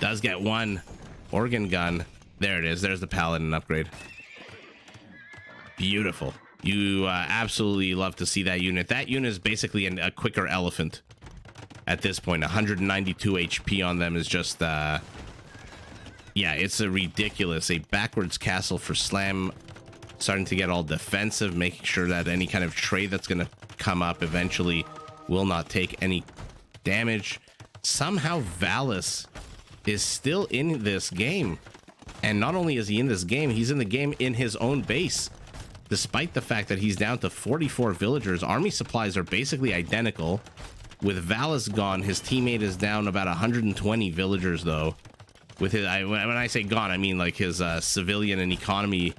does get 1 organ gun. There it is. There's the Paladin upgrade. Beautiful. You absolutely love to see that unit. That unit is basically a quicker elephant at this point. 192 HP on them is just... yeah, it's a ridiculous. A backwards castle for Slam. Starting to get all defensive, making sure that any kind of trade that's going to come up eventually will not take any damage. Somehow Valis is still in this game. And not only is he in this game, he's in the game in his own base. Despite the fact that he's down to 44 villagers, army supplies are basically identical. With Valis gone, his teammate is down about 120 villagers, though. With his, when I say gone, I mean like his civilian and economy.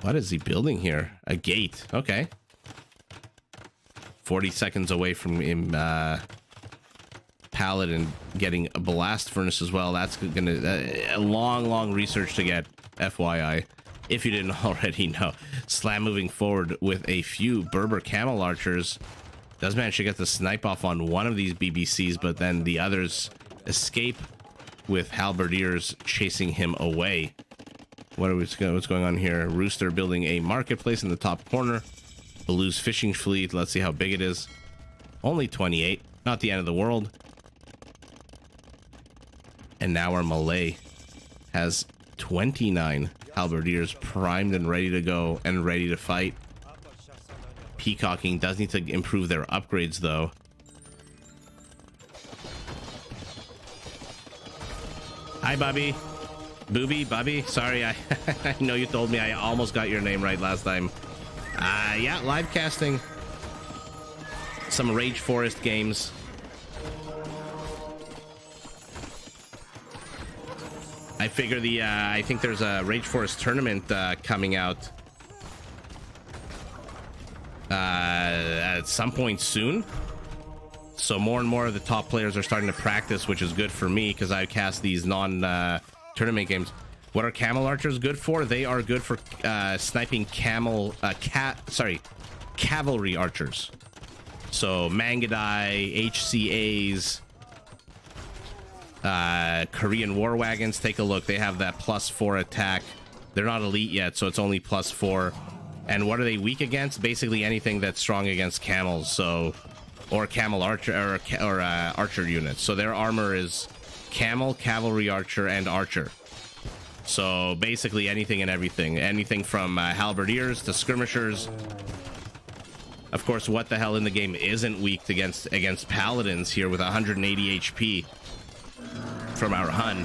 What is he building here? A gate. Okay. 40 seconds away from him, Paladin getting a blast furnace as well. That's gonna a long research to get, FYI, if you didn't already know. Slam moving forward with a few Berber camel archers. Does manage to get the snipe off on one of these BBCs, but then the others escape with halberdiers chasing him away. What's going on here? Rooster building a marketplace in the top corner. Baloo's fishing fleet. Let's see how big it is. Only 28. Not the end of the world. And now our Malay has 29 halberdiers primed and ready to go and ready to fight. Peacocking does need to improve their upgrades, though. Hi, Bobby. Bobby. Sorry, I know you told me I almost got your name right last time. Yeah, live casting some Rage Forest games. I figure I think there's a Rage Forest tournament coming out at some point soon. So more and more of the top players are starting to practice, which is good for me because I cast these non-tournament games. What are camel archers good for? They are good for sniping cavalry archers. So Mangadai, HCAs, Korean war wagons. Take a look. They have that +4 attack. They're not elite yet, so it's only +4. And what are they weak against? Basically anything that's strong against camels. So, or camel archer or archer units. So their armor is camel, cavalry archer, and archer. So basically anything and everything. Anything from halberdiers to skirmishers. Of course, what the hell in the game isn't weak against paladins here with 180 HP from our Hun.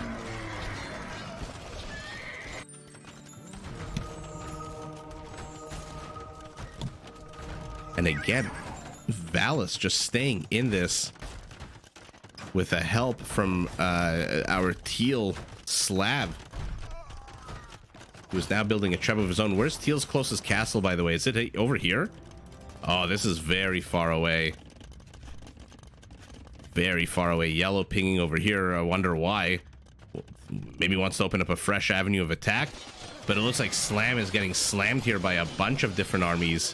And again, Valis just staying in this with the help from our Teal Slab, who's now building a trap of his own. Where's Teal's closest castle, by the way? Is it over here? Oh, this is very far away. Very far away. Yellow pinging over here. I wonder why. Maybe wants to open up a fresh avenue of attack. But it looks like Slam is getting slammed here by a bunch of different armies.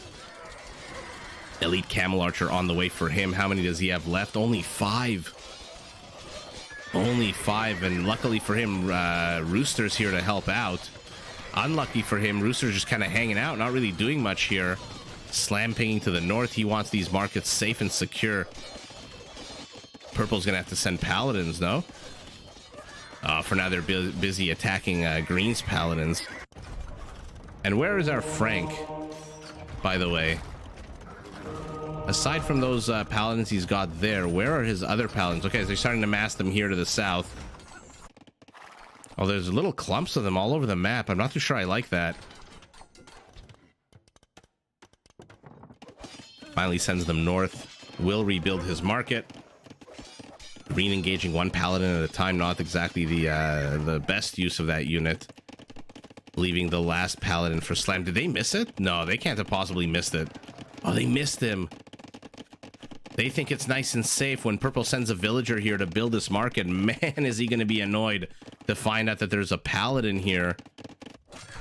Elite Camel Archer on the way for him. How many does he have left? Only 5. Only 5. And luckily for him, Rooster's here to help out. Unlucky for him, Rooster's just kind of hanging out, not really doing much here. Slam pinging to the north. He wants these markets safe and secure. Purple's gonna have to send paladins, no? For now, they're busy attacking Green's paladins. And where is our Frank, by the way? Aside from those paladins he's got there, where are his other paladins? Okay, so they're starting to mass them here to the south. Oh, there's little clumps of them all over the map. I'm not too sure I like that. Finally sends them north. Will rebuild his market. Green engaging one paladin at a time, not exactly the best use of that unit. Leaving the last paladin for Slam. Did they miss it? No, they can't have possibly missed it. Oh, they missed him. They think it's nice and safe when Purple sends a villager here to build this market. Man, is he going to be annoyed to find out that there's a paladin here.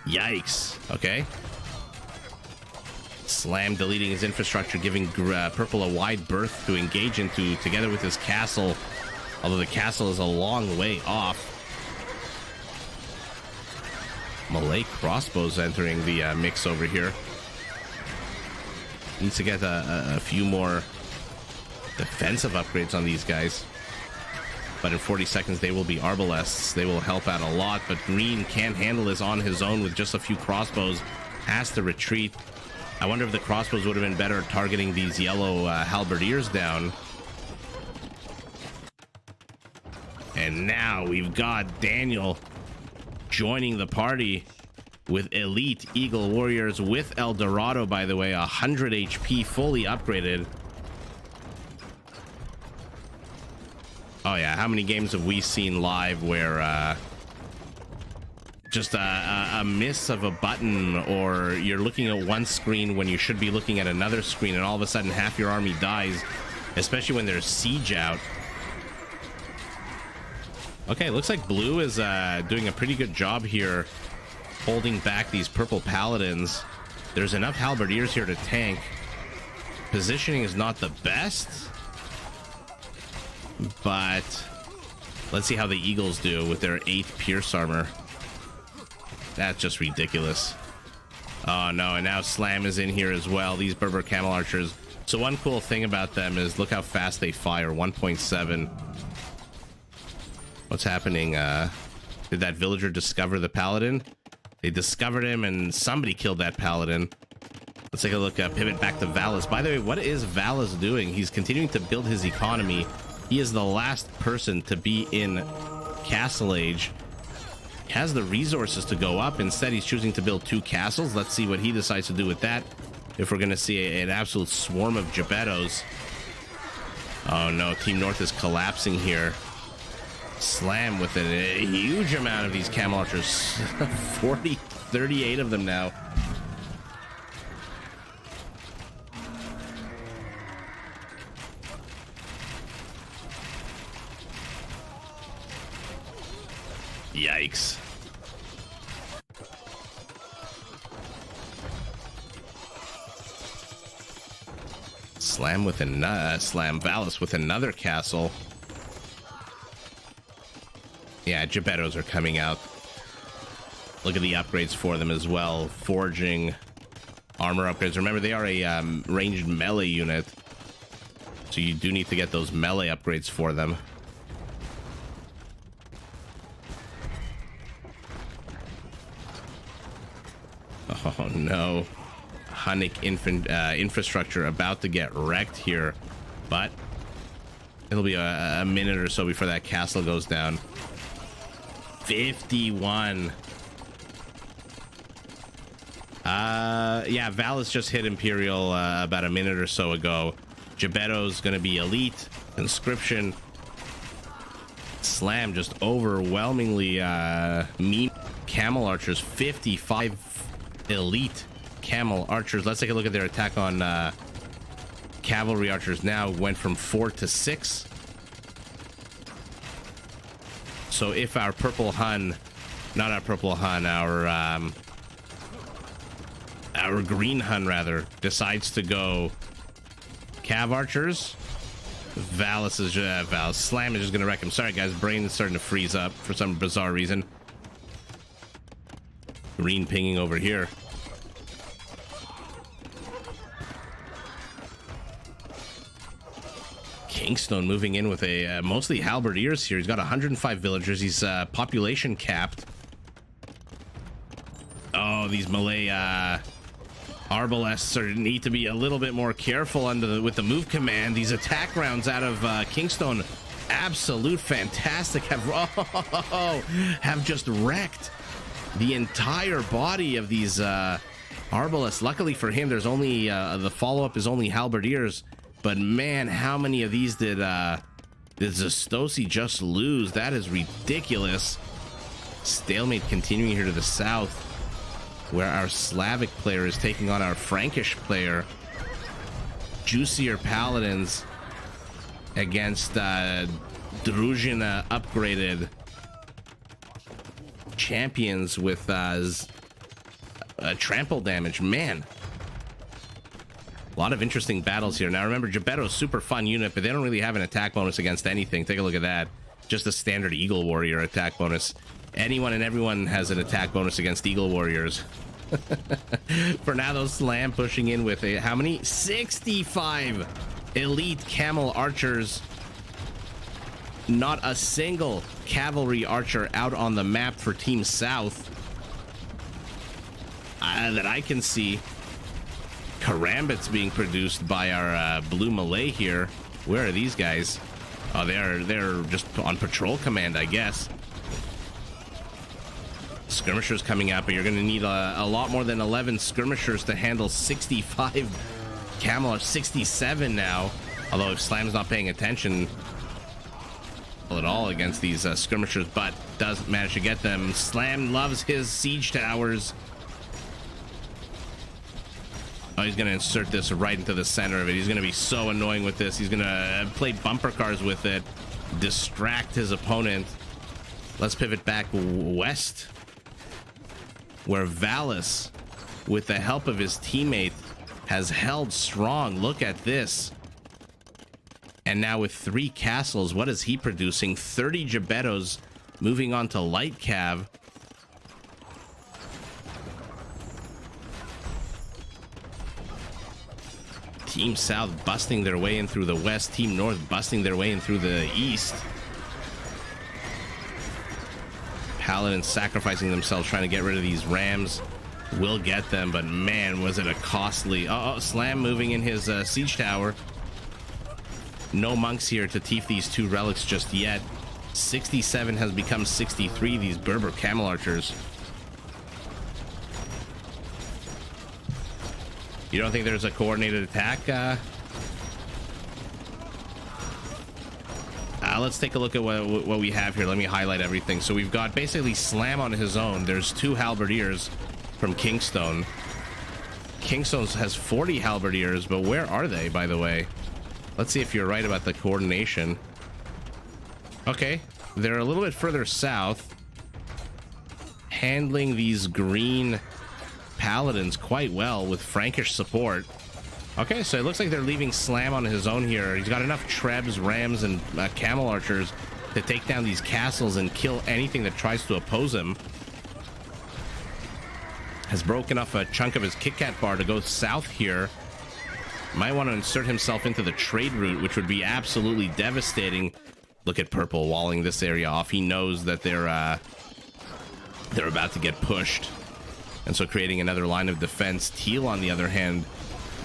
Yikes. Okay. Slam deleting his infrastructure, giving Purple a wide berth to engage into together with his castle. Although the castle is a long way off. Malay crossbows entering the mix over here. Needs to get a few more defensive upgrades on these guys. But in 40 seconds, they will be arbalests. They will help out a lot. But Green can't handle this on his own with just a few crossbows. Has to retreat. I wonder if the crossbows would have been better targeting these yellow halberdiers down. And now we've got Daniel joining the party with elite Eagle Warriors with El Dorado, by the way, 100 HP, fully upgraded. Oh yeah, how many games have we seen live where just a miss of a button, or you're looking at one screen when you should be looking at another screen, and all of a sudden half your army dies, especially when there's siege out. Okay, looks like blue is doing a pretty good job here holding back these purple paladins. There's enough halberdiers here to tank. Positioning is not the best, but let's see how the Eagles do with their 8th pierce armor. That's just ridiculous. Oh no, and now Slam is in here as well. These Berber Camel Archers. So one cool thing about them is look how fast they fire. 1.7. What's happening? Did that villager discover the paladin? They discovered him and somebody killed that paladin. Let's take a look. Pivot back to Valus. By the way, what is Valus doing? He's continuing to build his economy. He is the last person to be in Castle Age. He has the resources to go up. Instead, he's choosing to build 2 castles. Let's see what he decides to do with that. If we're going to see an absolute swarm of Gebettos. Oh no, Team North is collapsing here. Slam with a huge amount of these Camel Archers. 38 of them now. Yikes. Slam with Slam Valus with another castle. Yeah, Gebettos are coming out. Look at the upgrades for them as well. Forging, armor upgrades. Remember, they are a ranged melee unit, so you do need to get those melee upgrades for them. Oh no. Hunnic infrastructure about to get wrecked here, but it'll be a minute or so before that castle goes down. 51. Yeah, Valus just hit Imperial about a minute or so ago. Gebetto's gonna be elite. Conscription. Slam just overwhelmingly mean. Camel Archers, 55 elite Camel Archers. Let's take a look at their attack on Cavalry Archers now. Went from 4 to 6. So if our purple Hun, not our purple Hun, our green Hun rather, decides to go Cav Archers, Valus is Valus. Slam is just gonna wreck him. Sorry guys, brain is starting to freeze up for some bizarre reason. Green pinging over here. Kingstone moving in with a mostly halberdiers here. He's got 105 villagers. He's population capped. Oh, these Malay arbalests need to be a little bit more careful with the move command. These attack rounds out of Kingstone, absolute fantastic. Have just wrecked the entire body of these arbalests. Luckily for him, there's only the follow-up is only halberdiers. But man, how many of these did Zastosi just lose? That is ridiculous. Stalemate continuing here to the south, where our Slavic player is taking on our Frankish player. Juicier paladins against Druzhina upgraded champions with trample damage. Man, a lot of interesting battles here. Now remember, Gebetto's super fun unit, but they don't really have an attack bonus against anything. Take a look at that. Just a standard Eagle Warrior attack bonus. Anyone and everyone has an attack bonus against Eagle Warriors. Fernando Slam pushing in with how many? 65 elite camel archers. Not a single cavalry archer out on the map for Team South that I can see. Karambits being produced by our blue Malay here. Where are these guys? Oh, they're just on patrol command, I guess. Skirmishers coming out, but you're going to need a lot more than 11 skirmishers to handle 65 camel, or 67 now. Although if Slam's not paying attention at all against these skirmishers, but does manage to get them. Slam loves his siege towers. Oh, he's going to insert this right into the center of it. He's going to be so annoying with this. He's going to play bumper cars with it, distract his opponent. Let's pivot back west, where Valis, with the help of his teammate, has held strong. Look at this. And now with 3 castles, what is he producing? 30 Gebettos moving on to light cav. Team South busting their way in through the west. Team North busting their way in through the east. Paladins sacrificing themselves trying to get rid of these rams. Will get them, but man, was it a costly... Slam moving in his siege tower. No monks here to teeth these 2 relics just yet. 67 has become 63, these Berber camel archers. You don't think there's a coordinated attack? Let's take a look at what we have here. Let me highlight everything. So we've got basically Slam on his own. There's 2 halberdiers from Kingstone. Kingstone has 40 halberdiers, but where are they, by the way? Let's see if you're right about the coordination. Okay, they're a little bit further south, handling these green paladins quite well with Frankish support. Okay, so it looks like they're leaving Slam on his own here. He's got enough Trebs, Rams, and Camel Archers to take down these castles and kill anything that tries to oppose him. Has broken off a chunk of his Kit Kat bar to go south here. Might want to insert himself into the trade route, which would be absolutely devastating. Look at Purple walling this area off. He knows that they're about to get pushed. And so creating another line of defense. Teal, on the other hand,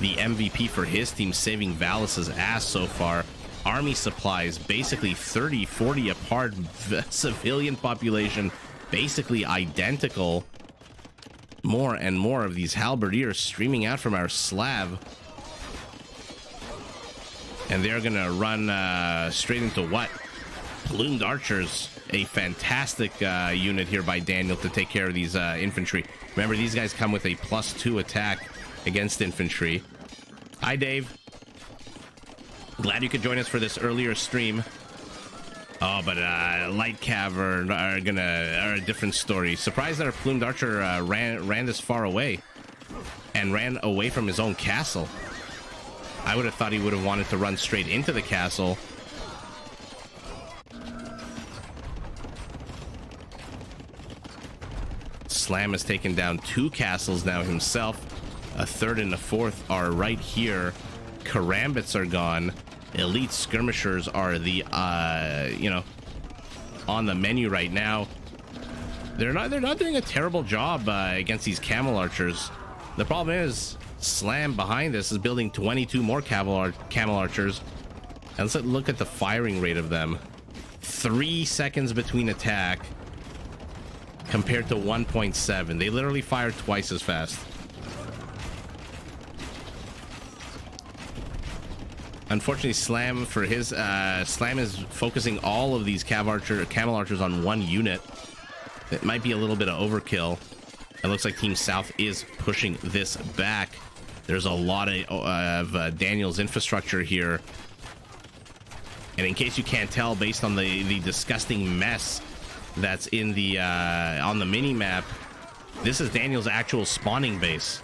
the MVP for his team, saving Valis's ass so far. Army supplies basically 30-40 apart. Civilian population basically identical. More and more of these halberdiers streaming out from our Slav. And they're going to run straight into what? Plumed Archers. A fantastic unit here by Daniel to take care of these infantry. Remember, these guys come with a +2 attack against infantry. Hi, Dave. Glad you could join us for this earlier stream. Oh, but light cav are a different story. Surprised that our plumed archer ran this far away and ran away from his own castle. I would have thought he would have wanted to run straight into the castle. Slam has taken down 2 castles now himself. A third and a fourth are right here. Karambits are gone. Elite skirmishers are the on the menu right now. They're not doing a terrible job against these camel archers. The problem is Slam behind this is building 22 more camel archers. And let's look at the firing rate of them. 3 seconds between attack compared to 1.7. They literally fire twice as fast. Unfortunately, Slam for his Slam is focusing all of these camel archers on one unit. It might be a little bit of overkill. It looks like Team South is pushing this back. There's a lot of Daniel's infrastructure here. And in case you can't tell, based on the disgusting mess that's in the on the mini map, this is Daniel's actual spawning base.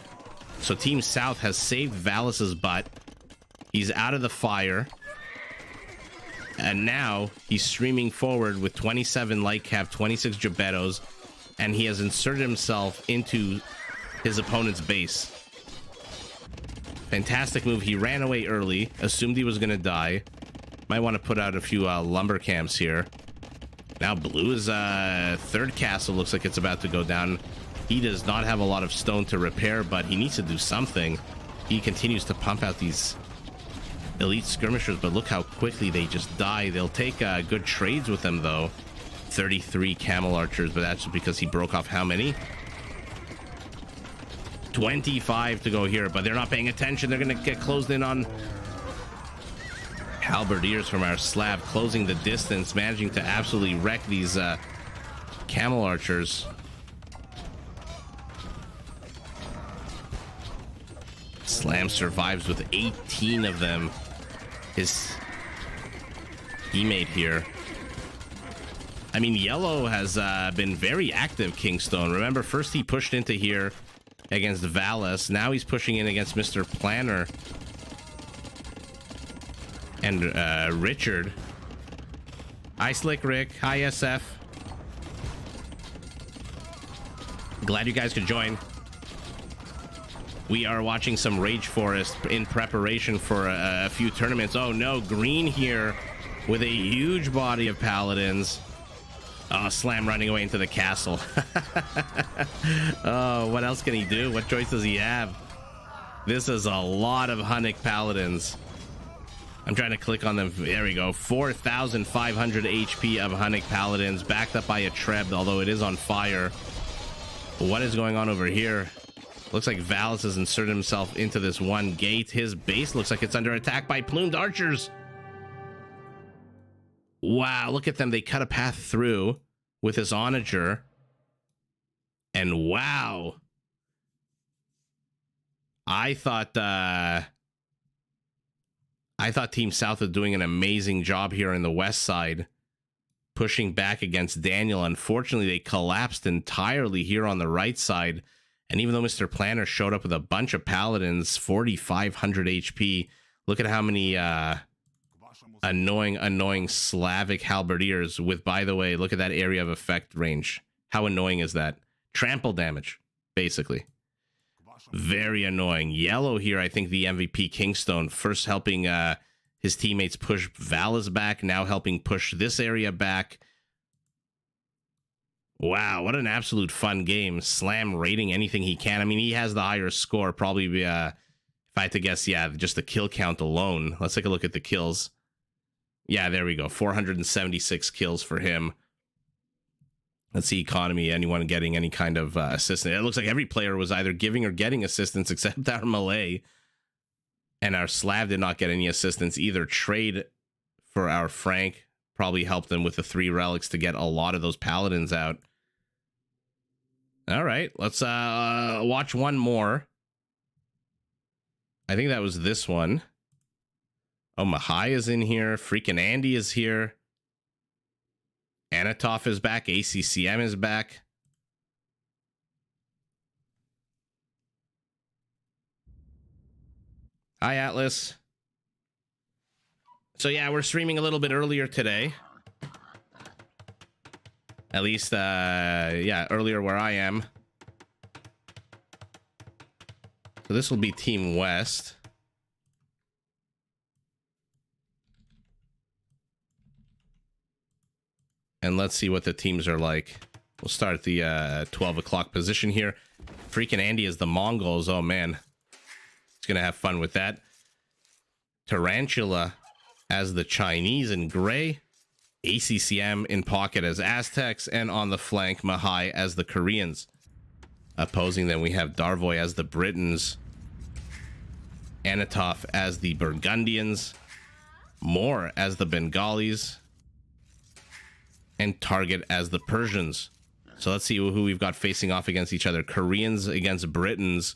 So Team South has saved Valus's butt. He's out of the fire. And now he's streaming forward with 27 light cap, 26 Gebettos, and he has inserted himself into his opponent's base. Fantastic move. He ran away early, assumed he was going to die. Might want to put out a few lumber camps here. Now Blue's third castle looks like it's about to go down. He does not have a lot of stone to repair, but he needs to do something. He continues to pump out these elite skirmishers, but look how quickly they just die. They'll take good trades with them, though. 33 camel archers, but that's because he broke off how many? 25 to go here, but they're not paying attention. They're going to get closed in on. Halberdiers from our slab closing the distance, managing to absolutely wreck these camel archers. Slam survives with 18 of them. His teammate here. I mean, Yellow has been very active, Kingstone. Remember, first he pushed into here against Valus. Now he's pushing in against Mr. Planner and Richard. Hi, Slick Rick. Hi, SF. Glad you guys could join. We are watching some Rage Forest in preparation for a few tournaments. Oh no, Green here with a huge body of paladins. Oh, Slam running away into the castle. Oh, what else can he do? What choice does he have? This is a lot of Hunnic paladins. I'm trying to click on them. There we go. 4,500 HP of Hunnic paladins, backed up by a Treb, although it is on fire. What is going on over here? Looks like Valus has inserted himself into this one gate. His base looks like it's under attack by plumed archers. Wow, look at them. They cut a path through with his onager. And wow. I thought Team South was doing an amazing job here in the west side, pushing back against Daniel. Unfortunately, they collapsed entirely here on the right side. And even though Mr. Planner showed up with a bunch of paladins, 4,500 HP, look at how many annoying Slavic halberdiers with, by the way, look at that area of effect range. How annoying is that? Trample damage, basically. Very annoying. Yellow here, I think the MVP Kingstone, first helping his teammates push Valus back, now helping push this area back. Wow, what an absolute fun game. Slam rating anything he can. I mean, he has the higher score, probably, if I had to guess, yeah, just the kill count alone. Let's take a look at the kills. Yeah, there we go. 476 kills for him. Let's see, economy, anyone getting any kind of assistance. It looks like every player was either giving or getting assistance except our Malay. And our Slav did not get any assistance either. Trade for our Frank probably helped them with the 3 relics to get a lot of those paladins out. All right, let's watch one more. I think that was this one. Oh, Mahai is in here. Freaking Andy is here. Anatov is back. ACCM is back. Hi, Atlas. So yeah, we're streaming a little bit earlier today. At least, yeah, earlier where I am. So this will be Team West. And let's see what the teams are like. We'll start at the 12 o'clock position here. Freaking Andy is the Mongols. Oh, man. He's going to have fun with that. Tarantula as the Chinese in gray. ACCM in pocket as Aztecs. And on the flank, Mahai as the Koreans. Opposing them, we have Darvoy as the Britons. Anatov as the Burgundians. Moore as the Bengalis. And Target as the Persians. So let's see who we've got facing off against each other. Koreans against Britons.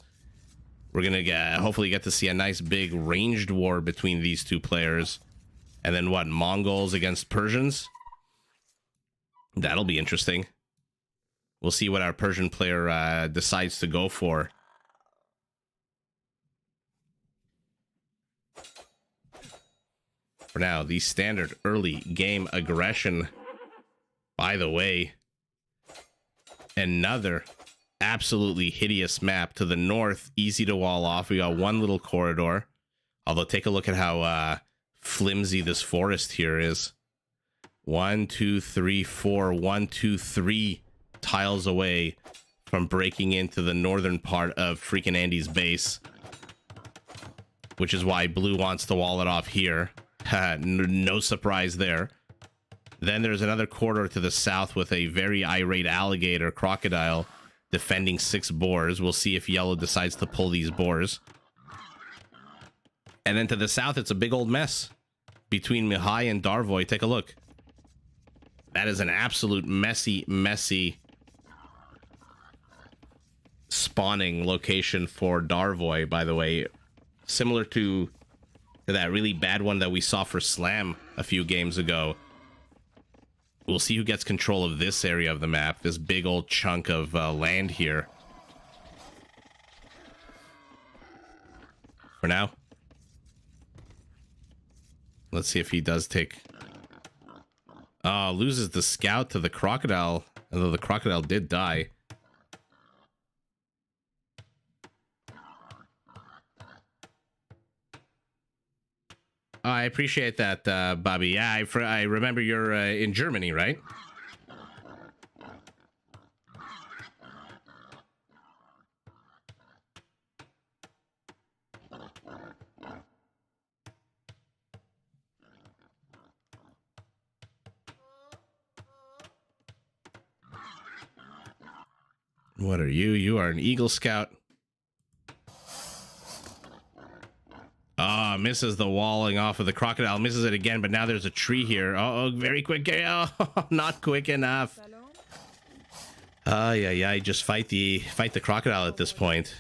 We're going to hopefully get to see a nice big ranged war between these two players. And then what? Mongols against Persians? That'll be interesting. We'll see what our Persian player decides to go for. For now, the standard early game aggression. By the way, another absolutely hideous map to the north, easy to wall off. We got one little corridor. Although, take a look at how flimsy this forest here is. 1, 2, 3, 4. 1, 2, 3 tiles away from breaking into the northern part of freaking Andy's base. Which is why Blue wants to wall it off here. No surprise there. Then there's another corridor to the south with a very irate alligator crocodile defending 6 boars. We'll see if Yellow decides to pull these boars. And then to the south, it's a big old mess between Mihai and Darvoy. Take a look. That is an absolute messy spawning location for Darvoy, by the way. Similar to that really bad one that we saw for Slam a few games ago. We'll see who gets control of this area of the map, this big old chunk of land here. For now, let's see if he does take... loses the scout to the crocodile, although the crocodile did die. I appreciate that, Bobby. Yeah, I remember you're in Germany, right? What are you? You are an Eagle Scout. Ah, misses the walling off of the crocodile. Misses it again, but now there's a tree here. Oh, very quick. Oh, not quick enough. Yeah. Just fight the crocodile at this point.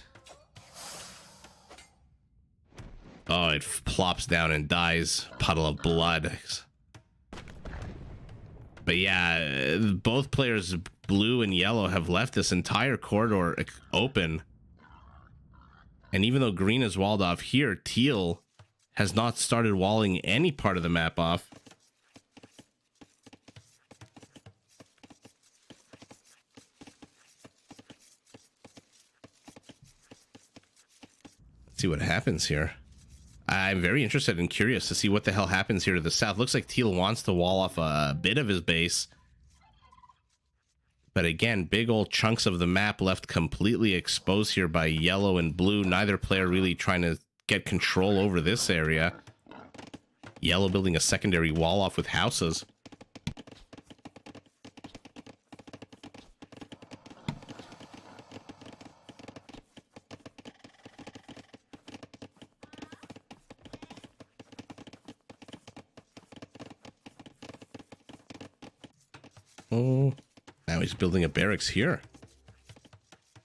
Oh, it plops down and dies. Puddle of blood. But yeah, both players, Blue and Yellow, have left this entire corridor open. And even though Green is walled off here, Teal has not started walling any part of the map off. Let's see what happens here. I'm very interested and curious to see what the hell happens here to the south. Looks like Teal wants to wall off a bit of his base. But again, big old chunks of the map left completely exposed here by Yellow and Blue. Neither player really trying to get control over this area. Yellow building a secondary wall off with houses. Oh, now he's building a barracks here.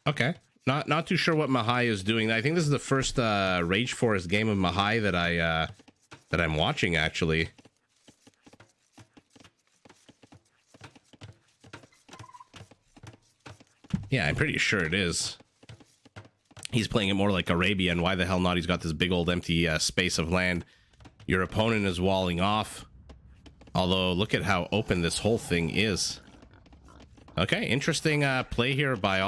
Okay. Not too sure what Mahai is doing. I think this is the first Rage Forest game of Mahai that I'm watching, actually. Yeah, I'm pretty sure it is. He's playing it more like Arabia, and why the hell not? He's got this big old empty space of land. Your opponent is walling off. Although, look at how open this whole thing is. Okay, interesting play here by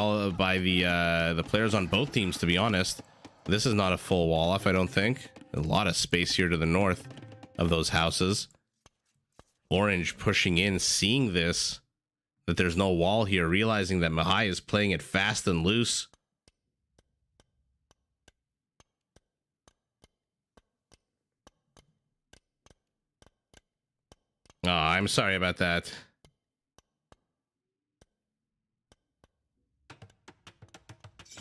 the players on both teams, to be honest. This is not a full wall off, I don't think. A lot of space here to the north of those houses. Orange pushing in, seeing this, that there's no wall here, realizing that Mahai is playing it fast and loose. Oh, I'm sorry about that.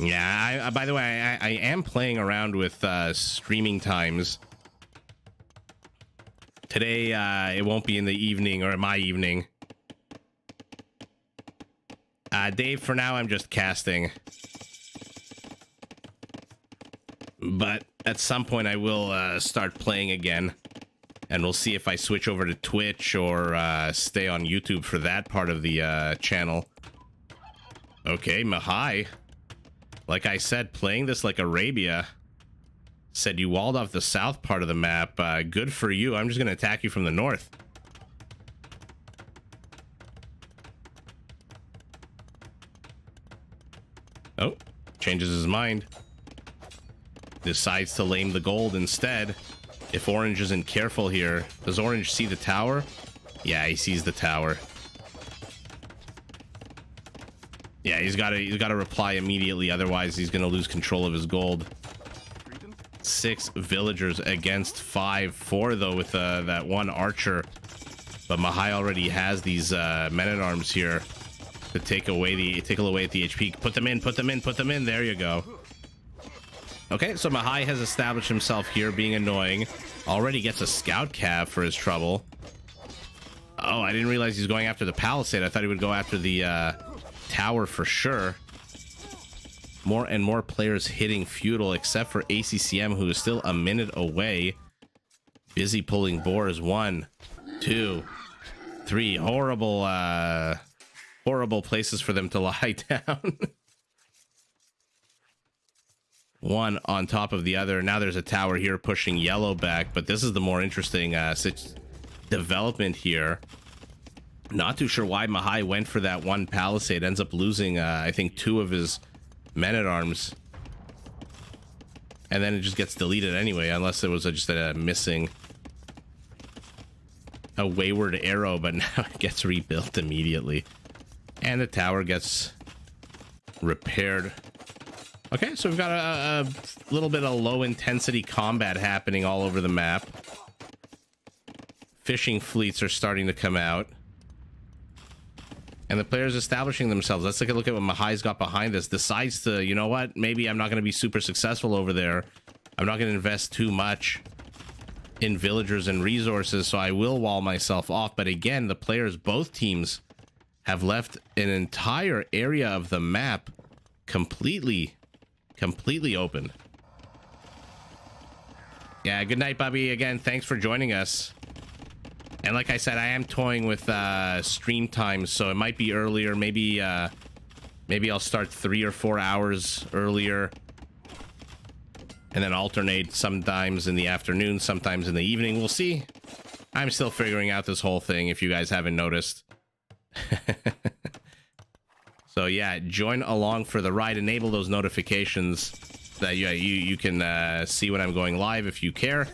Yeah, by the way, I am playing around with streaming times. Today, it won't be in the evening or my evening. Dave, for now, I'm just casting. But at some point, I will start playing again. And we'll see if I switch over to Twitch or stay on YouTube for that part of the channel. Okay, Mahai. Like I said, playing this like Arabia. Said you walled off the south part of the map. Good for you. I'm just going to attack you from the north. Oh, changes his mind. Decides to lame the gold instead. If Orange isn't careful here. Does Orange see the tower? Yeah, he sees the tower. Yeah, he's got to reply immediately, otherwise he's going to lose control of his gold. 6 villagers against 5. 4 though with that one archer. But Mahai already has these men-at-arms here to take away at the HP. Put them in, put them in, put them in. There you go. Okay, so Mahai has established himself here, being annoying. Already gets a scout cav for his trouble. Oh, I didn't realize he's going after the palisade. I thought he would go after the tower for sure. More and more players hitting feudal, except for ACCM, who is still a minute away. Busy pulling boars. 1, 2, 3. Horrible, horrible places for them to lie down. One on top of the other. Now there's a tower here pushing yellow back, but this is the more interesting development here. Not too sure why Mahai went for that one palisade. Ends up losing, I think, 2 of his men-at-arms. And then it just gets deleted anyway, unless it was just a missing... a wayward arrow, but now it gets rebuilt immediately. And the tower gets repaired. Okay, so we've got a little bit of low-intensity combat happening all over the map. Fishing fleets are starting to come out. And the players establishing themselves. Let's take a look at what Mahai's got behind this. Decides to, you know what? Maybe I'm not going to be super successful over there. I'm not going to invest too much in villagers and resources, so I will wall myself off. But again, the players, both teams, have left an entire area of the map completely open. Yeah, good night, Bubby. Again, thanks for joining us. And like I said, I am toying with stream times, so it might be earlier. Maybe I'll start 3 or 4 hours earlier, and then alternate sometimes in the afternoon, sometimes in the evening. We'll see. I'm still figuring out this whole thing, if you guys haven't noticed. So yeah, join along for the ride. Enable those notifications that you can see when I'm going live if you care,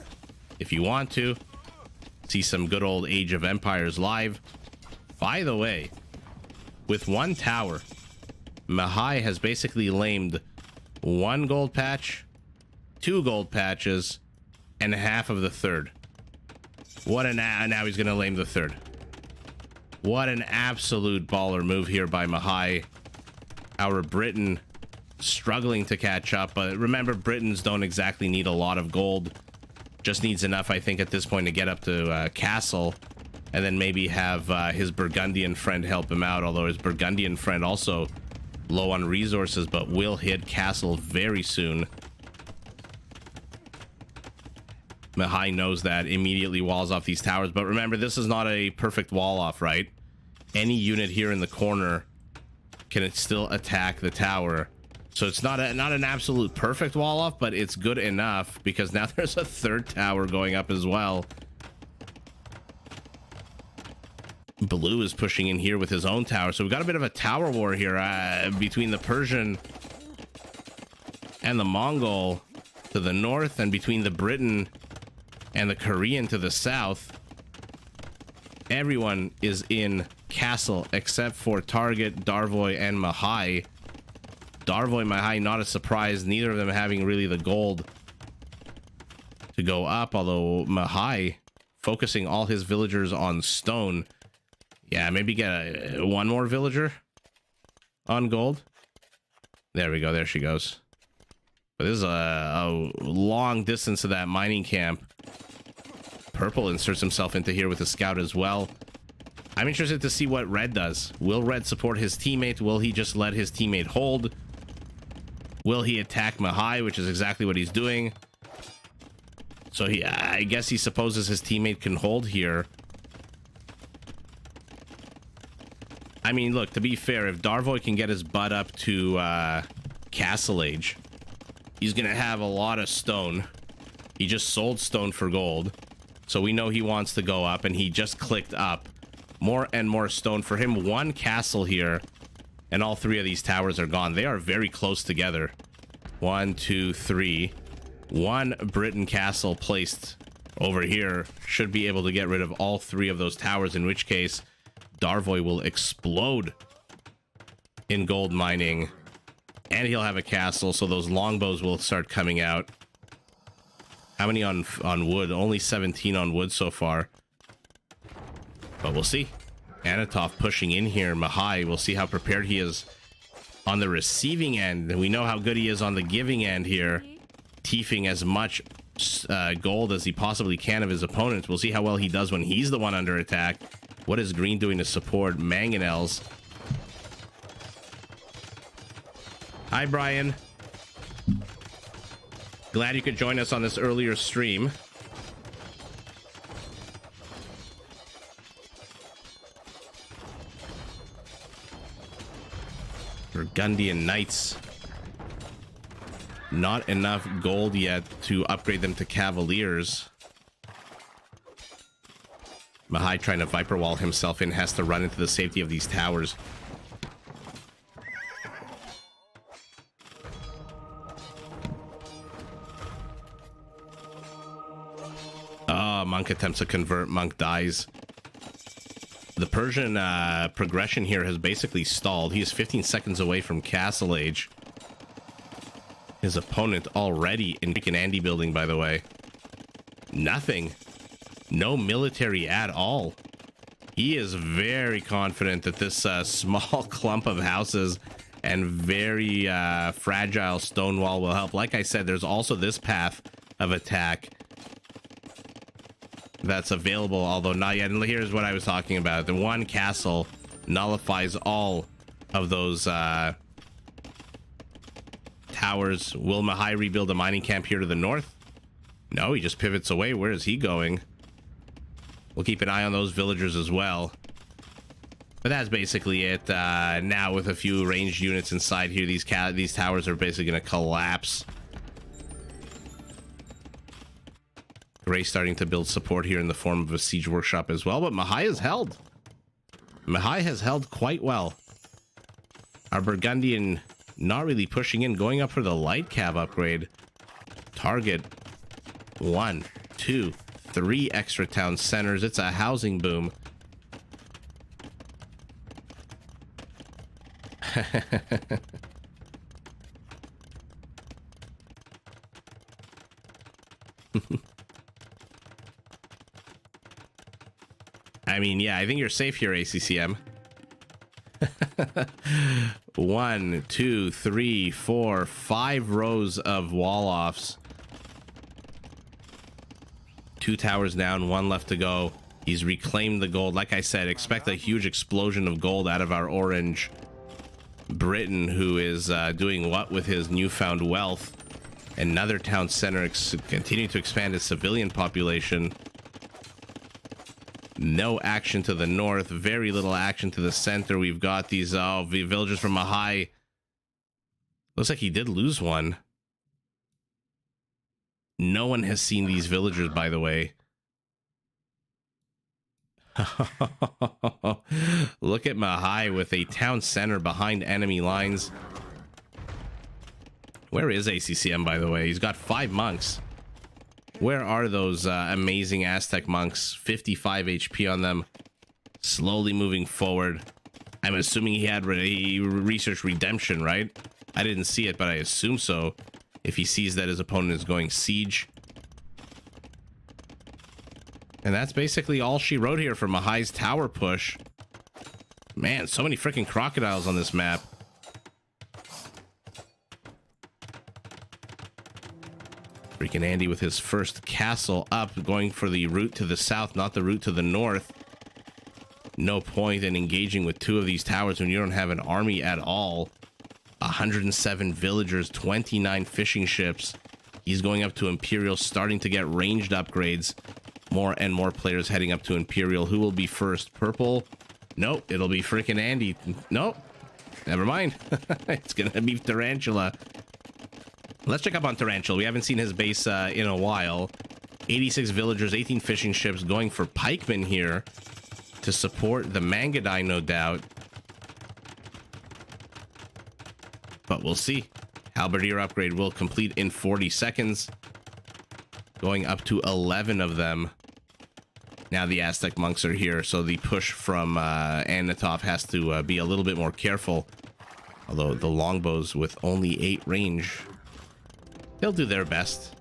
if you want to. See some good old Age of Empires live. By the way, with 1 tower, Mahai has basically lamed 1 gold patch, 2 gold patches, and half of the 3rd. Now he's gonna lame the 3rd. What an absolute baller move here by Mahai. Our Britain struggling to catch up, but remember, Britons don't exactly need a lot of gold. Just needs enough, I think, at this point to get up to Castle, and then maybe have his Burgundian friend help him out, although his Burgundian friend also low on resources, but will hit Castle very soon. Mahai knows that, immediately walls off these towers, but remember, this is not a perfect wall off, right? Any unit here in the corner can still attack the tower. So it's not an absolute perfect wall off, but it's good enough, because now there's a 3rd tower going up as well. Blue is pushing in here with his own tower. So we've got a bit of a tower war here between the Persian and the Mongol. to the north, and between the Briton and the Korean to the south, everyone is in castle except for Target, Darvoy, and Mahai. Darvoy, Mahai, not a surprise. Neither of them having really the gold to go up, although Mahai focusing all his villagers on stone. Yeah, maybe get one more villager on gold. There we go. There she goes. But this is a long distance to that mining camp. Purple inserts himself into here with a scout as well. I'm interested to see what Red does. Will Red support his teammate? Will he just let his teammate hold? Will he attack Mahai, which is exactly what he's doing? So I guess he supposes his teammate can hold here. I mean, look, to be fair, if Darvoy can get his butt up to Castle Age, he's going to have a lot of stone. He just sold stone for gold. So we know he wants to go up, and he just clicked up. More and more stone for him. One castle here, and all three of these towers are gone. They are very close together. 1, 2, 3. One Briton castle placed over here should be able to get rid of all three of those towers, in which case Darvoy will explode in gold mining, and he'll have a castle, so those longbows will start coming out. How many on wood? Only 17 on wood so far. But we'll see. Anatov pushing in here. Mahai, we'll see how prepared he is on the receiving end. And we know how good he is on the giving end here. Tiefing as much gold as he possibly can of his opponents. We'll see how well he does when he's the one under attack. What is Green doing to support Mangonels? Hi, Brian. Glad you could join us on this earlier stream. Burgundian Knights. Not enough gold yet to upgrade them to Cavaliers. Mahai, trying to Viper Wall himself in, has to run into the safety of these towers. Oh, Monk attempts to convert. Monk dies. The Persian progression here has basically stalled. He is 15 seconds away from Castle Age. His opponent already in Andy building, by the way. Nothing. No military at all. He is very confident that this small clump of houses and very fragile stone wall will help. Like I said, there's also this path of attack that's available, although not yet. And here's what I was talking about. The one castle nullifies all of those towers. Will Mahai rebuild a mining camp here to the north? No, he just pivots away. Where is he going? We'll keep an eye on those villagers as well. But that's basically it. Now with a few ranged units inside here, these towers are basically going to collapse. Gray starting to build support here in the form of a siege workshop as well, but Mahai has held. Mahai has held quite well. Our Burgundian not really pushing in, going up for the light cav upgrade. Target 1, 2, 3 extra town centers. It's a housing boom. I mean, yeah, I think you're safe here, ACCM. 1, 2, 3, 4, 5 rows of wall offs. 2 towers down, 1 left to go. He's reclaimed the gold. Like I said, expect a huge explosion of gold out of our orange Briton, who is doing what with his newfound wealth. Another town center continuing to expand his civilian population. No action to the north, very little action to the center. We've got these villagers from Mahai. Looks like he did lose one. No one has seen these villagers, by the way. Look at Mahai with a town center behind enemy lines. Where is ACCM, by the way? He's got 5 monks. Where are those amazing Aztec monks? 55 HP on them. Slowly moving forward. I'm assuming he had research redemption, right? I didn't see it, but I assume so. If he sees that his opponent is going siege. And that's basically all she wrote here from Mahai's tower push. Man, so many freaking crocodiles on this map. Freaking Andy with his first castle up, going for the route to the south, not the route to the north. No point in engaging with 2 of these towers when you don't have an army at all. 107 villagers, 29 fishing ships. He's going up to Imperial, starting to get ranged upgrades. More and more players heading up to Imperial. Who will be first? Purple? Nope, it'll be freaking Andy. Nope, never mind. It's gonna be Tarantula. Let's check up on Tarantula. We haven't seen his base in a while. 86 villagers, 18 fishing ships, going for pikemen here to support the Mangadai, no doubt. But we'll see. Halberdier upgrade will complete in 40 seconds. Going up to 11 of them. Now the Aztec monks are here, so the push from Anatov has to be a little bit more careful. Although the longbows with only 8 range, they'll do their best.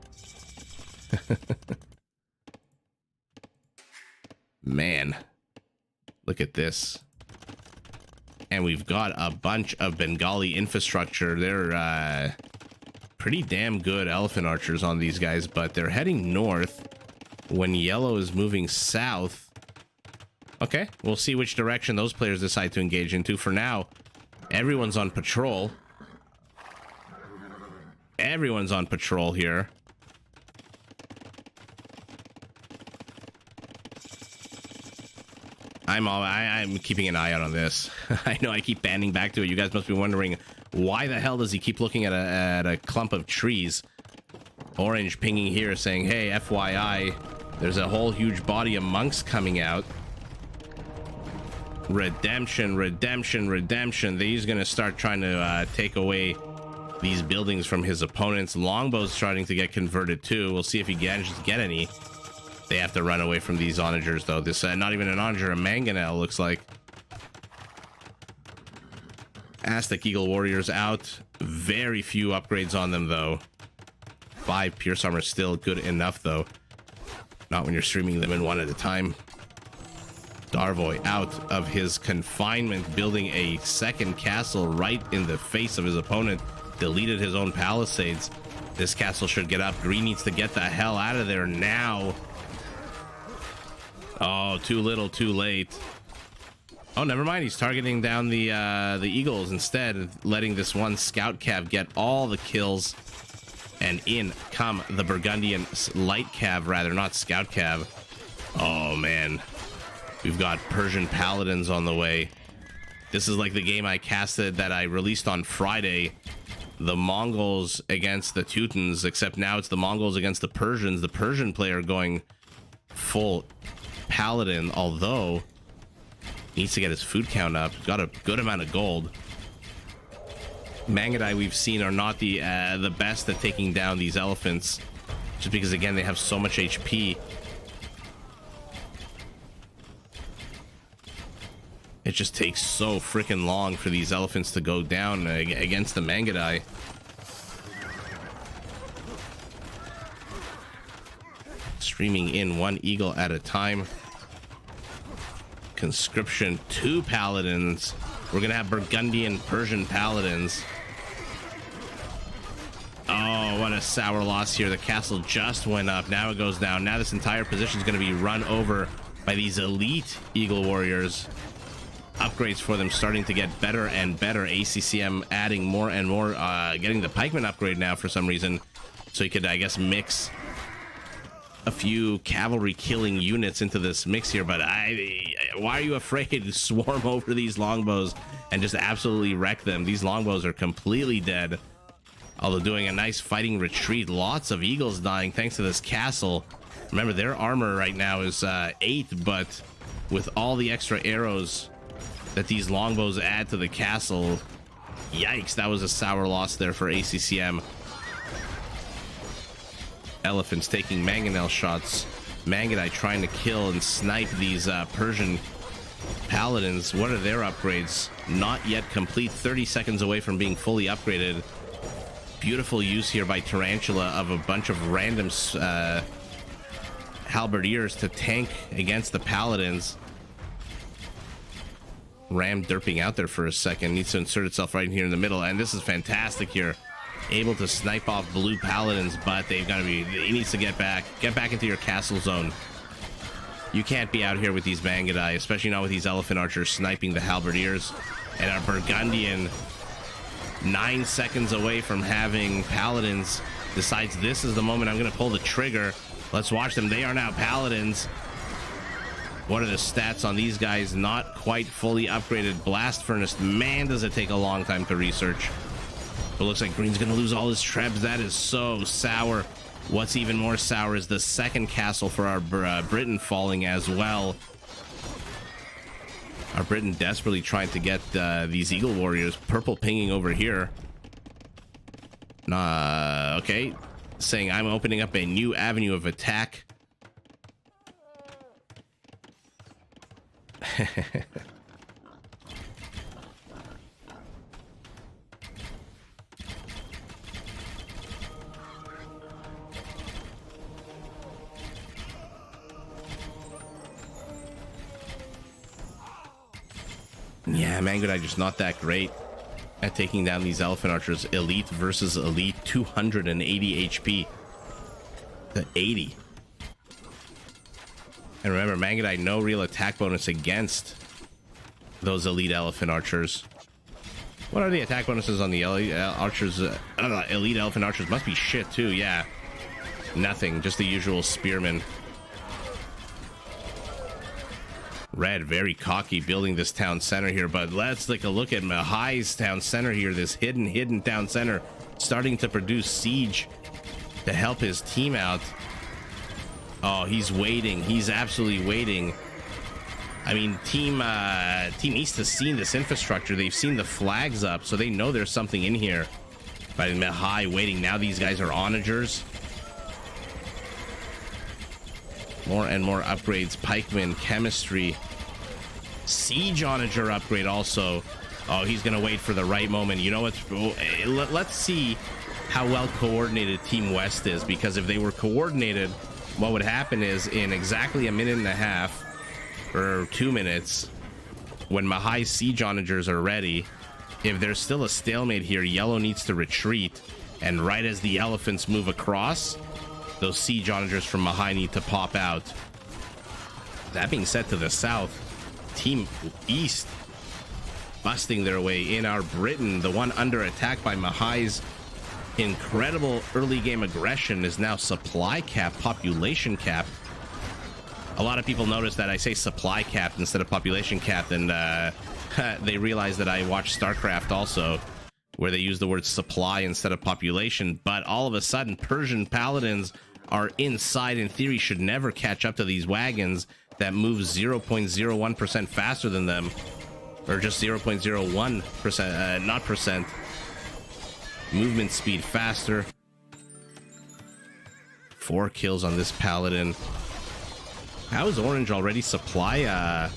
Man, look at this. And we've got a bunch of Bengali infrastructure. They're pretty damn good elephant archers on these guys, but they're heading north when yellow is moving south. Okay, we'll see which direction those players decide to engage into. For now, everyone's on patrol. Everyone's on patrol here. I'm keeping an eye out on this. I know I keep banding back to it. You guys must be wondering, why the hell does he keep looking at a clump of trees? Orange pinging here saying, hey, FYI, there's a whole huge body of monks coming out. Redemption, redemption, redemption. He's gonna start trying to take away these buildings from his opponents. Longbow's starting to get converted too. We'll see if he manages to get any. They have to run away from these onagers, though. This not even an onager, a mangonel looks like. Aztec Eagle Warriors out. Very few upgrades on them, though. 5 Pierce Armor still good enough, though. Not when you're streaming them in one at a time. Darvoy out of his confinement, building a second castle right in the face of his opponent. Deleted his own palisades. This castle should get up. Green needs to get the hell out of there now. Oh, too little, too late. Oh, never mind. He's targeting down the eagles instead, letting this one scout cav get all the kills. And in come the Burgundian light cav, rather, not scout cav. Oh, man. We've got Persian paladins on the way. This is like the game I casted that I released on Friday. The Mongols against the Teutons, except now it's the Mongols against the Persians. The Persian player going full paladin, although needs to get his food count up. Got a good amount of gold. Mangadai we've seen are not the best at taking down these elephants, just because again they have so much HP. It just takes so freaking long for these elephants to go down against the Mangadai. Streaming in 1 eagle at a time. Conscription, 2 paladins. We're gonna have Burgundian Persian paladins. Oh, what a sour loss here. The castle just went up. Now it goes down. Now this entire position is going to be run over by these elite Eagle Warriors. Upgrades for them starting to get better and better. ACCM adding more and more, getting the pikeman upgrade now for some reason, so he could, I guess, mix a few cavalry killing units into this mix here. But why are you afraid to swarm over these longbows and just absolutely wreck them? These longbows are completely dead, although doing a nice fighting retreat. Lots of eagles dying thanks to this castle. Remember, their armor right now is 8, but with all the extra arrows that these longbows add to the castle, yikes, that was a sour loss there for ACCM. elephants taking mangonel shots. Mangonite trying to kill and snipe these Persian paladins. What are their upgrades? Not yet complete. 30 seconds away from being fully upgraded. Beautiful use here by Tarantula of a bunch of random halberdiers to tank against the paladins. Ram derping out there for a second. Needs to insert itself right in here in the middle. And this is fantastic here. Able to snipe off blue paladins, but they've got to be... He needs to get back. Get back into your castle zone. You can't be out here with these Mangudai, especially not with these elephant archers sniping the halberdiers. And our Burgundian, 9 seconds away from having paladins, decides this is the moment I'm going to pull the trigger. Let's watch them. They are now paladins. What are the stats on these guys? Not quite fully upgraded. Blast Furnace. Man, does it take a long time to research. It looks like Green's going to lose all his trebs. That is so sour. What's even more sour is the second castle for our Britain falling as well. Our Britain desperately trying to get these Eagle Warriors. Purple pinging over here. Okay. Saying I'm opening up a new avenue of attack. Yeah, Mangudai just not that great at taking down these elephant archers. Elite versus elite, 280 HP to 80. And remember, Mangudai no real attack bonus against those elite elephant archers. What are the attack bonuses on the elite archers? I don't know, elite elephant archers must be shit too. Yeah, nothing, just the usual spearmen. Red, very cocky, building this town center here, but let's take a look at Mahai's town center here. This hidden town center starting to produce siege to help his team out. Oh, he's waiting. He's absolutely waiting. I mean, Team East has seen this infrastructure. They've seen the flags up, so they know there's something in here. But Mahai waiting. Now these guys are onagers. More and more upgrades. Pikeman, chemistry, siege onager upgrade also. Oh, he's gonna wait for the right moment. You know what? Let's see how well coordinated Team West is, because if they were coordinated, what would happen is in exactly a minute and a half or 2 minutes, when Mahai's siege onagers are ready, if there's still a stalemate here, yellow needs to retreat, and right as the elephants move across, those siege onagers from Mahai need to pop out. That being said, to the south, Team East busting their way in. Our Britain, the one under attack by Mahai's incredible early game aggression, is now supply cap, population cap. A lot of people notice that I say supply cap instead of population cap, and they realize that I watch StarCraft also, where they use the word supply instead of population. But all of a sudden, Persian paladins are inside. In theory, should never catch up to these wagons that move 0.01% faster than them, or just 0.01%, not percent. Movement speed faster. 4 kills on this paladin. How is Orange already supply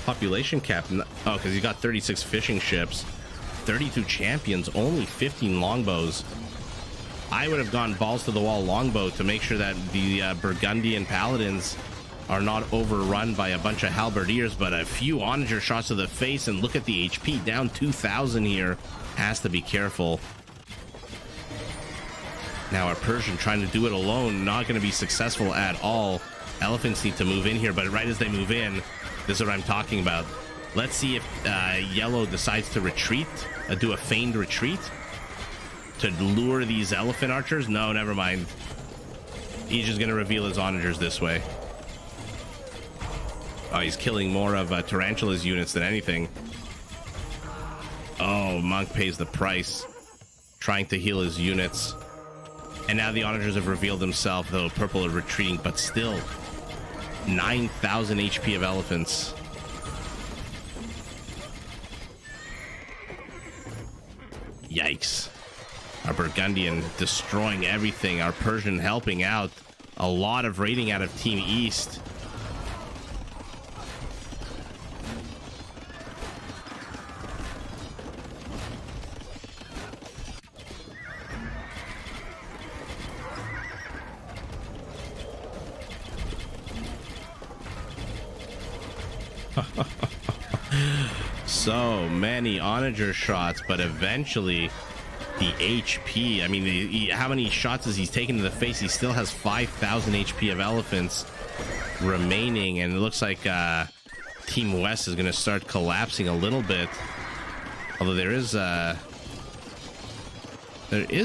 population cap? Oh, because he got 36 fishing ships, 32 champions, only 15 longbows. I would have gone balls to the wall longbow to make sure that the Burgundian paladins are not overrun by a bunch of halberdiers, but a few onager shots to the face, and look at the HP, down 2,000 here. Has to be careful. Now our Persian trying to do it alone, not going to be successful at all. Elephants need to move in here, but right as they move in, this is what I'm talking about. Let's see if yellow decides to retreat, do a feigned retreat to lure these elephant archers. No, never mind. He's just going to reveal his onagers this way. Oh, he's killing more of Tarantula's units than anything. Oh, Monk pays the price, trying to heal his units. And now the onagers have revealed themselves, though purple are retreating, but still 9,000 HP of elephants. Yikes. Our Burgundian destroying everything. Our Persian helping out. A lot of raiding out of Team East. So many onager shots, but eventually the HP, I mean, how many shots has he taken to the face? He still has 5,000 HP of elephants remaining, and it looks like Team West is going to start collapsing a little bit. Although there is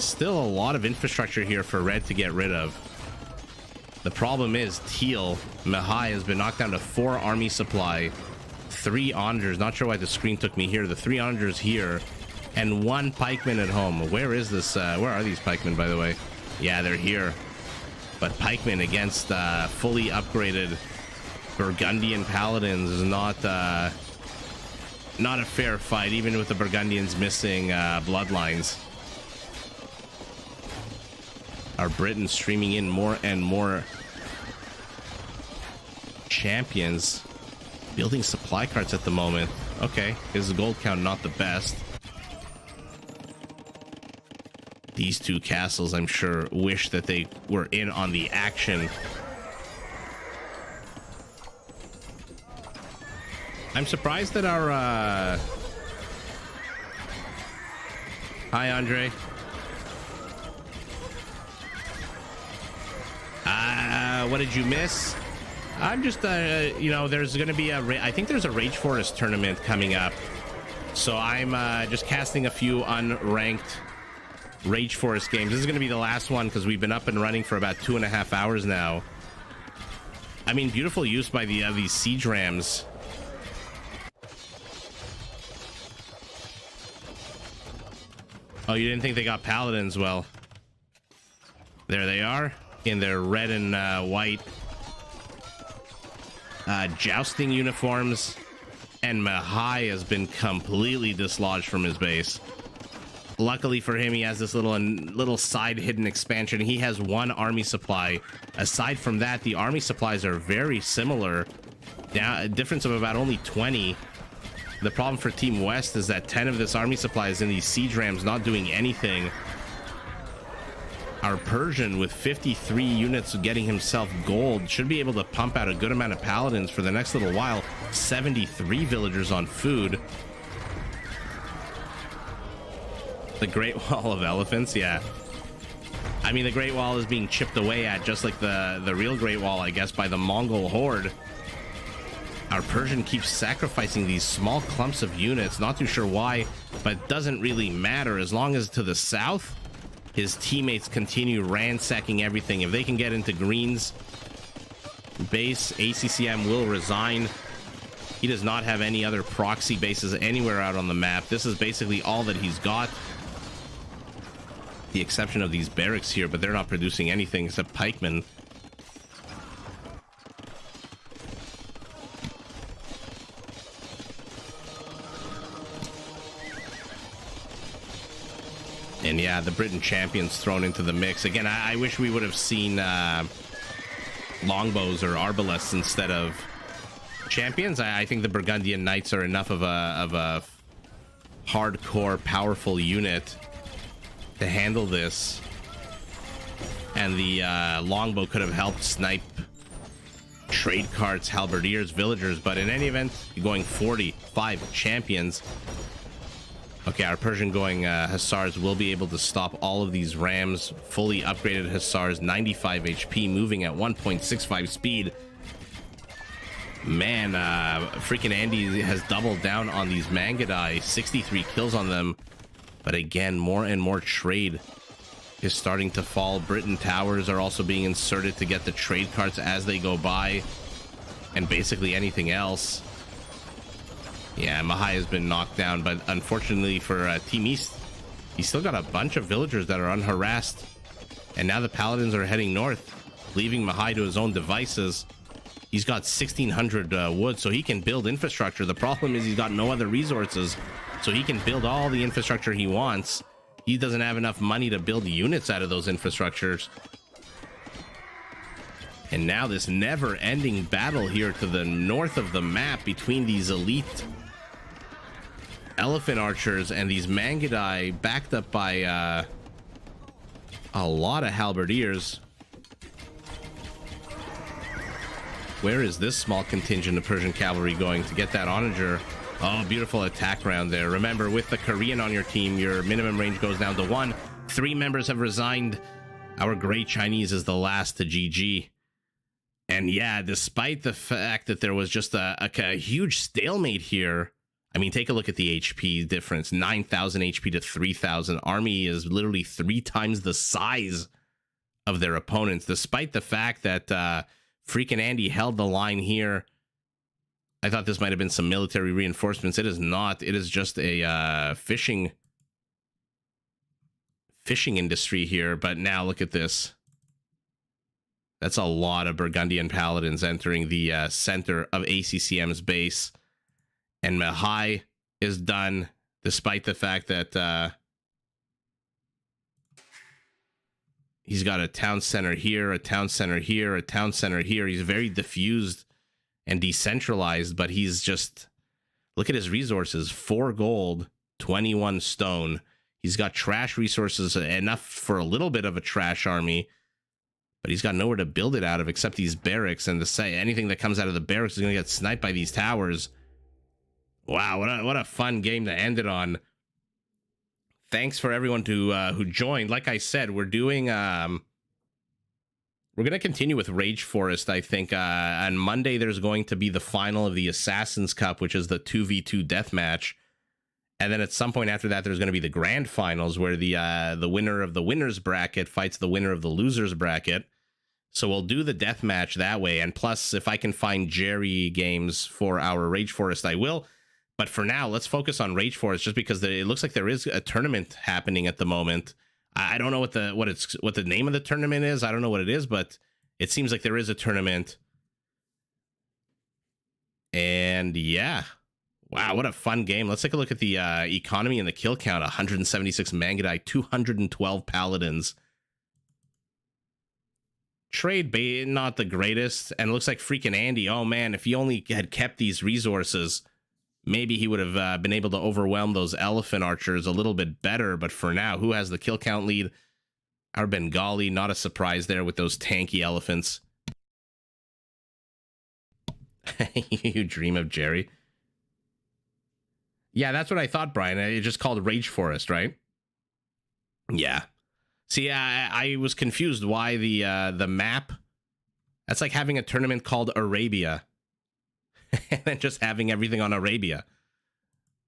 still a lot of infrastructure here for Red to get rid of. The problem is Teal, Mihai has been knocked down to 4 army supply, 3 onagers. Not sure why the screen took me here. The 3 onagers here, and 1 pikeman at home. Where is this? Where are these pikemen, by the way? Yeah, they're here. But pikemen against fully upgraded Burgundian paladins is not a fair fight, even with the Burgundians missing bloodlines. Our Britons streaming in more and more champions, building supply carts at the moment. Okay, his gold count not the best. These 2 castles, I'm sure, wish that they were in on the action. I'm surprised that our hi Andre. What did you miss? I'm just you know, there's gonna be I think there's a Rage Forest tournament coming up, so I'm just casting a few unranked Rage Forest games. This is gonna be the last one because we've been up and running for about 2.5 hours now. I mean, beautiful use by these siege rams. Oh, you didn't think they got paladins? Well, there they are in their red and white jousting uniforms, and Mihai has been completely dislodged from his base. Luckily for him, he has this little side hidden expansion. He has 1 army supply. Aside from that, the army supplies are very similar. Down a difference of about only 20. The problem for Team West is that 10 of this army supply is in these siege rams, not doing anything. Our Persian, with 53 units getting himself gold, should be able to pump out a good amount of paladins for the next little while. 73 villagers on food. The Great Wall of Elephants, yeah. I mean, the Great Wall is being chipped away at, just like the real Great Wall, I guess, by the Mongol horde. Our Persian keeps sacrificing these small clumps of units, not too sure why, but it doesn't really matter as long as to the south his teammates continue ransacking everything. If they can get into Green's base, ACCM will resign. He does not have any other proxy bases anywhere out on the map. This is basically all that he's got. The exception of these barracks here, but they're not producing anything except pikemen. And yeah, the Britain champions thrown into the mix. Again, I wish we would have seen longbows or arbalests instead of champions. I think the Burgundian knights are enough of a hardcore, powerful unit to handle this. And the longbow could have helped snipe trade carts, halberdiers, villagers. But in any event, you're going 45 champions. Okay, our Persian going Hussars will be able to stop all of these rams. Fully upgraded Hussars, 95 HP, moving at 1.65 speed. Man, freaking Andy has doubled down on these Mangadai, 63 kills on them. But again, more and more trade is starting to fall. Britain towers are also being inserted to get the trade carts as they go by, and basically anything else. Yeah, Mihai has been knocked down, but unfortunately for Team East, he's still got a bunch of villagers that are unharassed. And now the paladins are heading north, leaving Mihai to his own devices. He's got 1,600 wood, so he can build infrastructure. The problem is he's got no other resources, so he can build all the infrastructure he wants. he doesn't have enough money to build units out of those infrastructures. And now this never-ending battle here to the north of the map between these elite elephant archers and these Mangudai, backed up by a lot of halberdiers. Where is this small contingent of Persian cavalry going to get that onager? Oh, beautiful attack round there. Remember, with the Korean on your team, your minimum range goes down to 1. 3 members have resigned. Our great Chinese is the last to GG. And yeah, despite the fact that there was just a huge stalemate here, I mean, take a look at the HP difference. 9,000 HP to 3,000. Army is literally 3 times the size of their opponents, despite the fact that freaking Andy held the line here. I thought this might have been some military reinforcements. It is not. It is just a fishing industry here. But now look at this. That's a lot of Burgundian paladins entering the center of ACCM's base. And Mihai is done, despite the fact that he's got a town center here, a town center here, a town center here. He's very diffused and decentralized, but he's just, look at his resources: 4 gold, 21 stone. He's got trash resources, enough for a little bit of a trash army, but he's got nowhere to build it out of except these barracks. And to say anything that comes out of the barracks is going to get sniped by these towers. Wow, what a fun game to end it on. Thanks for everyone who joined. Like I said, we're doing we're going to continue with Rage Forest, I think. On Monday, there's going to be the final of the Assassin's Cup, which is the 2v2 deathmatch. And then at some point after that, there's going to be the grand finals, where the winner of the winner's bracket fights the winner of the loser's bracket. So we'll do the deathmatch that way. And plus, if I can find Jerry games for our Rage Forest, I will. But for now, let's focus on Rage Forest, just because it looks like there is a tournament happening at the moment. I don't know what the name of the tournament is. I don't know what it is, but it seems like there is a tournament. And yeah, wow, what a fun game. Let's take a look at the economy and the kill count. 176 Mangudai, 212 paladins. Trade bait, not the greatest. And it looks like freaking Andy, oh man, if he only had kept these resources, maybe he would have been able to overwhelm those elephant archers a little bit better. But for now, who has the kill count lead? Our Bengali, not a surprise there with those tanky elephants. You dream of Jerry. Yeah, that's what I thought, Brian. It's just called Rage Forest, right? Yeah. See, I was confused why the map. That's like having a tournament called Arabia. And then just having everything on Arabia.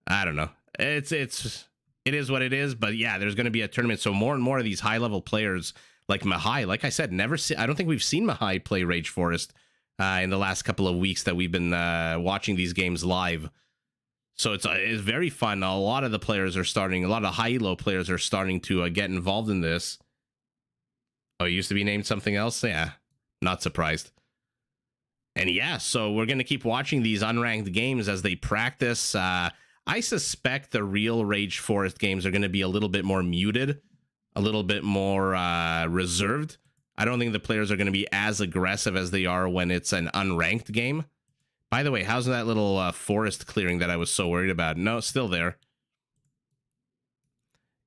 I don't know. It is what it is. But yeah, there's going to be a tournament. So more and more of these high level players like Mihai, like I said, I don't think we've seen Mihai play Rage Forest in the last couple of weeks that we've been watching these games live. So it's very fun. A lot of the players are starting. A lot of high elo players are starting to get involved in this. Oh, it used to be named something else. Yeah, not surprised. And yeah, so we're going to keep watching these unranked games as they practice. I suspect the real Rage Forest games are going to be a little bit more muted, a little bit more reserved. I don't think the players are going to be as aggressive as they are when it's an unranked game. By the way, how's that little forest clearing that I was so worried about? No, still there.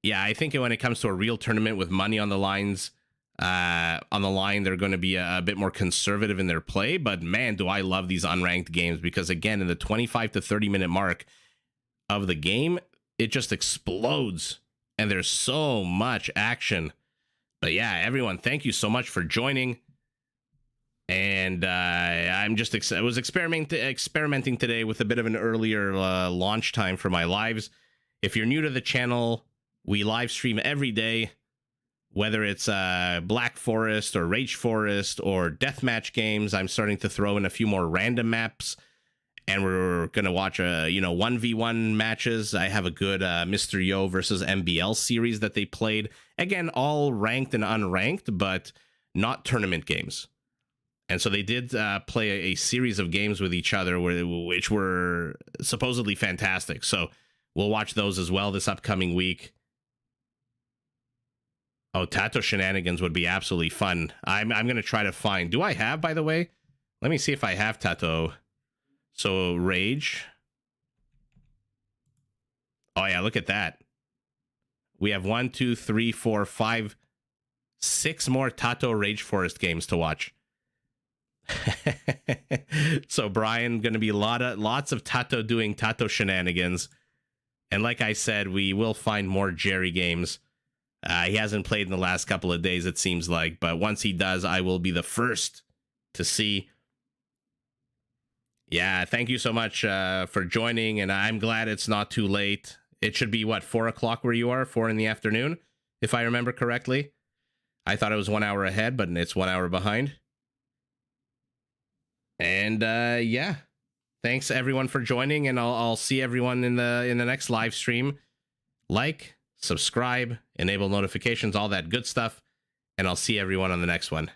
Yeah, I think when it comes to a real tournament with money on the lines, they're going to be a bit more conservative in their play. But man, do I love these unranked games, because again, in the 25 to 30 minute mark of the game, it just explodes and there's so much action. But yeah, everyone, thank you so much for joining. And I was experimenting today with a bit of an earlier launch time for my lives. If you're new to the channel, we live stream every day, whether it's Black Forest or Rage Forest or deathmatch games. I'm starting to throw in a few more random maps, and we're gonna watch 1v1 matches. I have a good Mr. Yo versus MBL series that they played. Again, all ranked and unranked, but not tournament games. And so they did play a series of games with each other, which were supposedly fantastic. So we'll watch those as well this upcoming week. Oh, Tato Shenanigans would be absolutely fun. I'm gonna try to find. Do I have, by the way? Let me see if I have Tato. So Rage. Oh yeah, look at that. We have 1, 2, 3, 4, 5, 6 more Tato Rage Forest games to watch. So Brian, gonna be lots of Tato doing Tato shenanigans. And like I said, we will find more Jerry games. He hasn't played in the last couple of days, it seems like, but once he does, I will be the first to see. Yeah, thank you so much for joining, and I'm glad it's not too late. It should be, what, 4 o'clock where you are? 4 in the afternoon, if I remember correctly. I thought it was 1 hour ahead, but it's 1 hour behind. And yeah, thanks everyone for joining, and I'll see everyone in the next live stream. Like, subscribe, enable notifications, all that good stuff, and I'll see everyone on the next one.